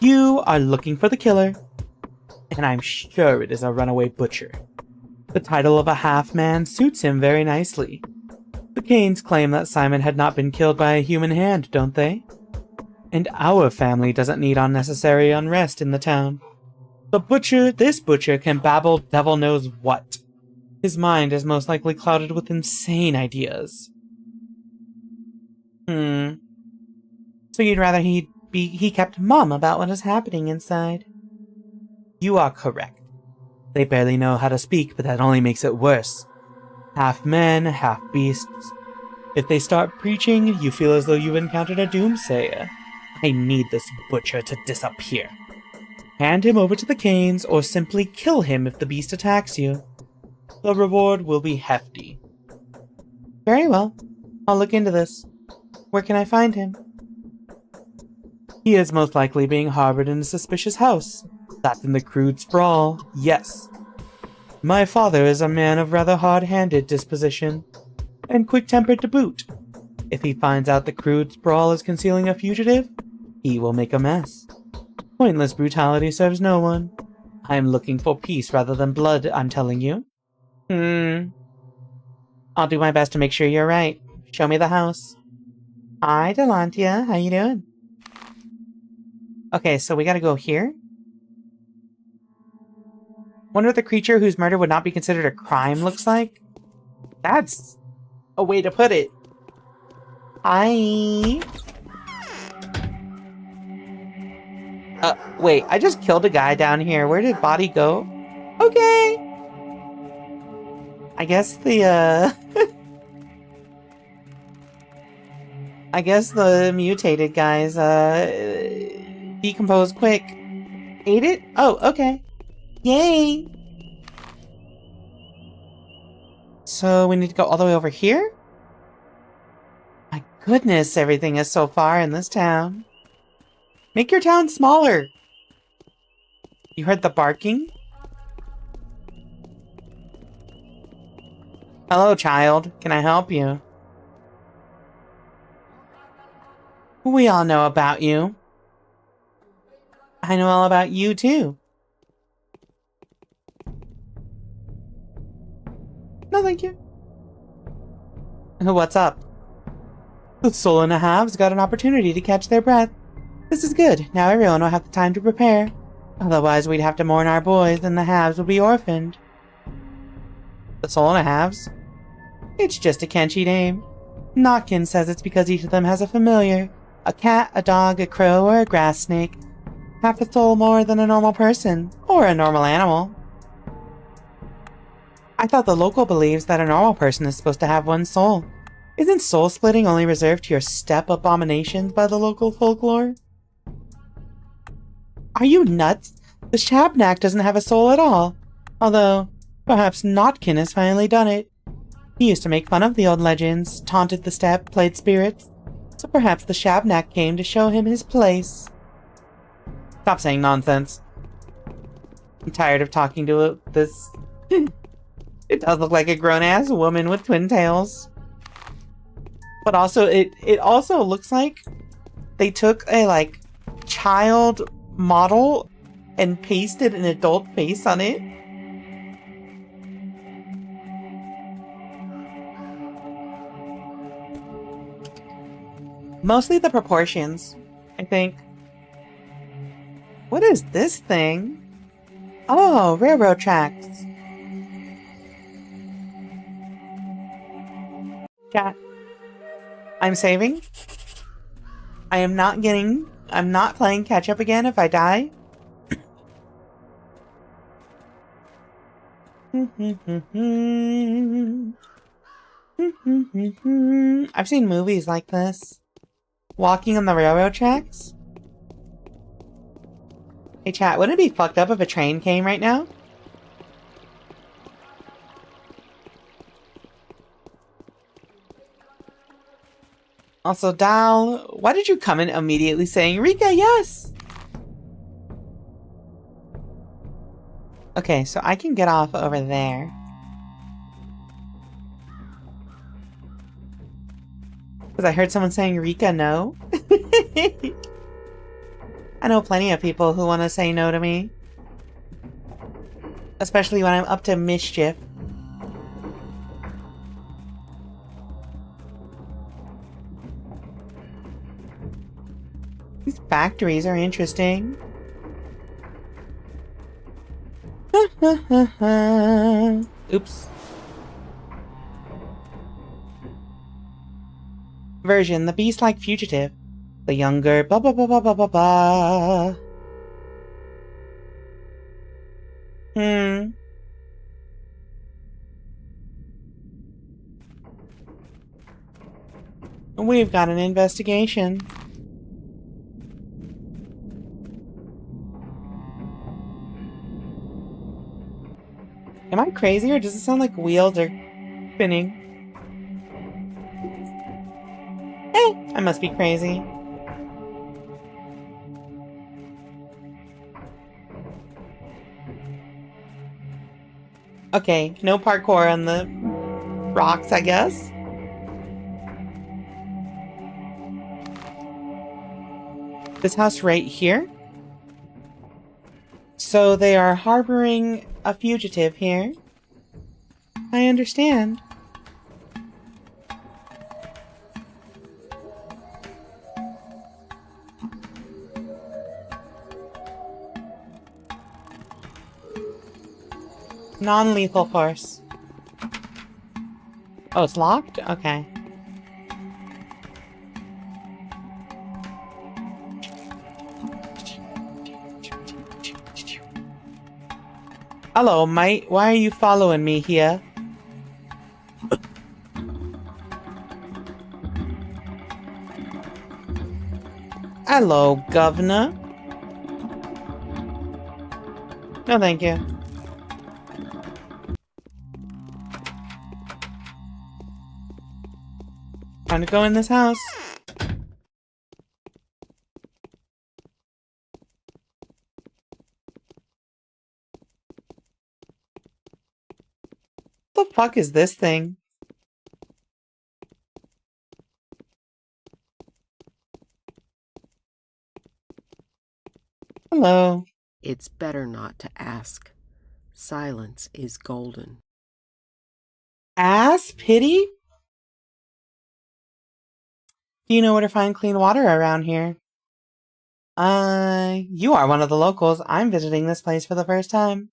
You are looking for the killer, and I'm sure it is a runaway butcher. The title of a half-man suits him very nicely. The Kanes claim that Simon had not been killed by a human hand, don't they? And our family doesn't need unnecessary unrest in the town. This butcher can babble devil knows what. His mind is most likely clouded with insane ideas. So you'd rather he kept mum about what is happening inside? You are correct. They barely know how to speak, but that only makes it worse. Half men, half beasts. If they start preaching, you feel as though you've encountered a doomsayer. I need this butcher to disappear. Hand him over to the canes, or simply kill him if the beast attacks you. The reward will be hefty. Very well. I'll look into this. Where can I find him? He is most likely being harbored in a suspicious house. That's in the crude sprawl, yes. My father is a man of rather hard-handed disposition, and quick-tempered to boot. If he finds out the crude sprawl is concealing a fugitive, he will make a mess. Pointless brutality serves no one. I am looking for peace rather than blood, I'm telling you. I'll do my best to make sure you're right. Show me the house. Hi, Delantia. How you doing? Okay, so we gotta go here. Wonder what the creature whose murder would not be considered a crime looks like? That's a way to put it. Hi. Wait, I just killed a guy down here. Where did body go? Okay. I guess the, I guess the mutated guys, decompose quick. Ate it? Oh, okay. Yay! So we need to go all the way over here? My goodness, everything is so far in this town. Make your town smaller! You heard the barking? Hello, child. Can I help you? We all know about you. I know all about you, too. No, thank you. What's up? The Soul and a Halves got an opportunity to catch their breath. This is good. Now everyone will have the time to prepare. Otherwise, we'd have to mourn our boys, and the Halves would be orphaned. The Soul and a Halves? It's just a catchy name. Notkin says it's because each of them has a familiar. A cat, a dog, a crow, or a grass snake. Half a soul more than a normal person, or a normal animal. I thought the local believes that a normal person is supposed to have one soul. Isn't soul splitting only reserved to your steppe abominations by the local folklore? Are you nuts? The Shabnak doesn't have a soul at all. Although, perhaps Notkin has finally done it. He used to make fun of the old legends, taunted the steppe, played spirits. So perhaps the Shabnak came to show him his place. Stop saying nonsense. I'm tired of talking to this... It does look like a grown-ass woman with twin tails. But also, it also looks like they took a, like, child model and pasted an adult face on it. Mostly the proportions, I think. What is this thing? Oh, railroad tracks. Chat. I'm saving. I'm not playing catch up again if I die. I've seen movies like this. Walking on the railroad tracks? Hey chat, wouldn't it be fucked up if a train came right now? Also, Dal, why did you come in immediately saying, Rika, yes! Okay, so I can get off over there. Because I heard someone saying, Rika, no? I know plenty of people who want to say no to me. Especially when I'm up to mischief. These factories are interesting. Oops. Version, the beast-like fugitive. The younger blah blah blah blah blah blah blah. We've got an investigation. Am I crazy or does it sound like wheels are spinning? I must be crazy. Okay, no parkour on the rocks, I guess. This house right here. So they are harboring a fugitive here. I understand. Non-lethal force. Oh, it's locked? Okay. Hello, mate. Why are you following me here? Hello, governor. No, thank you. Time to go in this house. What the fuck is this thing? Hello. It's better not to ask. Silence is golden. Ass pity? Do you know where to find clean water around here? You are one of the locals. I'm visiting this place for the first time.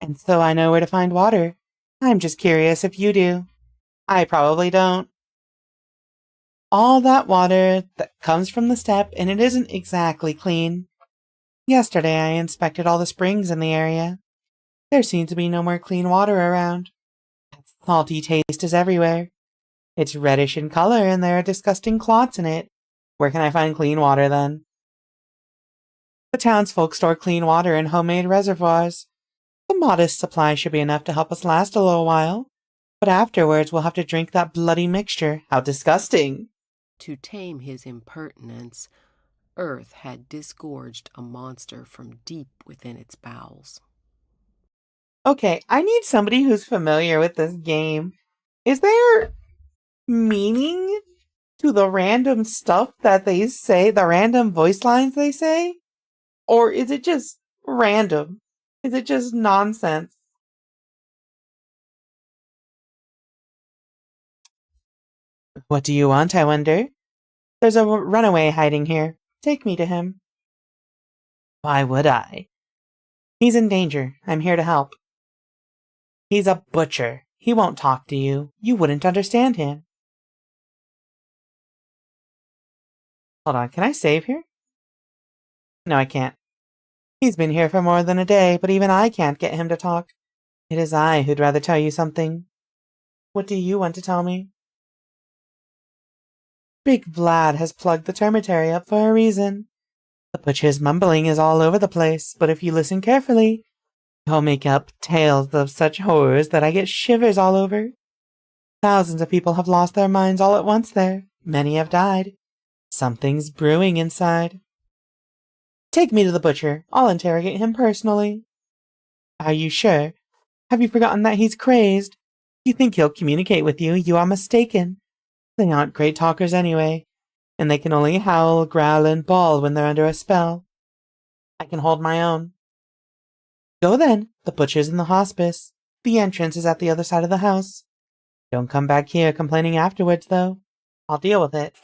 And so I know where to find water. I'm just curious if you do. I probably don't. All that water that comes from the steppe, and it isn't exactly clean. Yesterday I inspected all the springs in the area. There seems to be no more clean water around. Salty taste is everywhere. It's reddish in color and there are disgusting clots in it. Where can I find clean water then? The townsfolk store clean water in homemade reservoirs. The modest supply should be enough to help us last a little while. But afterwards we'll have to drink that bloody mixture. How disgusting! To tame his impertinence, Earth had disgorged a monster from deep within its bowels. Okay, I need somebody who's familiar with this game. Is there meaning to the random stuff that they say, the random voice lines they say? Or is it just random? Is it just nonsense? What do you want, I wonder? There's a runaway hiding here. Take me to him. Why would I? He's in danger. I'm here to help. He's a butcher. He won't talk to you. You wouldn't understand him. Hold on, can I save here? No, I can't. He's been here for more than a day, but even I can't get him to talk. It is I who'd rather tell you something. What do you want to tell me? Big Vlad has plugged the termitary up for a reason. The butcher's mumbling is all over the place, but if you listen carefully, he'll make up tales of such horrors that I get shivers all over. Thousands of people have lost their minds all at once there. Many have died. Something's brewing inside. Take me to the butcher. I'll interrogate him personally. Are you sure? Have you forgotten that he's crazed? You think he'll communicate with you? You are mistaken. They aren't great talkers anyway, and they can only howl, growl, and bawl when they're under a spell. I can hold my own. Go then. The butcher's in the hospice. The entrance is at the other side of the house. Don't come back here complaining afterwards, though. I'll deal with it.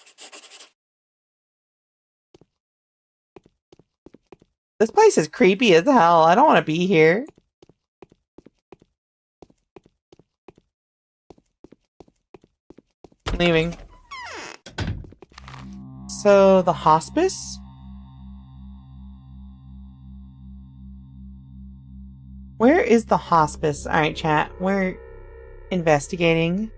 This place is creepy as hell. I don't want to be here. Leaving. So, the hospice? Where is the hospice? Alright, chat. We're investigating.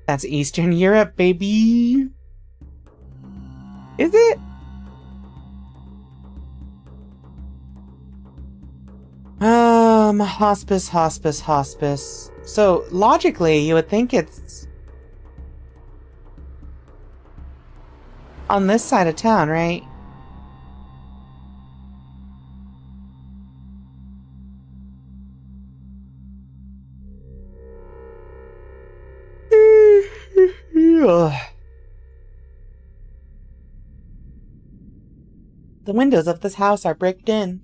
That's Eastern Europe, baby. Is it? Hospice, hospice, hospice. So, logically, you would think it's on this side of town, right? The windows of this house are bricked in.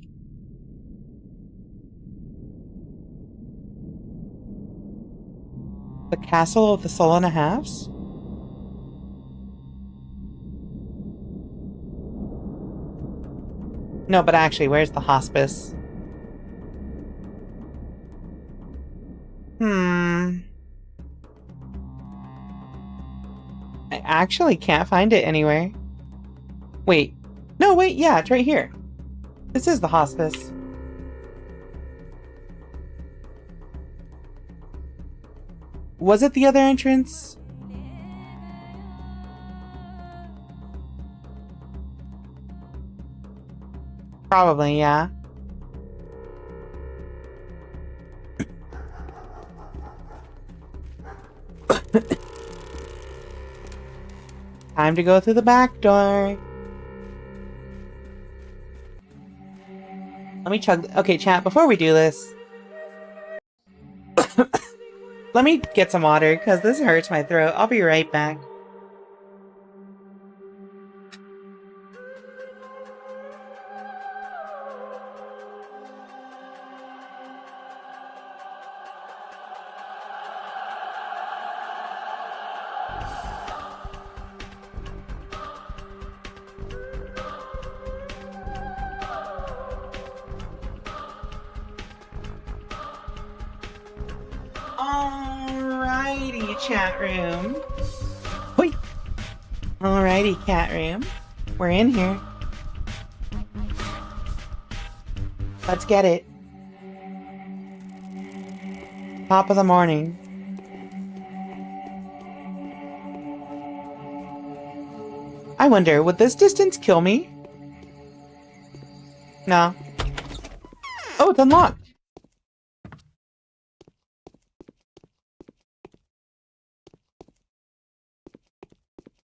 The castle of the Soul and a Halves? No, but actually, where's the hospice? I actually can't find it anywhere. Wait. No, wait, yeah, it's right here. This is the hospice. Was it the other entrance? Probably, yeah. Time to go through the back door. Let me chug. Okay, chat, before we do this, let me get some water, because this hurts my throat. I'll be right back. Alrighty, chat room. Hoi! Alrighty, cat room. We're in here. Let's get it. Top of the morning. I wonder, would this distance kill me? No. Oh, it's unlocked.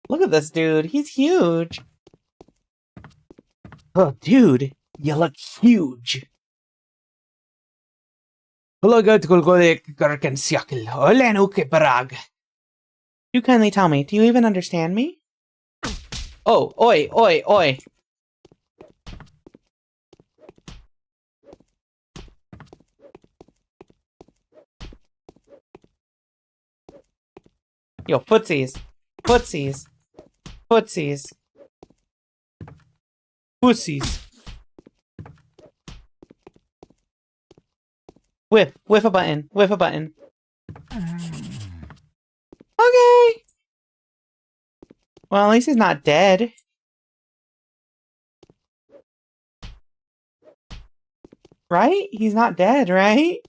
Look at this dude. He's huge. Oh, dude. You look huge. You kindly tell me, do you even understand me? Oh, oi, oi, oi. Yo, footsies. Footsies. Footsies. Pussies. Whiff. Whiff a button. Whiff a button. Okay. Well, at least he's not dead. Right? He's not dead, right?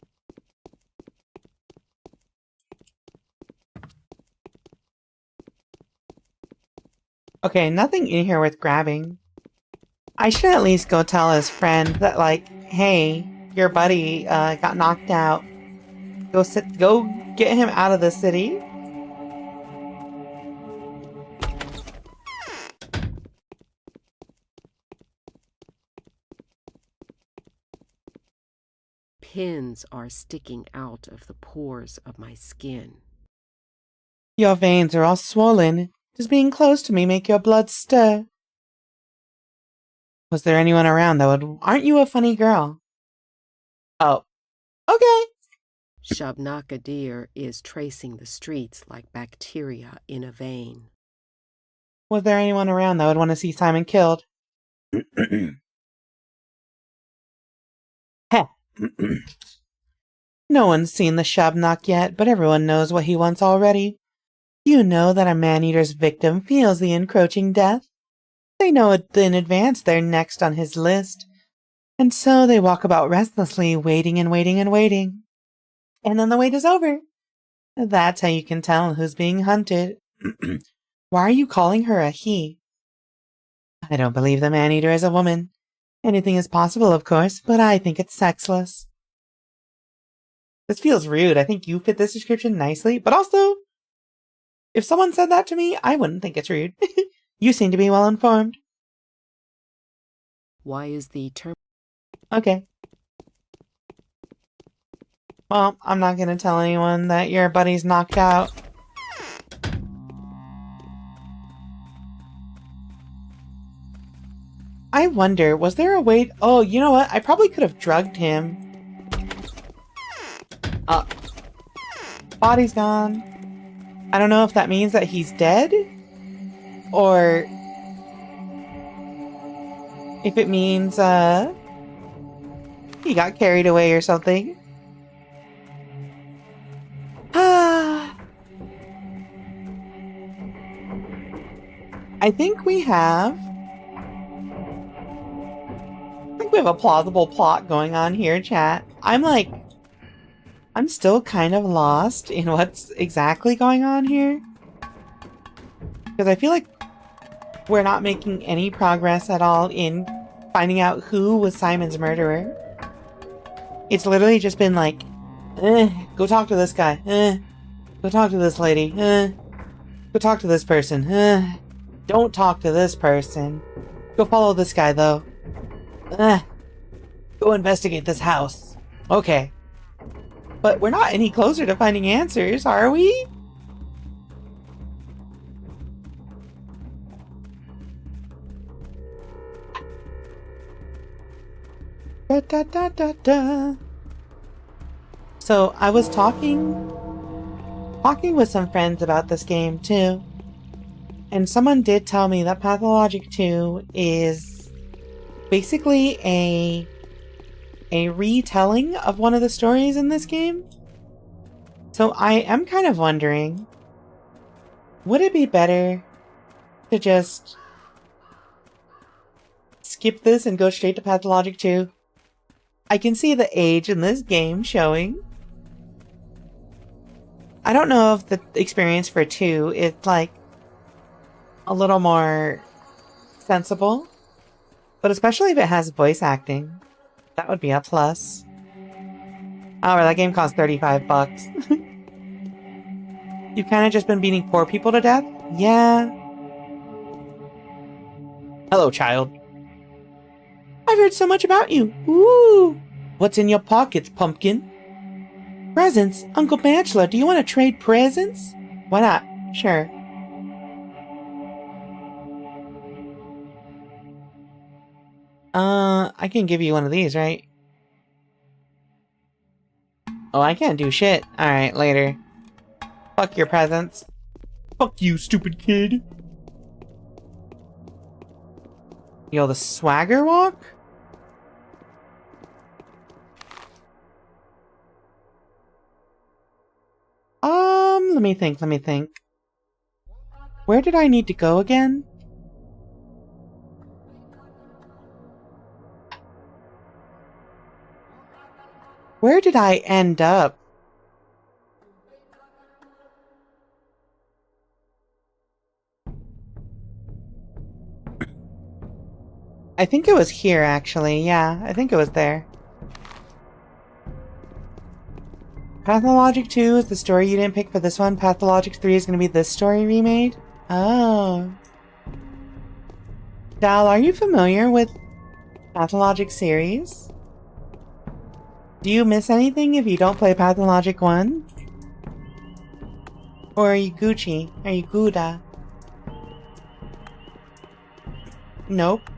Okay, nothing in here worth grabbing. I should at least go tell his friend that, like, hey, your buddy got knocked out. Go get him out of the city. Pins are sticking out of the pores of my skin. Your veins are all swollen. Does being close to me make your blood stir? Was there anyone around that would... Aren't you a funny girl? Oh. Okay. Shabnakadir is tracing the streets like bacteria in a vein. Was there anyone around that would want to see Simon killed? Heh. No one's seen the Shabnak yet, but everyone knows what he wants already. You know that a man-eater's victim feels the encroaching death. They know in advance they're next on his list. And so they walk about restlessly, waiting and waiting and waiting. And then the wait is over. That's how you can tell who's being hunted. Why are you calling her a he? I don't believe the man-eater is a woman. Anything is possible, of course, but I think it's sexless. This feels rude. I think you fit this description nicely, but also, if someone said that to me, I wouldn't think it's rude. You seem to be well informed. Why is the term... Okay. Well, I'm not gonna tell anyone that your buddy's knocked out. I wonder, was there a way... Oh, you know what? I probably could have drugged him. Body's gone. I don't know if that means that he's dead, or if it means, he got carried away or something. I think we have a plausible plot going on here, chat. I'm still kind of lost in what's exactly going on here. Because I feel like we're not making any progress at all in finding out who was Simon's murderer. It's literally just been like, go talk to this guy. Go talk to this lady. Go talk to this person. Don't talk to this person. Go follow this guy, though. Go investigate this house. Okay. But we're not any closer to finding answers, are we? Da, da, da, da, da. So I was talking with some friends about this game too. And someone did tell me that Pathologic 2 is basically a retelling of one of the stories in this game. So I am kind of wondering, would it be better to just skip this and go straight to Pathologic 2? I can see the age in this game showing. I don't know if the experience for 2 is like a little more sensible, but especially if it has voice acting. That would be a plus. Oh, that game costs $35. You've kind of just been beating poor people to death? Yeah. Hello, child. I've heard so much about you. Ooh. What's in your pockets, pumpkin? Presents? Uncle Bachelor, do you want to trade presents? Why not? Sure. I can give you one of these, right? Oh, I can't do shit. Alright, later. Fuck your presents. Fuck you, stupid kid. Yo, the swagger walk? Let me think. Where did I need to go again? Where did I end up? I think it was here, actually. Yeah, I think it was there. Pathologic 2 is the story you didn't pick for this one. Pathologic 3 is going to be this story remade? Oh. Dal, are you familiar with Pathologic series? Do you miss anything if you don't play Pathologic 1? Or are you Gucci? Are you Gouda? Nope.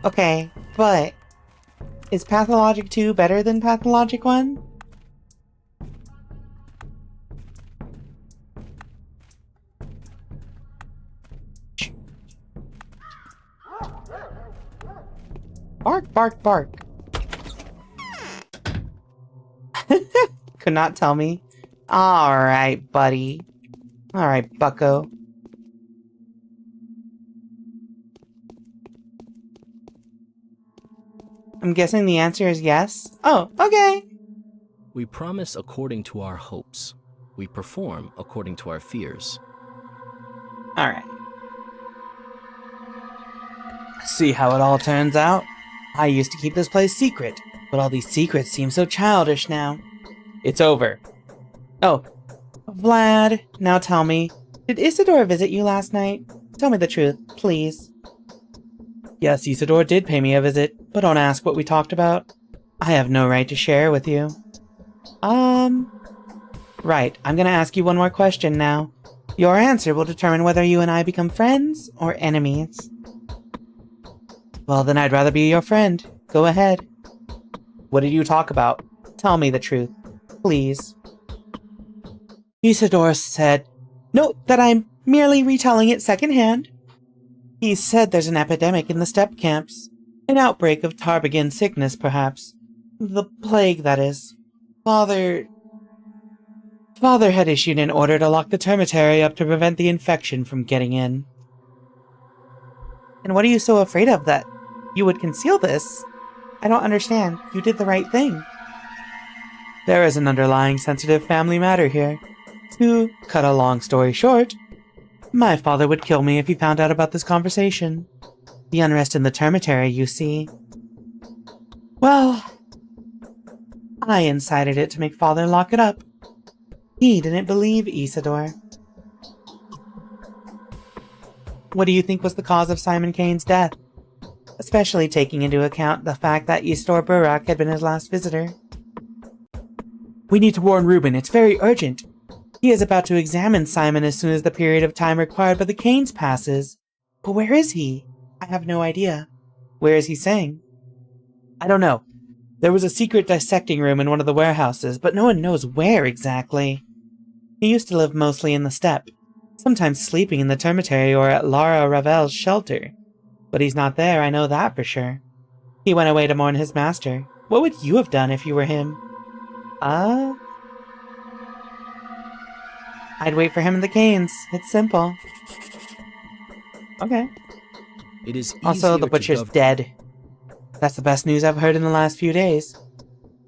Okay, but is Pathologic 2 better than Pathologic 1? Bark, bark, bark. Could not tell me. Alright, buddy. Alright, bucko. I'm guessing the answer is yes. Oh, okay. We promise according to our hopes. We perform according to our fears. Alright. See how it all turns out? I used to keep this place secret, but all these secrets seem so childish now. It's over. Oh, Vlad, now tell me, did Isidore visit you last night? Tell me the truth, please. Yes, Isidore did pay me a visit, but don't ask what we talked about. I have no right to share with you. Right, I'm gonna ask you one more question now. Your answer will determine whether you and I become friends or enemies. Well, then I'd rather be your friend. Go ahead. What did you talk about? Tell me the truth, please. Isidore said, note that I'm merely retelling it secondhand. He said there's an epidemic in the steppe camps. An outbreak of Tarbagan sickness, perhaps. The plague, that is. Father had issued an order to lock the termitary up to prevent the infection from getting in. And what are you so afraid of, that you would conceal this? I don't understand. You did the right thing. There is an underlying sensitive family matter here. To cut a long story short, my father would kill me if he found out about this conversation. The unrest in the termitary, you see. Well, I incited it to make father lock it up. He didn't believe Isidore. What do you think was the cause of Simon Kane's death? Especially taking into account the fact that Isidore Burak had been his last visitor. We need to warn Reuben. It's very urgent. He is about to examine Simon as soon as the period of time required by the Kanes passes. But where is he? I have no idea. Where is he staying? I don't know. There was a secret dissecting room in one of the warehouses, but no one knows where exactly. He used to live mostly in the steppe, sometimes sleeping in the termitary or at Lara Ravel's shelter. But he's not there, I know that for sure. He went away to mourn his master. What would you have done if you were him? I'd wait for him in the Canes. It's simple. Okay. It is also, the butcher's dead. That's the best news I've heard in the last few days.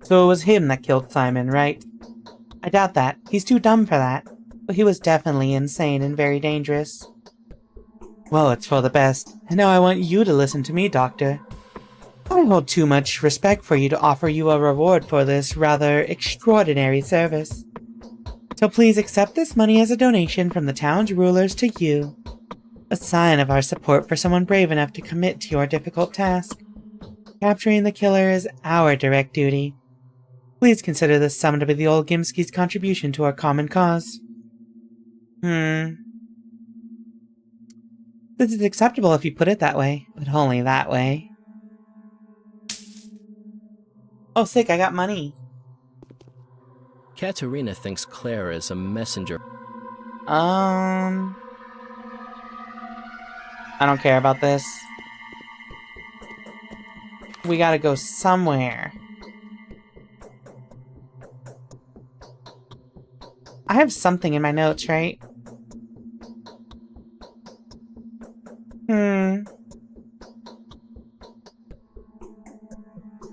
So it was him that killed Simon, right? I doubt that. He's too dumb for that. But he was definitely insane and very dangerous. Well, it's for the best. And now I want you to listen to me, Doctor. I hold too much respect for you to offer you a reward for this rather extraordinary service. So please accept this money as a donation from the town's rulers to you. A sign of our support for someone brave enough to commit to your difficult task. Capturing the killer is our direct duty. Please consider this sum to be the old Gimski's contribution to our common cause. This is acceptable if you put it that way, but only that way. Oh, sick, I got money. Katerina thinks Claire is a messenger. I don't care about this. We gotta go somewhere. I have something in my notes, right?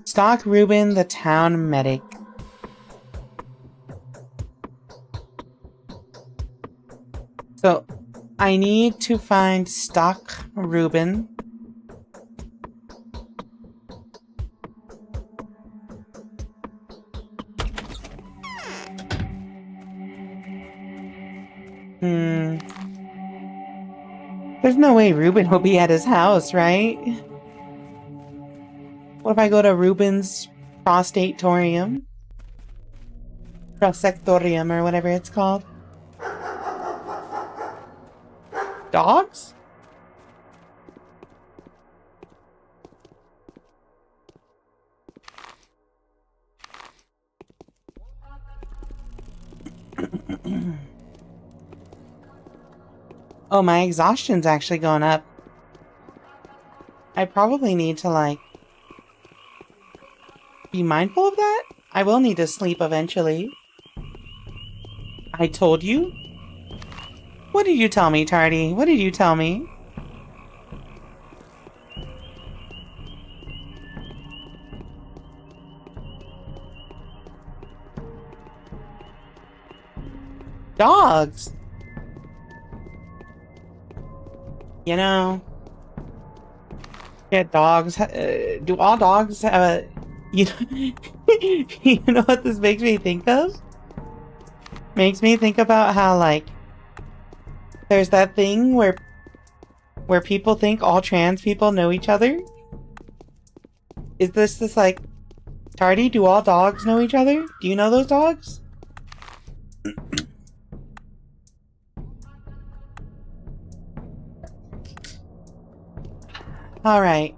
Stalk Reuben, the town medic. So, I need to find Stalk Reuben. There's no way Reuben will be at his house, right? What if I go to Reuben's prostatorium? Prosectorium, or whatever it's called. Dogs? Oh, my exhaustion's actually going up. I probably need to, like, be mindful of that? I will need to sleep eventually. I told you? What did you tell me, Tardy? What did you tell me? Dogs! You know... Yeah, dogs... do all dogs have a... You know, You know what this makes me think of? Makes me think about how, like, there's that thing where people think all trans people know each other. Is this like, Tardy, do all dogs know each other? Do you know those dogs? Alright.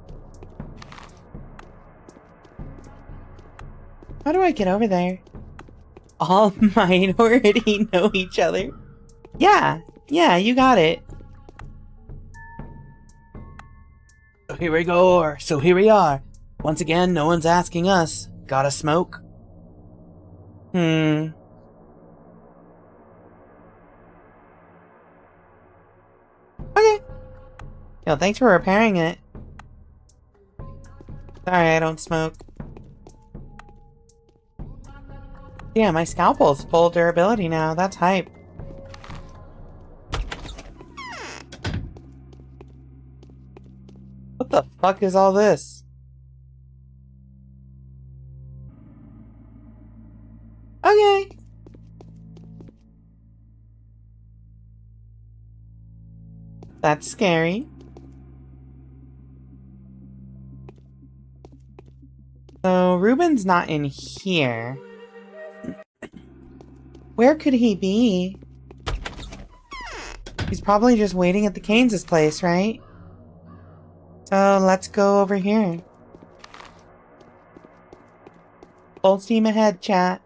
How do I get over there? All minority know each other. Yeah, you got it. So here we go, so here we are. Once again, no one's asking us. Gotta smoke? Okay. Yo, thanks for repairing it. Sorry, I don't smoke. Yeah, my scalpel's full durability now. That's hype. What the fuck is all this? Okay. That's scary. So, Ruben's not in here. Where could he be? He's probably just waiting at the Keynes' place, right? So, let's go over here. Full steam ahead, chat.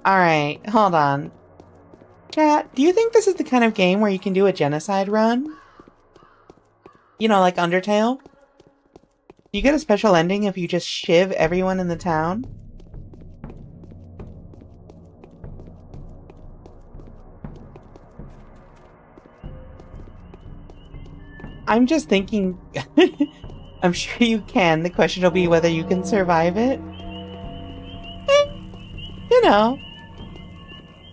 Alright, hold on. Chat, do you think this is the kind of game where you can do a genocide run? You know, like Undertale? Do you get a special ending if you just shiv everyone in the town? I'm just thinking... I'm sure you can. The question will be whether you can survive it. You know.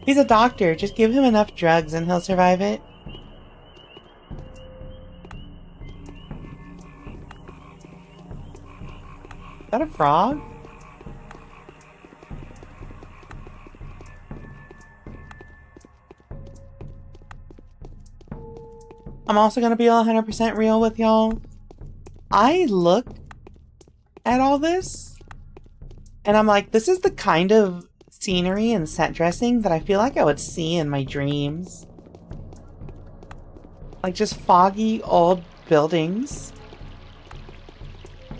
He's a doctor. Just give him enough drugs and he'll survive it. Is that a frog? I'm also gonna be 100% real with y'all. I look at all this, and I'm like, this is the kind of scenery and set dressing that I feel like I would see in my dreams. Like, just foggy old buildings.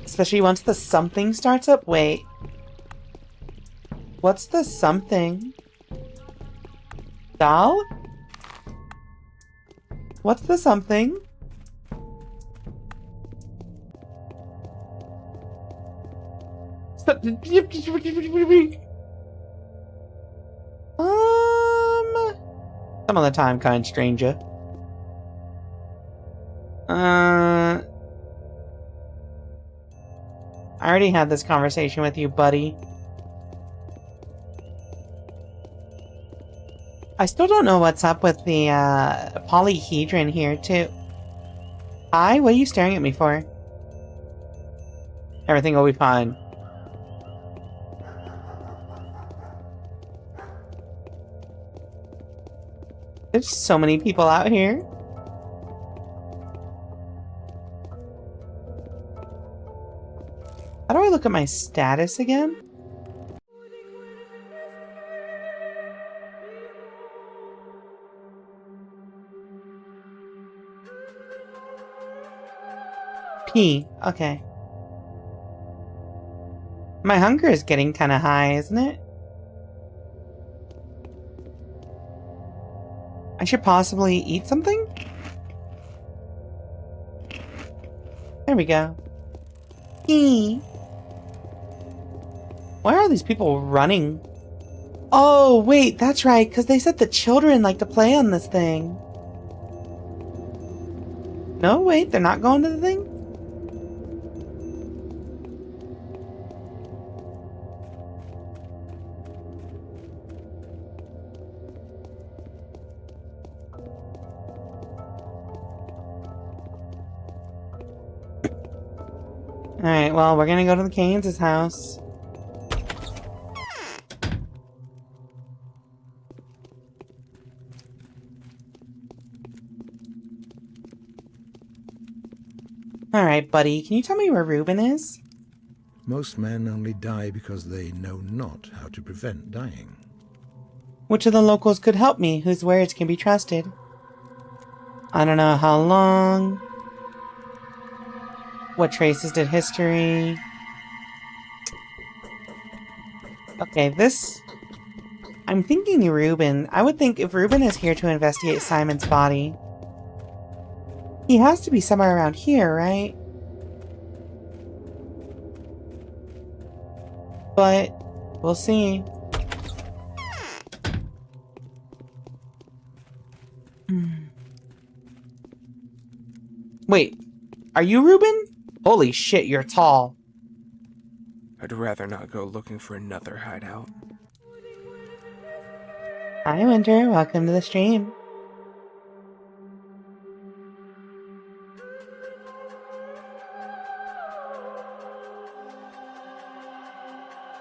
Especially once the something starts up. Wait. What's the something? Doll? What's the something? Some of the time, kind stranger. I already had this conversation with you, buddy. I still don't know what's up with the polyhedron here, too. Hi, what are you staring at me for? Everything will be fine. There's so many people out here. How do I look at my status again? P. Okay. My hunger is getting kind of high, isn't it? I should possibly eat something? There we go. P. Why are these people running? Oh, wait, that's right, because they said the children like to play on this thing. No, wait, they're not going to the thing? Alright, well, we're gonna go to the Keynes' house. Alright, buddy, can you tell me where Reuben is? Most men only die because they know not how to prevent dying. Which of the locals could help me, whose words can be trusted? I don't know how long. What traces did history? Okay, this... I'm thinking Reuben. I would think if Reuben is here to investigate Simon's body, he has to be somewhere around here, right? But we'll see. Wait, are you Reuben? Holy shit, you're tall. I'd rather not go looking for another hideout. Hi, Winter. Welcome to the stream.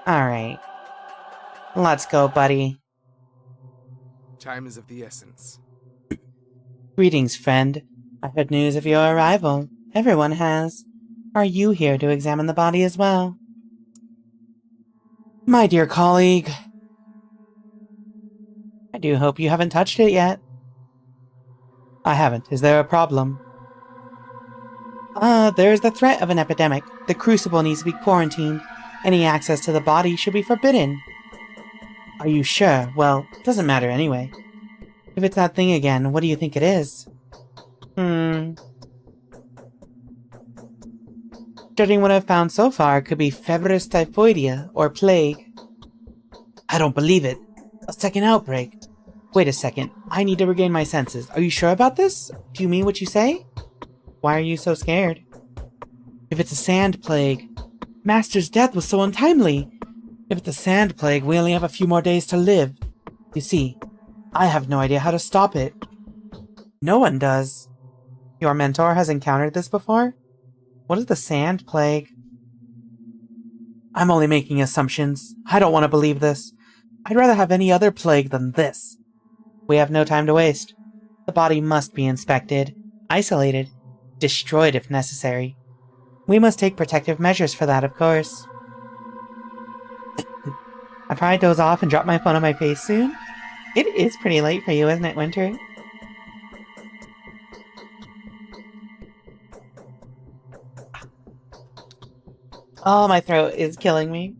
Alright. Let's go, buddy. Time is of the essence. Greetings, friend. I heard news of your arrival. Everyone has. Are you here to examine the body as well? My dear colleague, I do hope you haven't touched it yet. I haven't. Is there a problem? There's the threat of an epidemic. The crucible needs to be quarantined. Any access to the body should be forbidden. Are you sure? Well, doesn't matter anyway. If it's that thing again, what do you think it is? Judging what I've found so far, it could be febris typhoidea, or plague. I don't believe it. A second outbreak. Wait a second. I need to regain my senses. Are you sure about this? Do you mean what you say? Why are you so scared? If it's a sand plague. Master's death was so untimely. If it's a sand plague, we only have a few more days to live. You see, I have no idea how to stop it. No one does. Your mentor has encountered this before? What is the sand plague? I'm only making assumptions. I don't want to believe this. I'd rather have any other plague than this. We have no time to waste. The body must be inspected, isolated, destroyed if necessary. We must take protective measures for that, of course. I'll probably doze off and drop my phone on my face soon. It is pretty late for you, isn't it, Winter? Oh, my throat is killing me.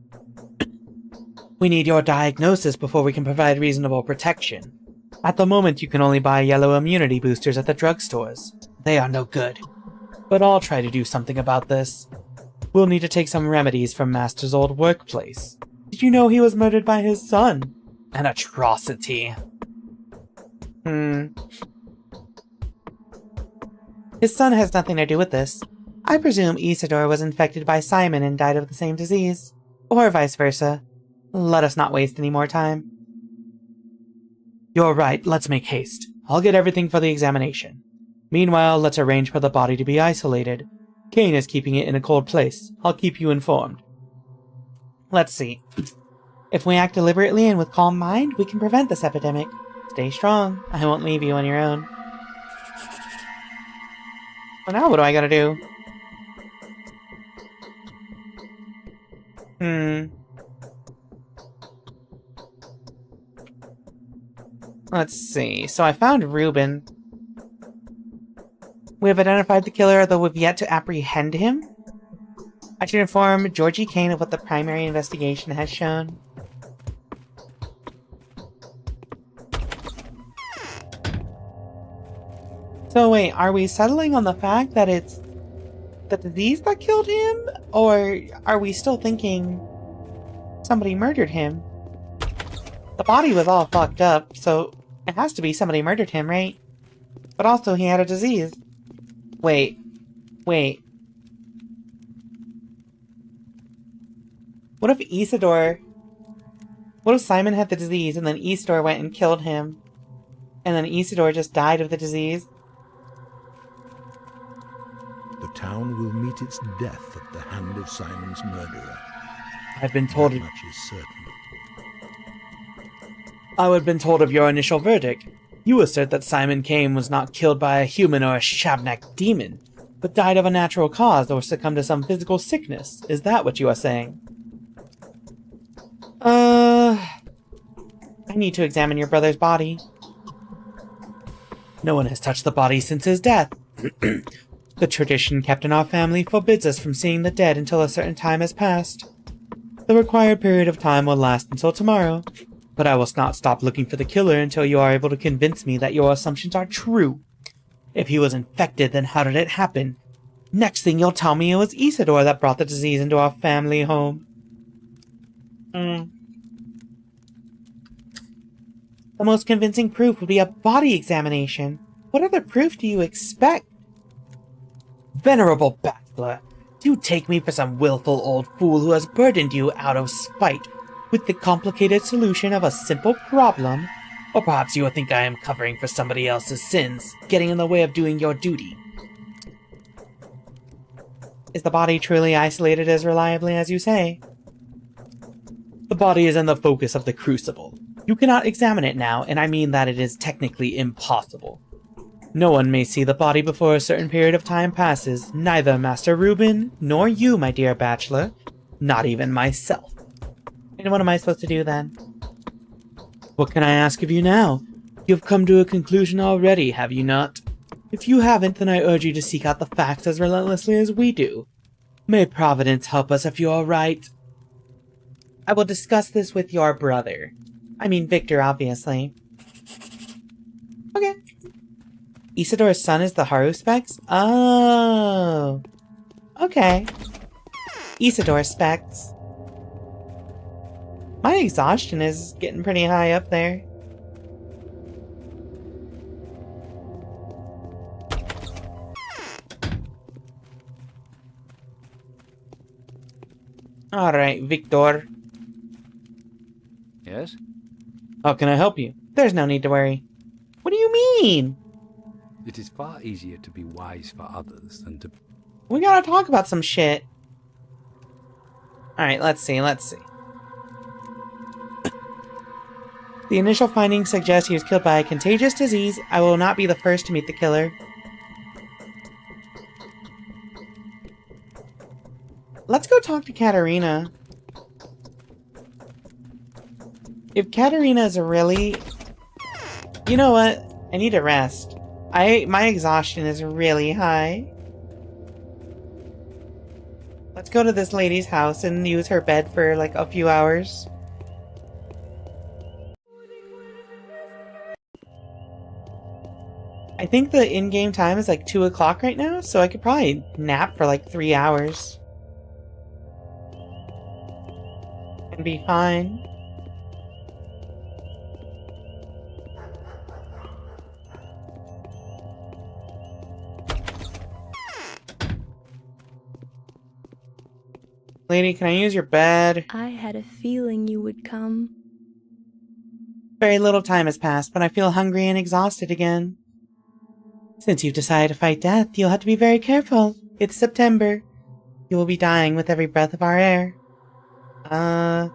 We need your diagnosis before we can provide reasonable protection. At the moment, you can only buy yellow immunity boosters at the drugstores. They are no good. But I'll try to do something about this. We'll need to take some remedies from Master's old workplace. Did you know he was murdered by his son? An atrocity. His son has nothing to do with this. I presume Isidore was infected by Simon and died of the same disease. Or vice versa. Let us not waste any more time. You're right, let's make haste. I'll get everything for the examination. Meanwhile, let's arrange for the body to be isolated. Kane is keeping it in a cold place. I'll keep you informed. Let's see. If we act deliberately and with calm mind, we can prevent this epidemic. Stay strong. I won't leave you on your own. Well, now what do I gotta do? Let's see. So I found Reuben. We have identified the killer, though we've yet to apprehend him. I should inform Georgie Kane of what the primary investigation has shown. So wait, are we settling on the fact that it's the disease that killed him? Or are we still thinking somebody murdered him? The body was all fucked up, so it has to be somebody murdered him, right? But also he had a disease. Wait. What if What if Simon had the disease and then Isidore went and killed him? And then Isidore just died of the disease? The town will meet its death at the hand of Simon's murderer. I've been told That much is certain. I would have been told of your initial verdict. You assert that Simon Kane was not killed by a human or a Shavnak demon, but died of a natural cause or succumbed to some physical sickness. Is that what you are saying? I need to examine your brother's body. No one has touched the body since his death. The tradition kept in our family forbids us from seeing the dead until a certain time has passed. The required period of time will last until tomorrow, but I will not stop looking for the killer until you are able to convince me that your assumptions are true. If he was infected, then how did it happen? Next thing you'll tell me it was Isidore that brought the disease into our family home. The most convincing proof would be a body examination. What other proof do you expect? Venerable Bachelor, do you take me for some willful old fool who has burdened you out of spite with the complicated solution of a simple problem? Or perhaps you think I am covering for somebody else's sins, getting in the way of doing your duty. Is the body truly isolated as reliably as you say? The body is in the focus of the crucible. You cannot examine it now, and I mean that it is technically impossible. No one may see the body before a certain period of time passes, neither Master Reuben, nor you, my dear Bachelor, not even myself. And what am I supposed to do then? What can I ask of you now? You've come to a conclusion already, have you not? If you haven't, then I urge you to seek out the facts as relentlessly as we do. May Providence help us if you are right. I will discuss this with your brother. I mean Victor, obviously. Okay. Isidore's son is the Haruspex? Oh. Okay. Isidore Specs. My exhaustion is getting pretty high up there. Alright, Victor. Yes? How can I help you? There's no need to worry. What do you mean? It is far easier to be wise for others than to... We gotta talk about some shit. Alright, let's see. The initial findings suggest he was killed by a contagious disease. I will not be the first to meet the killer. Let's go talk to Katerina. If Katerina is really... You know what? I need a rest. My exhaustion is really high. Let's go to this lady's house and use her bed for like a few hours. I think the in-game time is like 2 o'clock right now, so I could probably nap for like 3 hours. And be fine. Lady, can I use your bed? I had a feeling you would come. Very little time has passed, but I feel hungry and exhausted again. Since you've decided to fight death, you'll have to be very careful. It's September. You will be dying with every breath of our air. Blah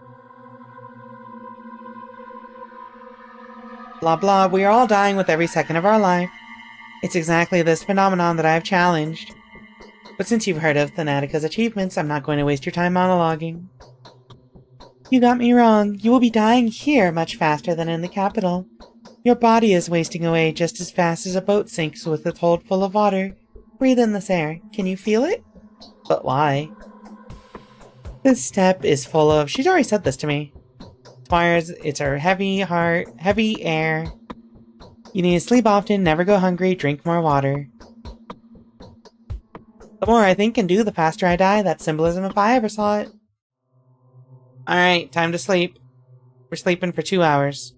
blah, we are all dying with every second of our life. It's exactly this phenomenon that I have challenged. But since you've heard of Fanatica's achievements, I'm not going to waste your time monologuing. You got me wrong. You will be dying here much faster than in the capital. Your body is wasting away just as fast as a boat sinks with its hold full of water. Breathe in this air. Can you feel it? But why? This step is full of... She's already said this to me. It's her heavy heart, heavy air. You need to sleep often, never go hungry, drink more water. The more I think and do, the faster I die. That's symbolism if I ever saw it. Alright, time to sleep. We're sleeping for 2 hours.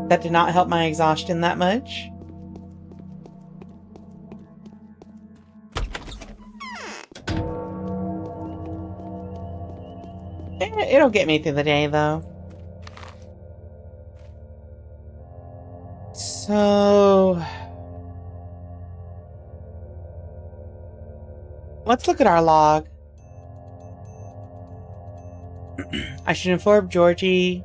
That did not help my exhaustion that much. It'll get me through the day, though. So... Let's look at our log. I should inform Georgie.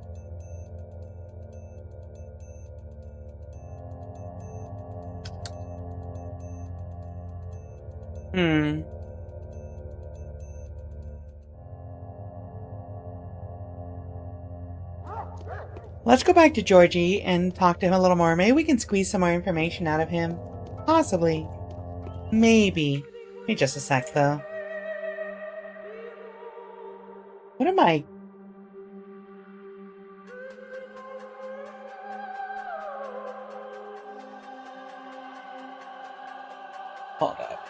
Let's go back to Georgie and talk to him a little more. Maybe we can squeeze some more information out of him. Possibly. Maybe. Wait just a sec, though. What am I... Hold up.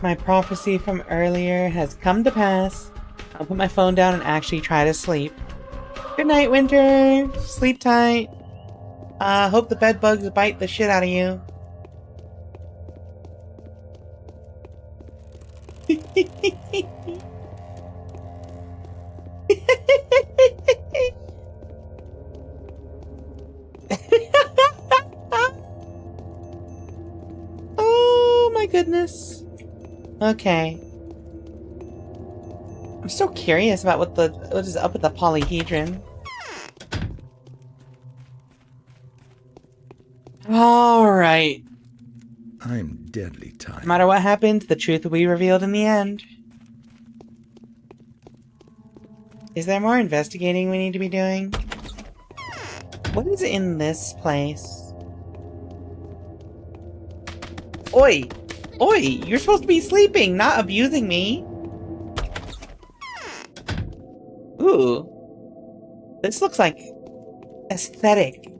My prophecy from earlier has come to pass. I'll put my phone down and actually try to sleep. Good night, Winter. Sleep tight. Hope the bed bugs bite the shit out of you. Oh my goodness. Okay. I'm so curious about what is up with the polyhedron. Alright. I'm deadly tired. No matter what happens, the truth will be revealed in the end. Is there more investigating we need to be doing? What is in this place? Oi! Oi! You're supposed to be sleeping, not abusing me! Ooh. This looks like aesthetic.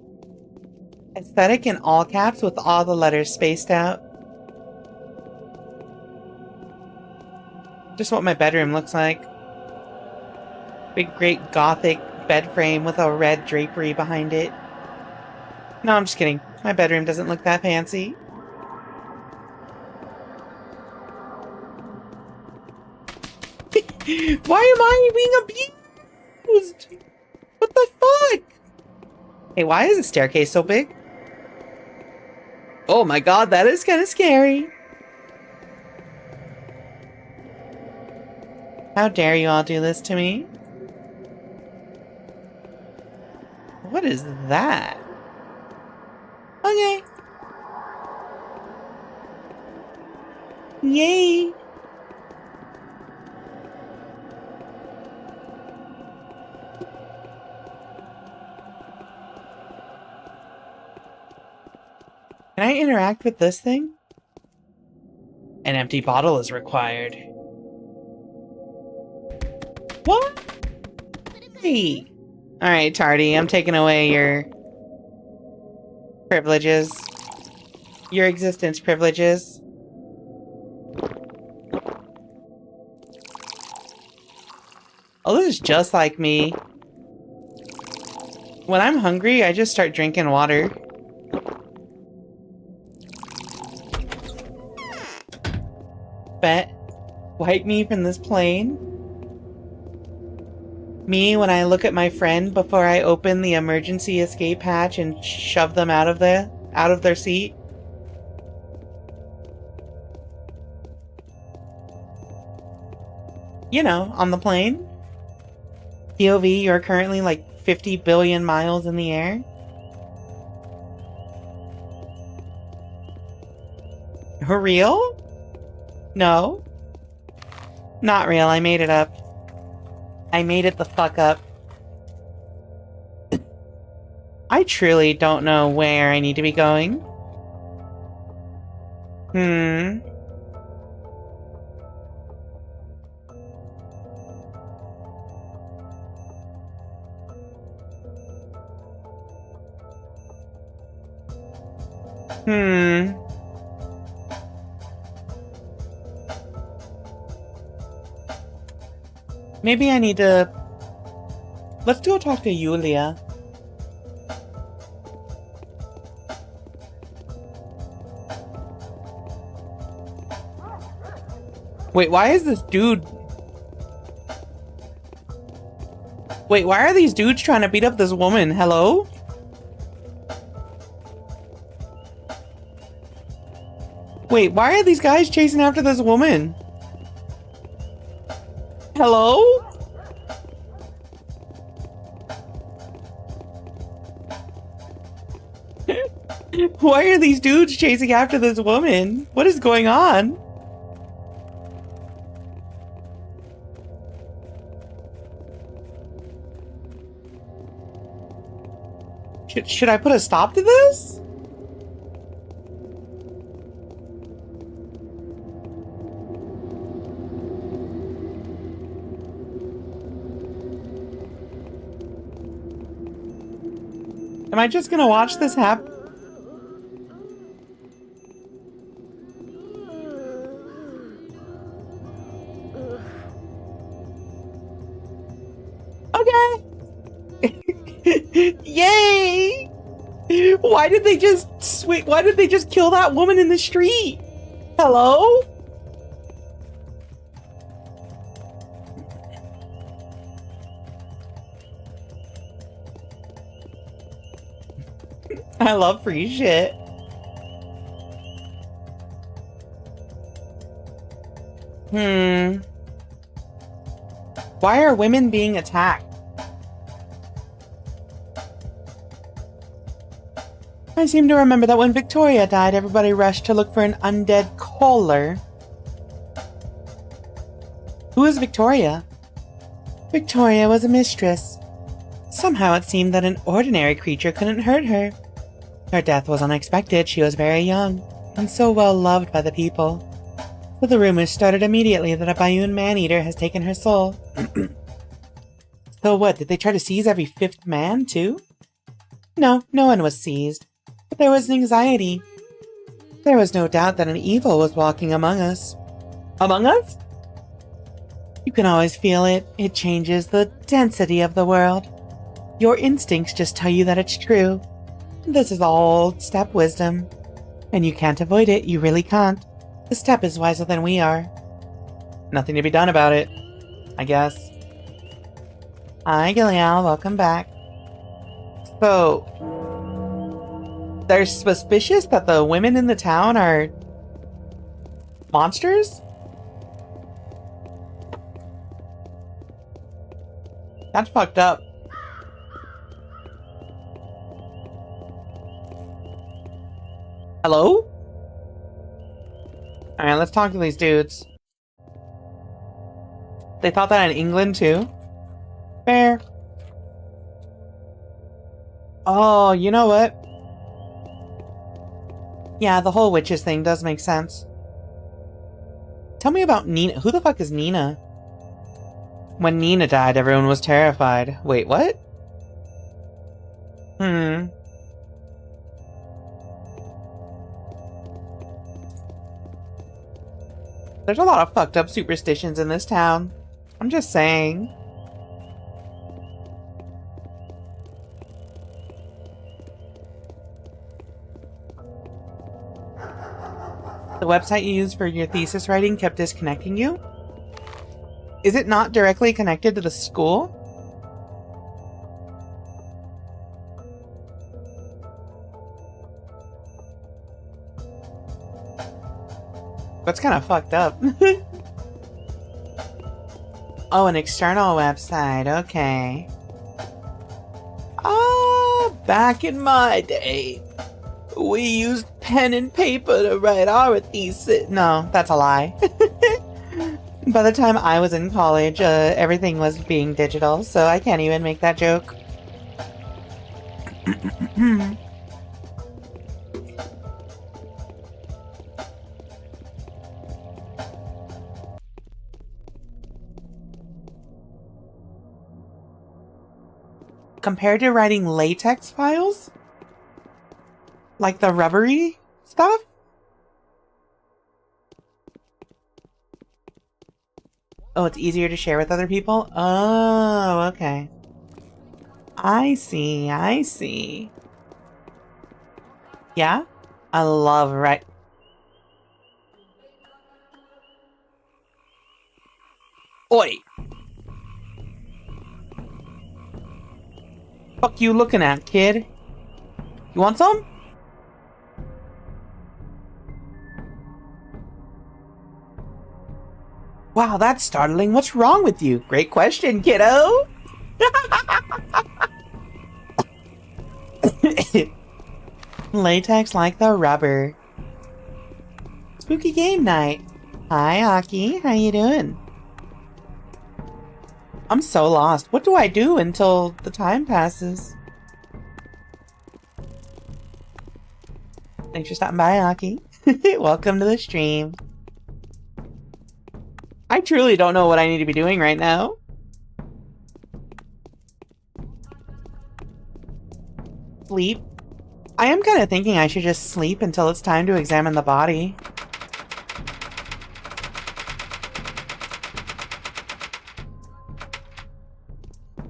Aesthetic in all caps with all the letters spaced out. Just what my bedroom looks like. Big, great gothic bed frame with a red drapery behind it. No, I'm just kidding. My bedroom doesn't look that fancy. Why am I being abused? What the fuck? Hey, why is the staircase so big? Oh my god, that is kind of scary. How dare you all do this to me? What is that? Okay. Yay! Can I interact with this thing? An empty bottle is required. What? Hey. Alright, Tardy, I'm taking away your privileges. Your existence privileges. Oh, this is just like me. When I'm hungry, I just start drinking water. Bet. Wipe me from this plane. Me when I look at my friend before I open the emergency escape hatch and shove them out of their seat. You know, on the plane. POV, you're currently like 50 billion miles in the air. For real? No. Not real, I made it up. I made it the fuck up. I truly don't know where I need to be going. Maybe I need to... Let's go talk to Yulia. Wait, why is this dude... Wait, why are these dudes trying to beat up this woman? Hello? Wait, why are these guys chasing after this woman? Hello? Why are these dudes chasing after this woman? What is going on? Should I put a stop to this? Am I just gonna watch this happen? Okay. Yay! Why did they just kill that woman in the street? Hello? I love free shit. Why are women being attacked? I seem to remember that when Victoria died, everybody rushed to look for an undead caller. Who is Victoria? Victoria was a mistress. Somehow it seemed that an ordinary creature couldn't hurt her. Her death was unexpected. She was very young, and so well loved by the people. So the rumors started immediately that a Bayun man-eater has taken her soul. So what, did they try to seize every fifth man, too? No, no one was seized. But there was an anxiety. There was no doubt that an evil was walking among us. Among us? You can always feel it. It changes the density of the world. Your instincts just tell you that it's true. This is old steppe wisdom. And you can't avoid it, you really can't. The steppe is wiser than we are. Nothing to be done about it, I guess. Hi, Gilial, welcome back. So, they're suspicious that the women in the town are monsters? That's fucked up. Hello? Alright, let's talk to these dudes. They thought that in England too? Fair. Oh, you know what? Yeah, the whole witches thing does make sense. Tell me about Nina. Who the fuck is Nina? When Nina died, everyone was terrified. Wait, what? There's a lot of fucked up superstitions in this town. I'm just saying. The website you used for your thesis writing kept disconnecting you? Is it not directly connected to the school? That's kind of fucked up. Oh, an external website. Okay. Back in my day, we used pen and paper to write our thesis. No, that's a lie. By the time I was in college, everything was being digital, so I can't even make that joke. Compared to writing latex files? Like the rubbery stuff? Oh, it's easier to share with other people? Oh, okay. I see, I see. Yeah? I love Oi! Fuck you looking at, kid? You want some? Wow, that's startling. What's wrong with you? Great question, kiddo. Latex like the rubber. Spooky game night. Hi, Aki. How you doing? I'm so lost. What do I do until the time passes? Thanks for stopping by, Aki. Welcome to the stream. I truly don't know what I need to be doing right now. Sleep. I am kind of thinking I should just sleep until it's time to examine the body.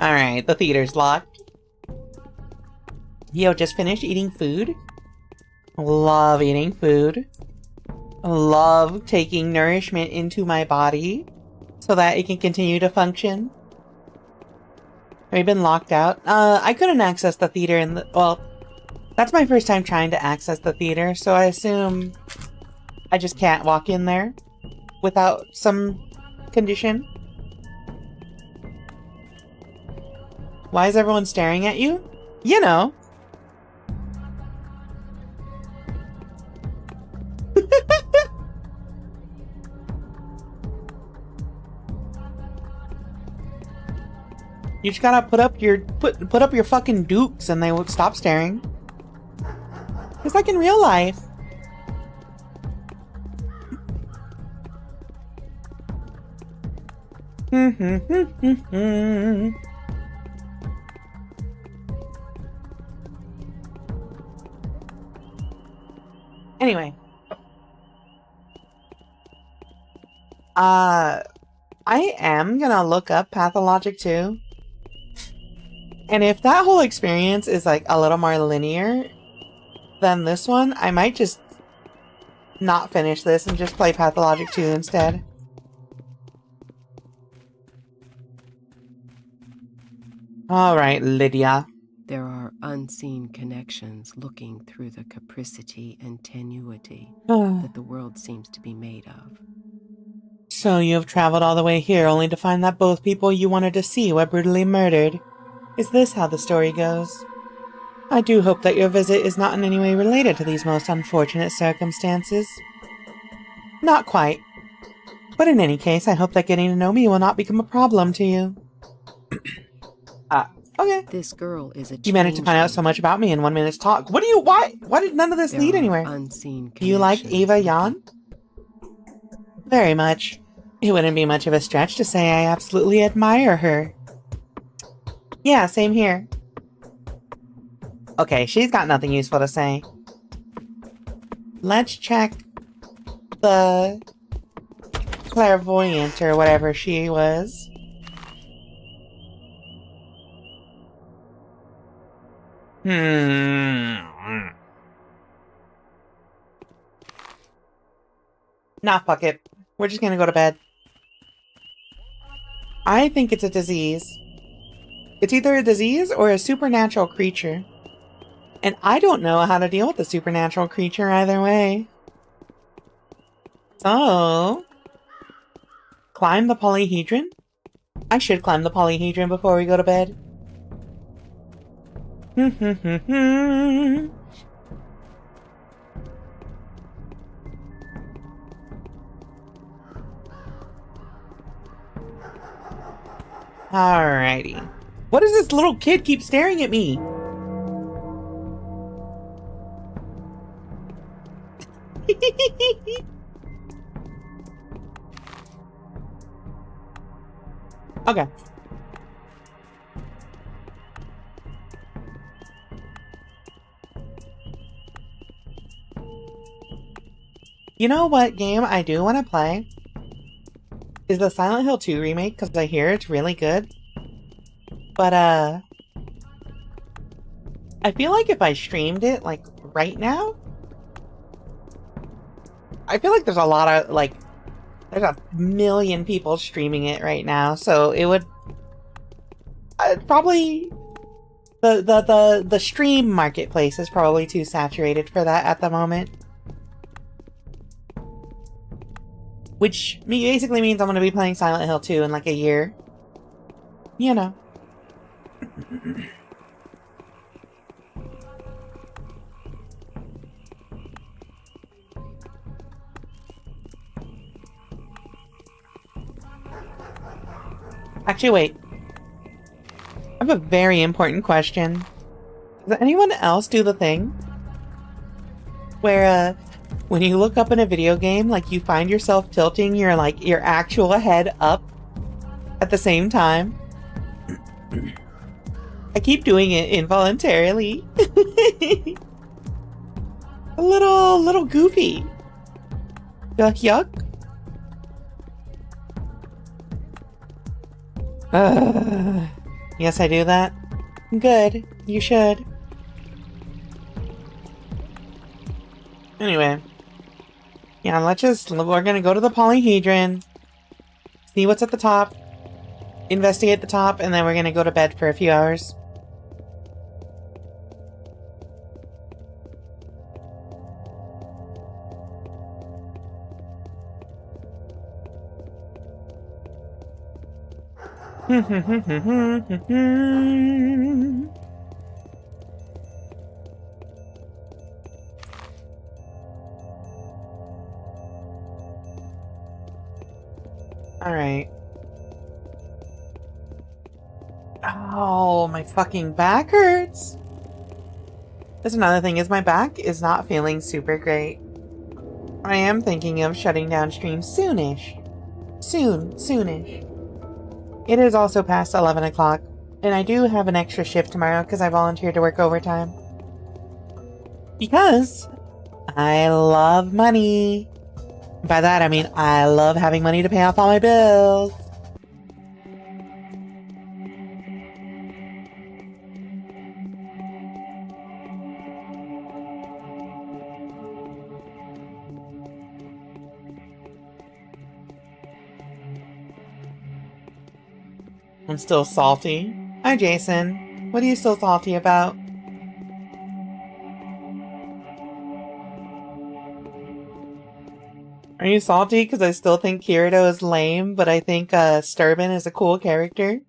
Alright, the theater's locked. Yo, just finished eating food? Love eating food. Love taking nourishment into my body so that it can continue to function. Have you been locked out? I couldn't access the theater in the... Well, that's my first time trying to access the theater, so I assume I just can't walk in there without some condition. Why is everyone staring at you? You know. You just gotta put up your fucking dukes and they would stop staring. It's like in real life. Anyway. I am gonna look up Pathologic too. And if that whole experience is like a little more linear than this one, I might just not finish this and just play Pathologic 2 instead. Alright, Lydia. There are unseen connections looking through the capricity and tenuity that the world seems to be made of. So you have traveled all the way here only to find that both people you wanted to see were brutally murdered. Is this how the story goes? I do hope that your visit is not in any way related to these most unfortunate circumstances. Not quite. But in any case, I hope that getting to know me will not become a problem to you. Okay. This girl is a You managed to find out so much about me in 1 minute's talk. Why did none of this lead anywhere? Unseen Do you like Ava Yan? Very much. It wouldn't be much of a stretch to say I absolutely admire her. Yeah, same here. Okay, she's got nothing useful to say. Let's check the clairvoyant or whatever she was. Nah, fuck it. We're just gonna go to bed. I think it's a disease. It's either a disease or a supernatural creature. And I don't know how to deal with a supernatural creature either way. So... climb the polyhedron? I should climb the polyhedron before we go to bed. Alrighty. What does this little kid keep staring at me? Okay. You know what game I do want to play? Is the Silent Hill 2 remake, because I hear it's really good. But, I feel like if I streamed it, like, right now, I feel like there's a lot of, like, there's a million people streaming it right now, so it would probably The stream marketplace is probably too saturated for that at the moment. Which basically means I'm going to be playing Silent Hill 2 in like a year. You know. Actually, wait. I have a very important question. Does anyone else do the thing where, when you look up in a video game, like, you find yourself tilting your, like, your actual head up at the same time? I keep doing it involuntarily. A little goofy. Yuck, yuck. Yes, I do that. Good. You should. Anyway. Yeah, we're gonna go to the polyhedron, see what's at the top, investigate the top, and then we're gonna go to bed for a few hours. Alright. Oh, my fucking back hurts! That's another thing, is my back is not feeling super great. I am thinking of shutting down stream soonish. Soonish. It is also past 11 o'clock, and I do have an extra shift tomorrow because I volunteered to work overtime. Because I love money. By that I mean I love having money to pay off all my bills. I'm still salty. Hi, Jason. What are you still salty about? Are you salty because I still think Kirito is lame, but I think Sturban is a cool character?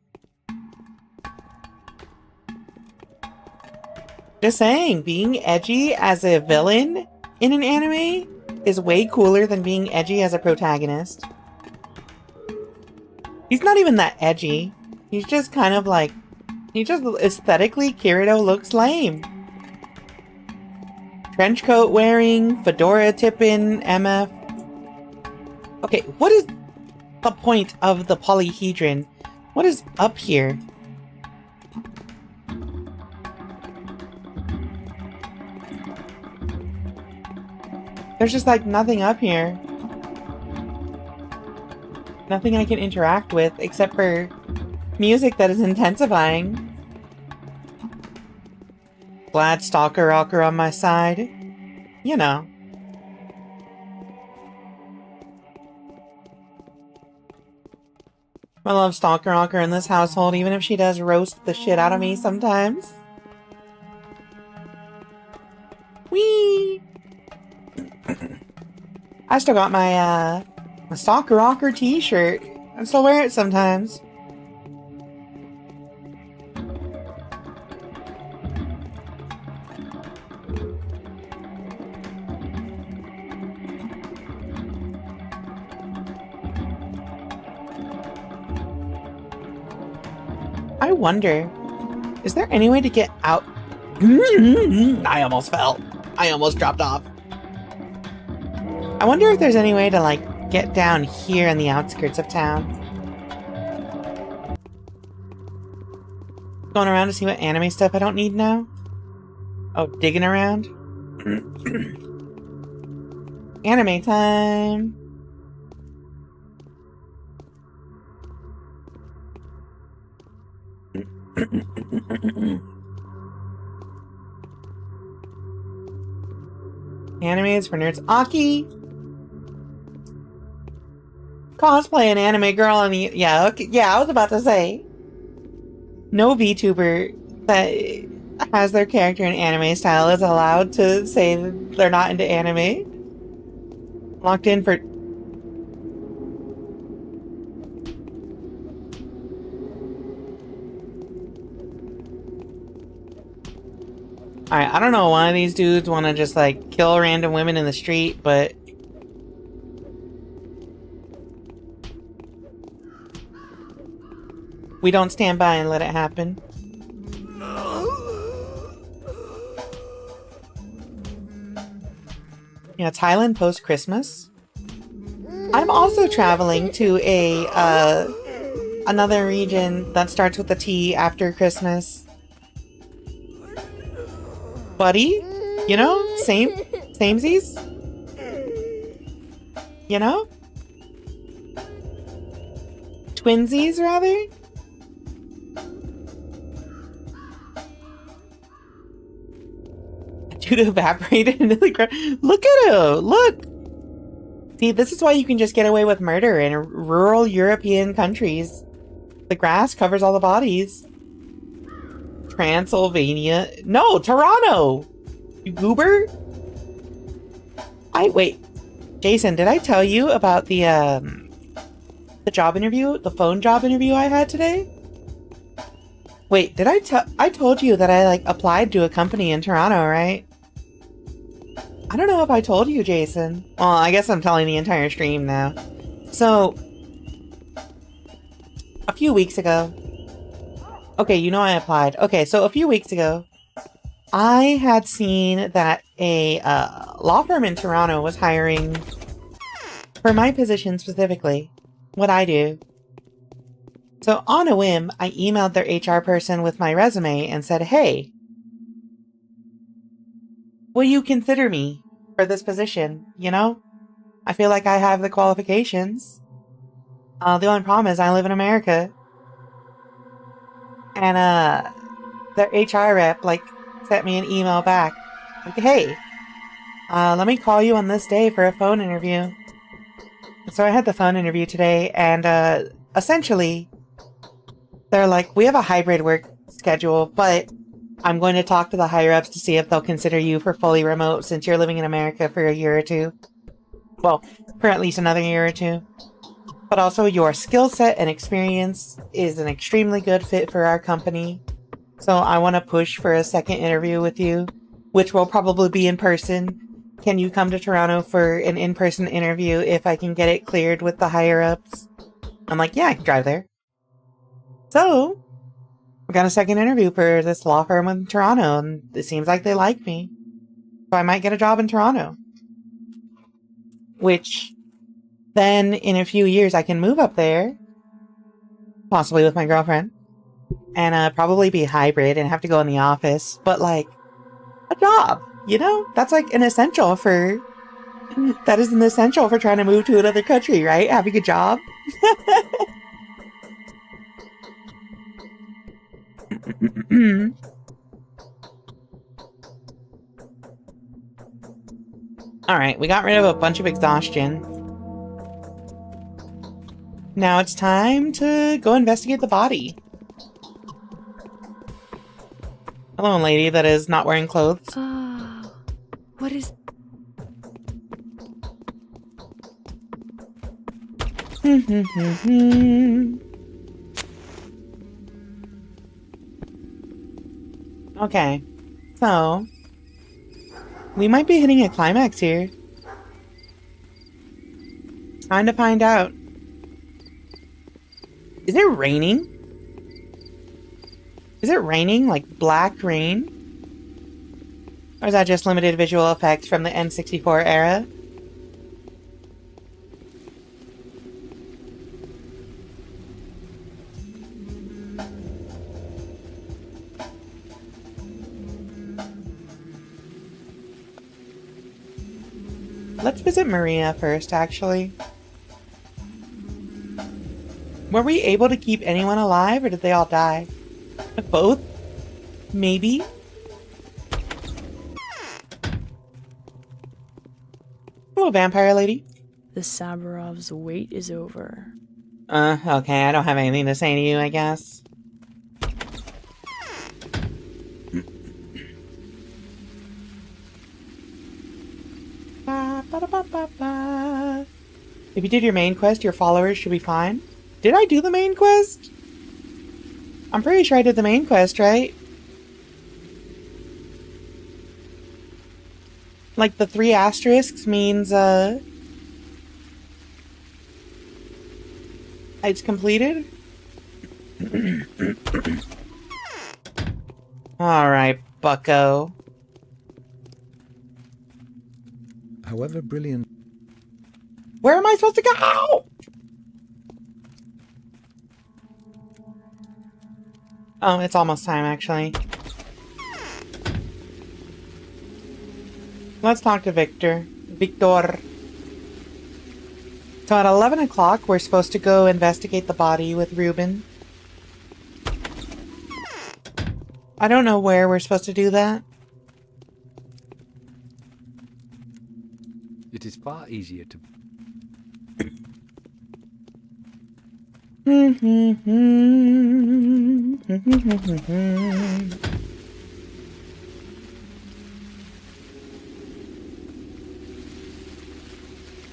Just saying, being edgy as a villain in an anime is way cooler than being edgy as a protagonist. He's not even that edgy. He's just kind of like... aesthetically, Kirito looks lame. Trench coat wearing, fedora tipping, MF. Okay, what is the point of the polyhedron? What is up here? There's just like nothing up here. Nothing I can interact with except for music that is intensifying. Glad Stalker Rocker on my side. You know. I love Stalker Rocker in this household, even if she does roast the shit out of me sometimes. Whee! I still got my, my Stalker Rocker t-shirt. I still wear it sometimes. I wonder, is there any way to get out? I almost fell. I almost dropped off. I wonder if there's any way to, like, get down here in the outskirts of town. Going around to see what anime stuff I don't need now? Oh, digging around? Anime time! Anime is for nerds. Aki! Cosplay an anime girl on the... Yeah, okay, yeah, I was about to say. No VTuber that has their character in anime style is allowed to say they're not into anime. Locked in for... Alright, I don't know why these dudes want to just, like, kill random women in the street, but... we don't stand by and let it happen. Yeah, Thailand post-Christmas. I'm also traveling to a, another region that starts with a T after Christmas. Buddy? You know? Samesies? You know? Twinsies, rather? Dude evaporated into the ground. Look at him! Look! See, this is why you can just get away with murder in rural European countries. The grass covers all the bodies. Transylvania. No, Toronto! You goober? Wait. Jason, did I tell you about the job interview? The phone job interview I had today? Wait, did I told you that I, like, applied to a company in Toronto, right? I don't know if I told you, Jason. Well, I guess I'm telling the entire stream now. So, a few weeks ago... Okay, you know I applied. Okay, so a few weeks ago, I had seen that a law firm in Toronto was hiring for my position specifically, what I do. So on a whim, I emailed their HR person with my resume and said, hey, will you consider me for this position? You know, I feel like I have the qualifications. The only problem is I live in America. And, their HR rep, like, sent me an email back. Like, hey, let me call you on this day for a phone interview. So I had the phone interview today, and, essentially, they're like, we have a hybrid work schedule, but I'm going to talk to the higher-ups to see if they'll consider you for fully remote since you're living in America for a year or two. Well, for at least another year or two. But also, your skill set and experience is an extremely good fit for our company. So I want to push for a second interview with you, which will probably be in person. Can you come to Toronto for an in-person interview if I can get it cleared with the higher-ups? I'm like, yeah, I can drive there. So, we got a second interview for this law firm in Toronto, and it seems like they like me. So I might get a job in Toronto. Which... then, in a few years, I can move up there, possibly with my girlfriend, and probably be hybrid and have to go in the office, but, like, a job, you know? That's, like, an essential for... that is an essential for trying to move to another country, right? Having a job. Alright, we got rid of a bunch of exhaustion. Now it's time to go investigate the body. Hello, lady that is not wearing clothes. What is... Okay, so... we might be hitting a climax here. Time to find out. Is it raining? Is it raining? Like black rain? Or is that just limited visual effects from the N64 era? Let's visit Maria first, actually. Were we able to keep anyone alive, or did they all die? Both? Maybe? Hello, vampire lady. The Saburov's wait is over. Okay, I don't have anything to say to you, I guess. Ba-ba-ba-ba. If you did your main quest, your followers should be fine. Did I do the main quest? I'm pretty sure I did the main quest, right? Like the 3 asterisks means, it's completed? Alright, bucko. However brilliant... Where am I supposed to go? Oh, it's almost time, actually. Let's talk to Victor. Victor. So at 11 o'clock, we're supposed to go investigate the body with Reuben. I don't know where we're supposed to do that. It is far easier to...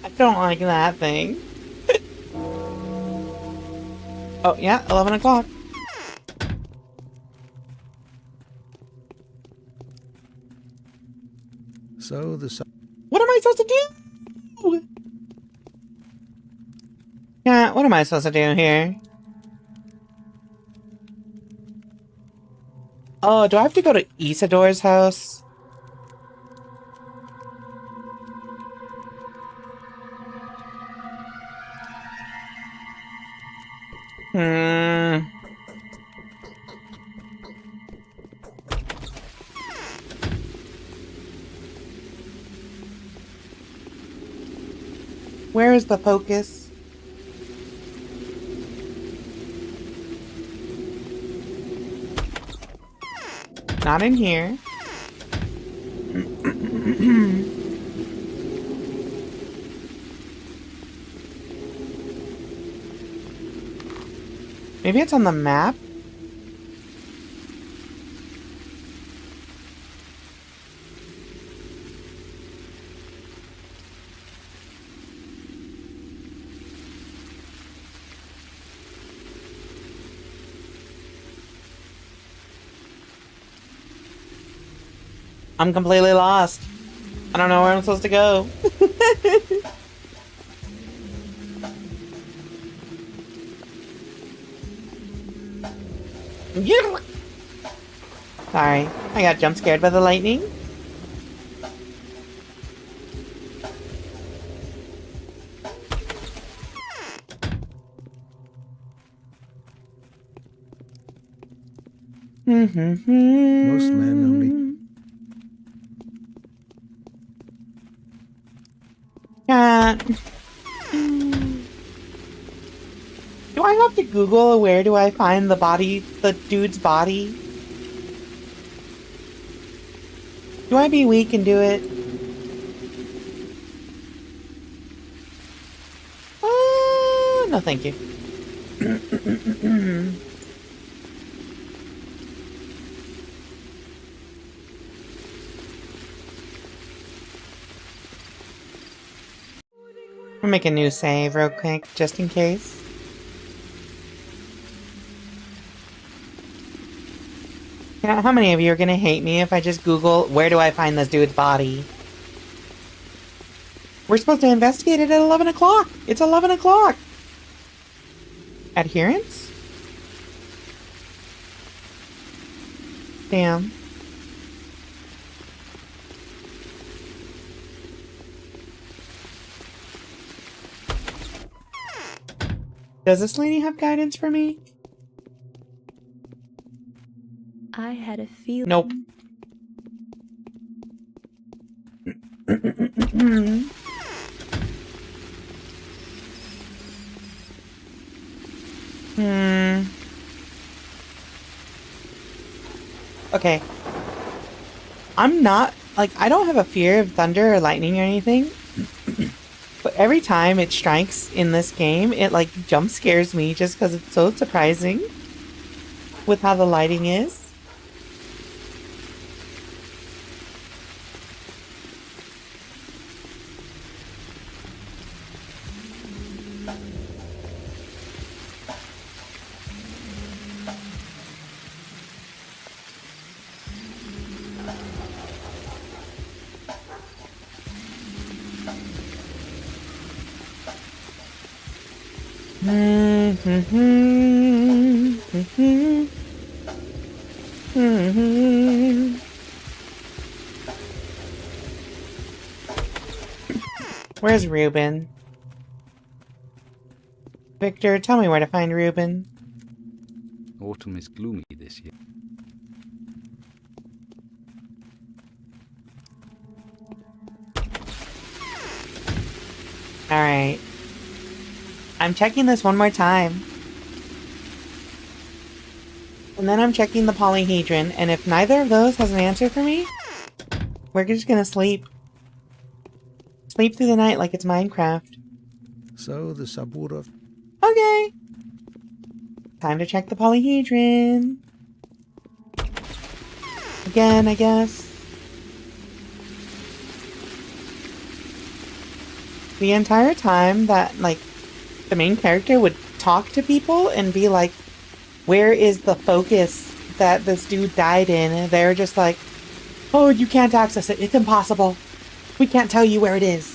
I don't like that thing. Oh, yeah, 11 o'clock. So the sun... What am I supposed to do? Yeah, what am I supposed to do here? Oh, do I have to go to Isidore's house? Where is the focus? Not in here. Maybe it's on the map? I'm completely lost. I don't know where I'm supposed to go. Sorry, I got jump scared by the lightning. Most men only... Do I have to Google where do I find the body, the dude's body? Do I be weak and do it? No thank you. I'll make a new save real quick, just in case. Yeah, how many of you are gonna hate me if I just Google, where do I find this dude's body? We're supposed to investigate it at 11 o'clock! It's 11 o'clock! Adherence? Damn. Does this lady have guidance for me? I had a feeling. Nope. Okay. I'm not, like, I don't have a fear of thunder or lightning or anything. But every time it strikes in this game, it, like, jump scares me just because it's so surprising with how the lighting is. Where's Reuben? Victor, tell me where to find Reuben. Autumn is gloomy this year. Alright. I'm checking this one more time. And then I'm checking the polyhedron, and if neither of those has an answer for me, we're just gonna sleep. Sleep through the night like it's Minecraft. So the subwater... Okay. Time to check the polyhedron. Again, I guess. The entire time that, like, the main character would talk to people and be like, where is the focus that this dude died in? They're just like, oh, you can't access it. It's impossible. We can't tell you where it is.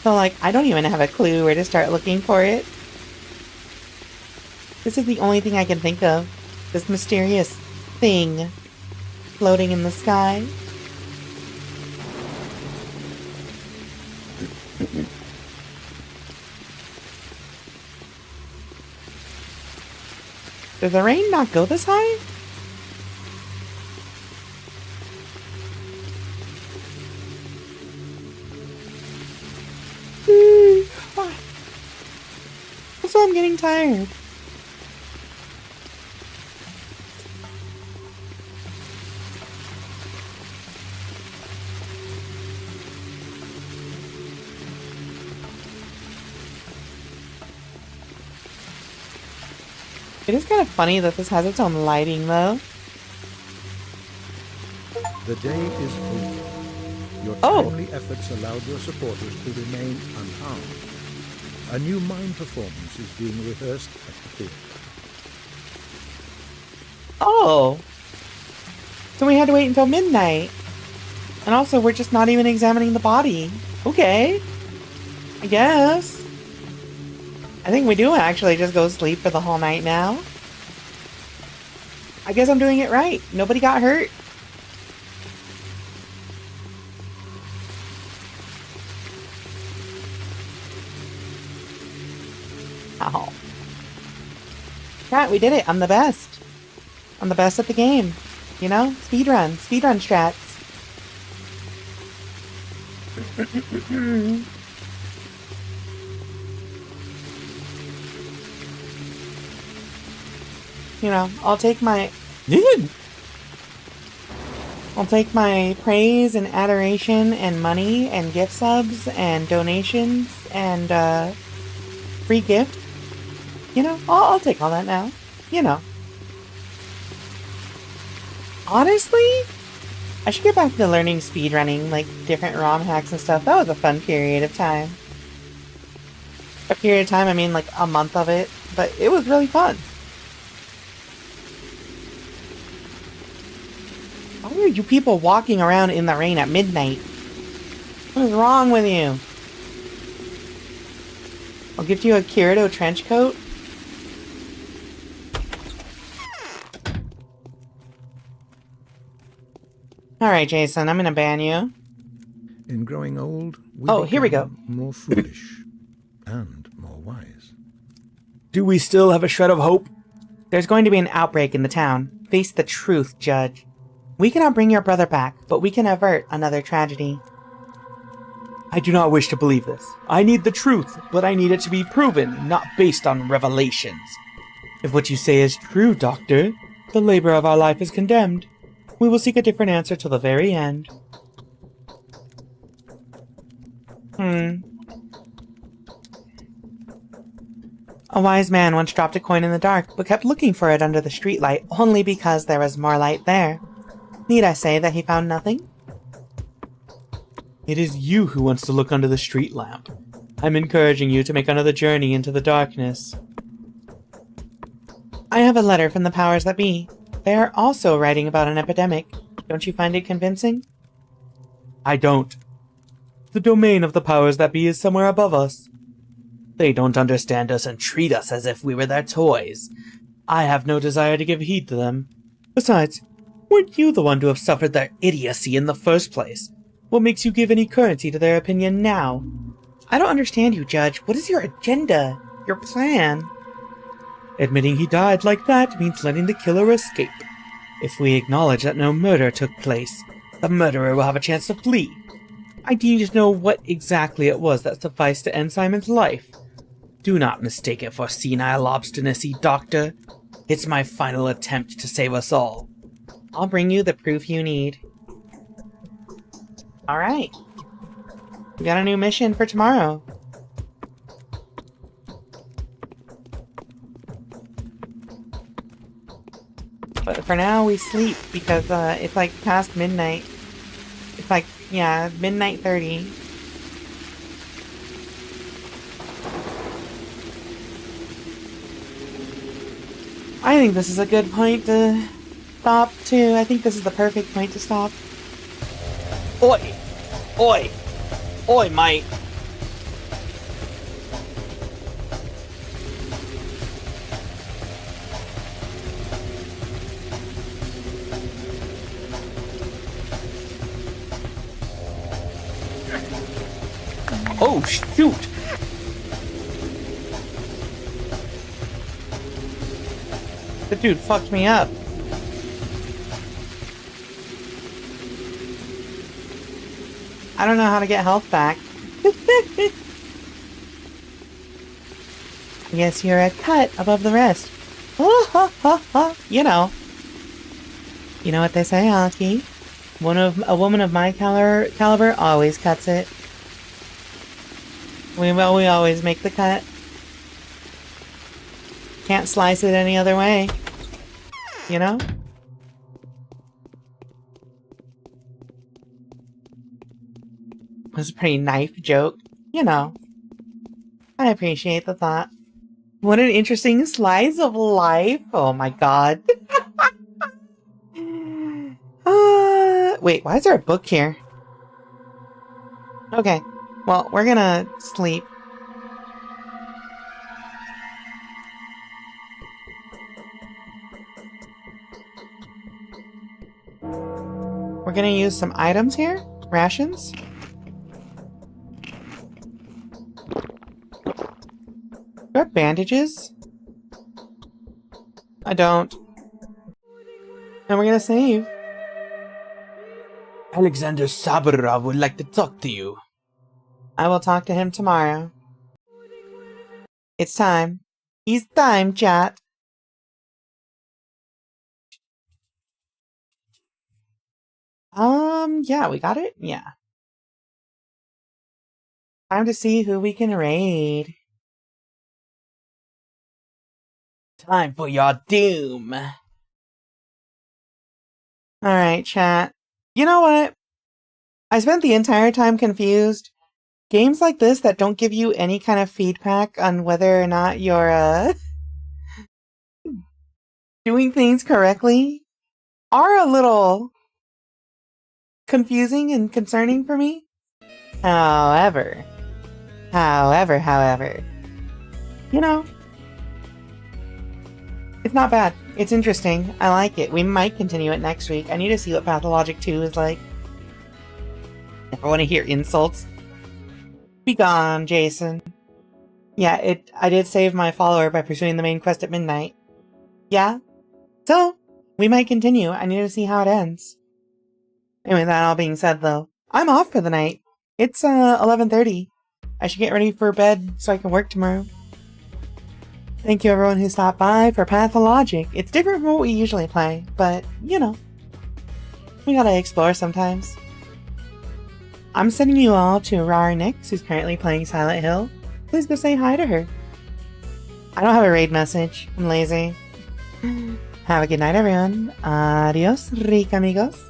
So, like, I don't even have a clue where to start looking for it. This is the only thing I can think of. This mysterious thing floating in the sky. Does the rain not go this high? Also, I'm getting tired. It is kind of funny that this has its own lighting, though. The day is over. Your timely efforts allowed your supporters to remain unharmed. A new mime performance is being rehearsed at the theater. Oh! So we had to wait until midnight. And also, we're just not even examining the body. Okay. I guess. I think we do actually just go sleep for the whole night now. I guess I'm doing it right. Nobody got hurt. Oh. Chat, we did it. I'm the best. I'm the best at the game. You know? Speedrun. Speedrun strats. You know, I'll take my praise and adoration and money and gift subs and donations and free gift. You know, I'll take all that now. You know. Honestly, I should get back to learning speedrunning, like different ROM hacks and stuff. That was a fun period of time. A period of time, I mean like a month of it, but it was really fun. Why are you people walking around in the rain at midnight? What is wrong with you? I'll give you a Kirito trench coat. Alright, Jason, I'm gonna ban you. In growing old, we here we go. More foolish and more wise. Do we still have a shred of hope? There's going to be an outbreak in the town. Face the truth, Judge. We cannot bring your brother back, but we can avert another tragedy. I do not wish to believe this. I need the truth, but I need it to be proven, not based on revelations. If what you say is true, Doctor, the labor of our life is condemned. We will seek a different answer till the very end. A wise man once dropped a coin in the dark, but kept looking for it under the streetlight only because there was more light there. Need I say that he found nothing? It is you who wants to look under the street lamp. I'm encouraging you to make another journey into the darkness. I have a letter from the powers that be. They are also writing about an epidemic. Don't you find it convincing? I don't. The domain of the powers that be is somewhere above us. They don't understand us and treat us as if we were their toys. I have no desire to give heed to them. Besides, weren't you the one to have suffered their idiocy in the first place? What makes you give any currency to their opinion now? I don't understand you, Judge. What is your agenda? Your plan? Admitting he died like that means letting the killer escape. If we acknowledge that no murder took place, the murderer will have a chance to flee. I need to know what exactly it was that sufficed to end Simon's life. Do not mistake it for senile obstinacy, Doctor. It's my final attempt to save us all. I'll bring you the proof you need. Alright. We got a new mission for tomorrow. But for now, we sleep because it's like past midnight. It's like, yeah, midnight 30. I think this is a good point to stop, too. I think this is the perfect point to stop. Oi! Oi! Oi, mate! Oh, shoot! The dude fucked me up. I don't know how to get health back. I guess you're a cut above the rest. You know. You know what they say, Aki? A woman of my caliber always cuts it. We always make the cut. Can't slice it any other way. You know? It was a pretty knife joke. You know. I appreciate the thought. What an interesting slice of life. Oh my god. Wait, why is there a book here? Okay. Well, we're gonna sleep. We're gonna use some items here. Rations. Do I have bandages? I don't. And we're gonna save. Alexander Saburov would like to talk to you. I will talk to him tomorrow. It's time. It's time, chat. Yeah, we got it? Yeah. Time to see who we can raid. Time for your doom. Alright, chat. You know what? I spent the entire time confused. Games like this that don't give you any kind of feedback on whether or not you're, doing things correctly are a little confusing and concerning for me. However, you know, it's not bad. It's interesting. I like it. We might continue it next week. I need to see what Pathologic 2 is like. I want to hear insults. Be gone, Jason. Yeah, I did save my follower by pursuing the main quest at midnight. Yeah? So, we might continue. I need to see how it ends. Anyway, that all being said, though, I'm off for the night. It's 11:30. I should get ready for bed so I can work tomorrow. Thank you everyone who stopped by for Pathologic. It's different from what we usually play, but, you know, we gotta explore sometimes. I'm sending you all to Rar Nix, who's currently playing Silent Hill. Please go say hi to her. I don't have a raid message. I'm lazy. Have a good night, everyone. Adios, Rika, amigos.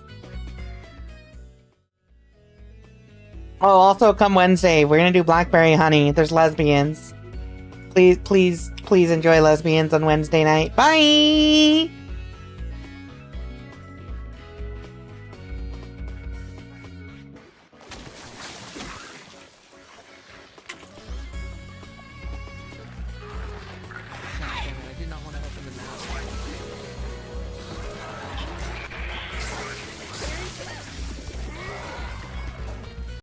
Oh, also come Wednesday. We're gonna do Blackberry Honey. There's lesbians. Please enjoy lesbians on Wednesday night. Bye!